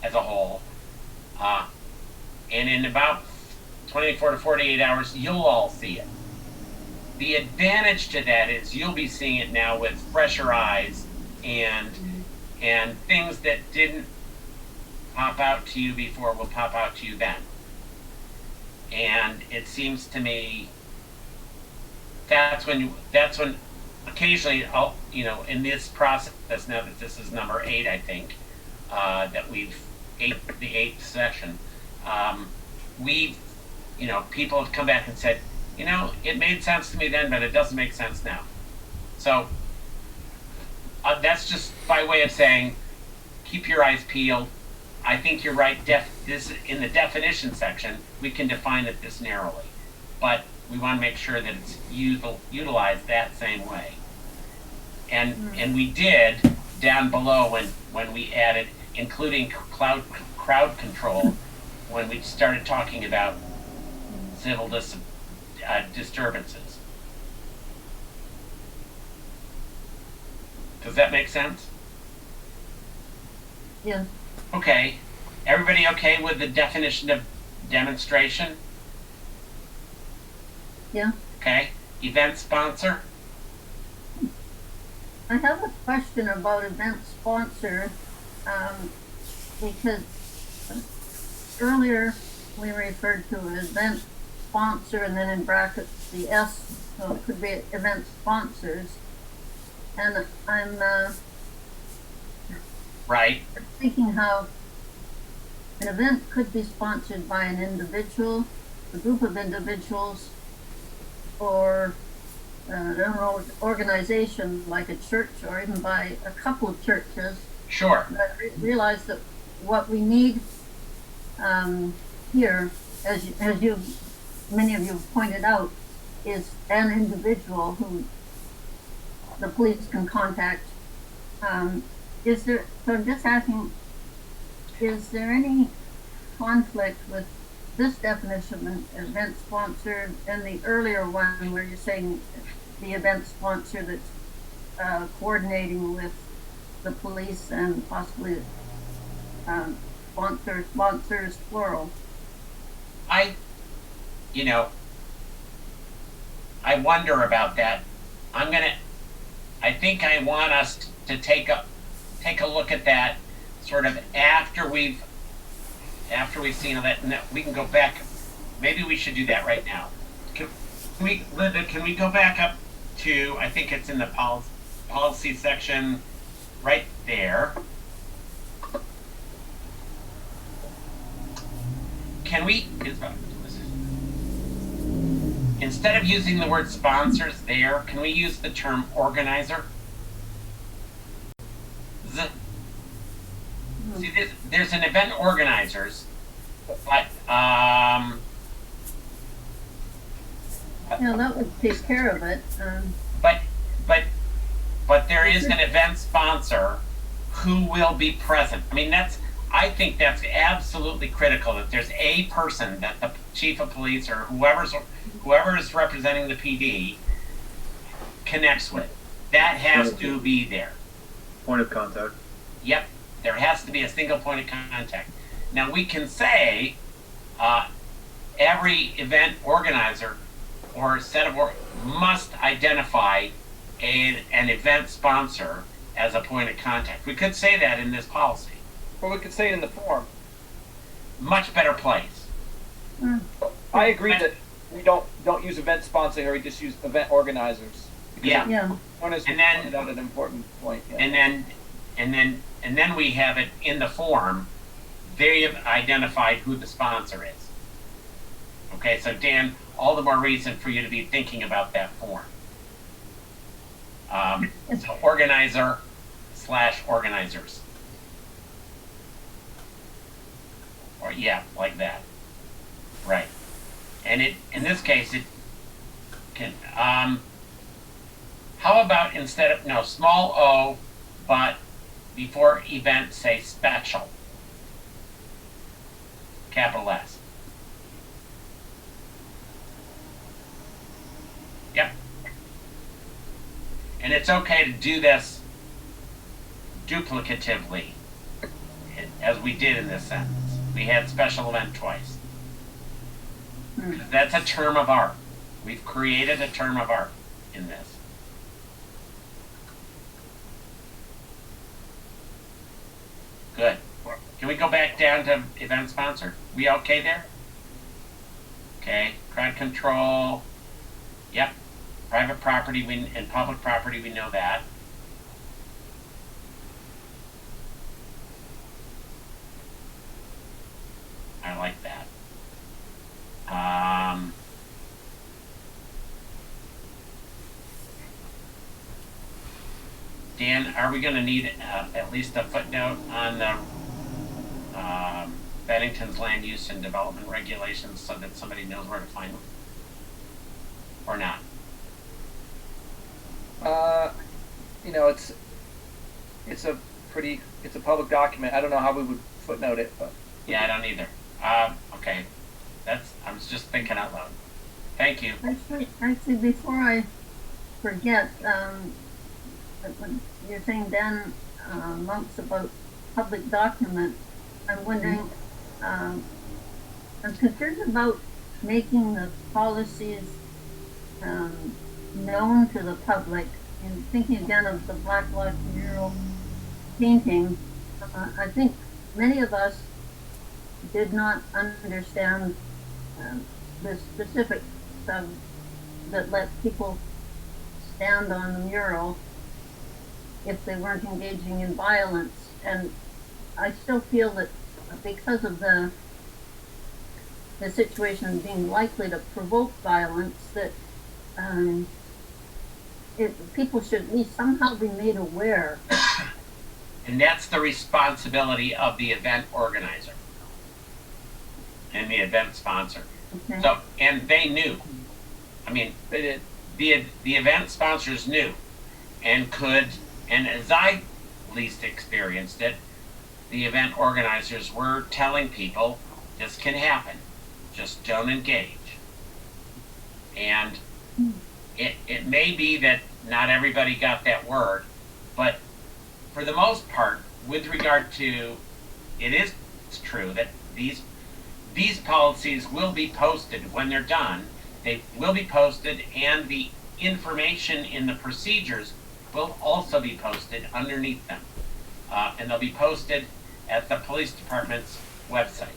as a whole. And in about 24 to 48 hours, you'll all see it. The advantage to that is you'll be seeing it now with fresher eyes and things that didn't pop out to you before will pop out to you then. And it seems to me that's when occasionally I'll, in this process, now that this is number 8, I think, that the 8th session, people have come back and said, it made sense to me then, but it doesn't make sense now. So that's just by way of saying, keep your eyes peeled. I think you're right. This in the definition section, we can define it this narrowly, but we want to make sure that it's utilized that same way. And we did down below when we added, including crowd control, when we started talking about civil disturbances. Does that make sense? Yeah, Okay. Everybody okay with the definition of demonstration? yeah. Okay. Event sponsor? I have a question about event sponsor, because earlier we referred to event sponsor and then in brackets the S, so it could be event sponsors. And I'm Right. thinking how an event could be sponsored by an individual, a group of individuals, or an organization like a church, or even by a couple of churches. Sure. But realize that what we need here, as many of you have pointed out, is an individual who the police can contact. So I'm just asking, is there any conflict with this definition of event sponsor and the earlier one where you're saying the event sponsor that's coordinating with the police and possibly sponsors plural? I wonder about that. I think I want us to take a look at that sort of after we've seen that, and that we can go back. Maybe we should do that right now. Linda, can we go back up to, I think it's in the policy section right there. can we, instead of using the word sponsors there, can we use the term organizer? See, there's an event organizers, but Yeah, that would take care of it. but there is an event sponsor who will be present. I mean, I think that's absolutely critical, that there's a person that the chief of police or whoever is representing the PD connects with. That has to be there. Point of contact. Yep, there has to be a single point of contact. Now we can say every event organizer or set of must identify an event sponsor as a point of contact. We could say that in this policy. Or we could say it in the form. Much better place. I agree that we don't use event sponsor here, we just use event organizers. Yeah. Yeah. One is And then- pointed out an important point. Yeah. And then we have it in the form. They have identified who the sponsor is. Okay, so Dan, all the more reason for you to be thinking about that form. So organizer/organizers. Or yeah, like that. Right. And in this case it can how about instead of small o, but before event say special. Capital S. Yep. And it's okay to do this duplicatively, as we did in this sentence. We had special event twice. That's a term of art. We've created a term of art in this. Good. Can we go back down to event sponsor? We okay there? Okay. Crowd control. Yep. Private property and public property, we know that. I like that. Dan, are we going to need at least a footnote on the Bennington's land use and development regulations so that somebody knows where to find them? Or not? It's a public document. I don't know how we would footnote it, but Yeah, I don't either. Okay. I was just thinking out loud. Thank you. Actually, before I forget, when you're saying Dan Monks about public document, I'm wondering, I'm concerned about making the policies known to the public, and thinking again of the Black Lodge mural painting. I think many of us did not understand the specifics that let people stand on the mural if they weren't engaging in violence. And I still feel that because of the situation being likely to provoke violence, that people should at least somehow be made aware. And that's the responsibility of the event organizer and the event sponsor. Okay. So, and they knew. I mean, they did. The event sponsors knew and as I least experienced it, the event organizers were telling people this can happen. Just don't engage. And it may be that not everybody got that word, but for the most part, with regard to, it's true that these policies will be posted when they're done. They will be posted, and the information in the procedures will also be posted underneath them. And they'll be posted at the police department's website.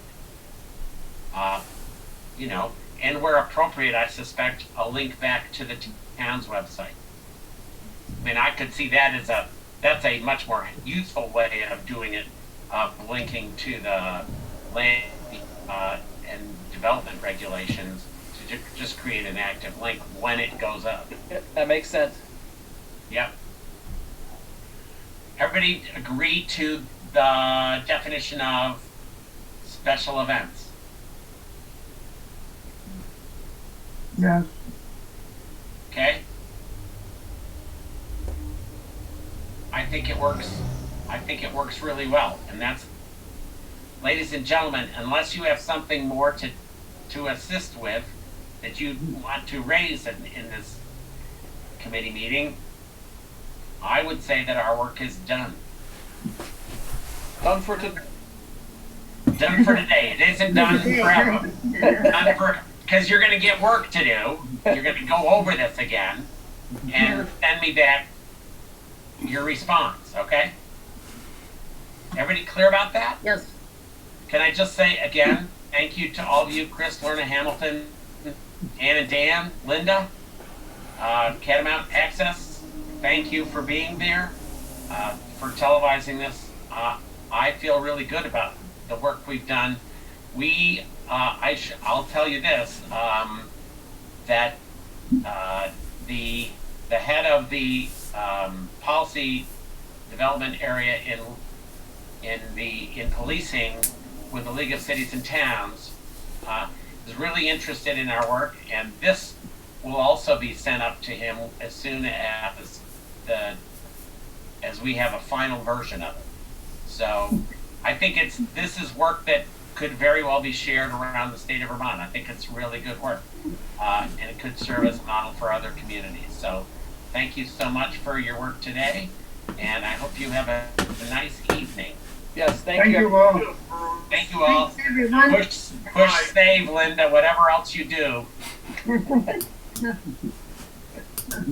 And where appropriate, I suspect, a link back to the town's website. I mean, I could see that that's a much more useful way of doing it, linking to the land and development regulations to just create an active link when it goes up. Yeah, that makes sense. Yep. Everybody agree to the definition of special events? Yes. Okay? I think it works. I think it works really well. And that's, ladies and gentlemen, unless you have something more to assist with that you want to raise in this committee meeting, I would say that our work is done. Done for today. Done for today. It isn't done forever. Done for, because you're going to get work to do. You're going to go over this again and send me back your response, okay? Everybody clear about that? Yes. Can I just say again, thank you to all of you, Chris, Lorna, Hamilton, Ann and Dan, Linda, Catamount Access, thank you for being there, for televising this. I feel really good about the work we've done. I'll tell you this, that the head of the policy development area in policing with the League of Cities and Towns is really interested in our work, and this will also be sent up to him as soon as we have a final version of it. So I think this is work that could very well be shared around the state of Vermont. I think it's really good work, and it could serve as a model for other communities. So thank you so much for your work today, and I hope you have a nice evening. Yes, thank Thank you. you all. Thank you all. Thanks, everyone. Push, save, Linda, whatever else you do.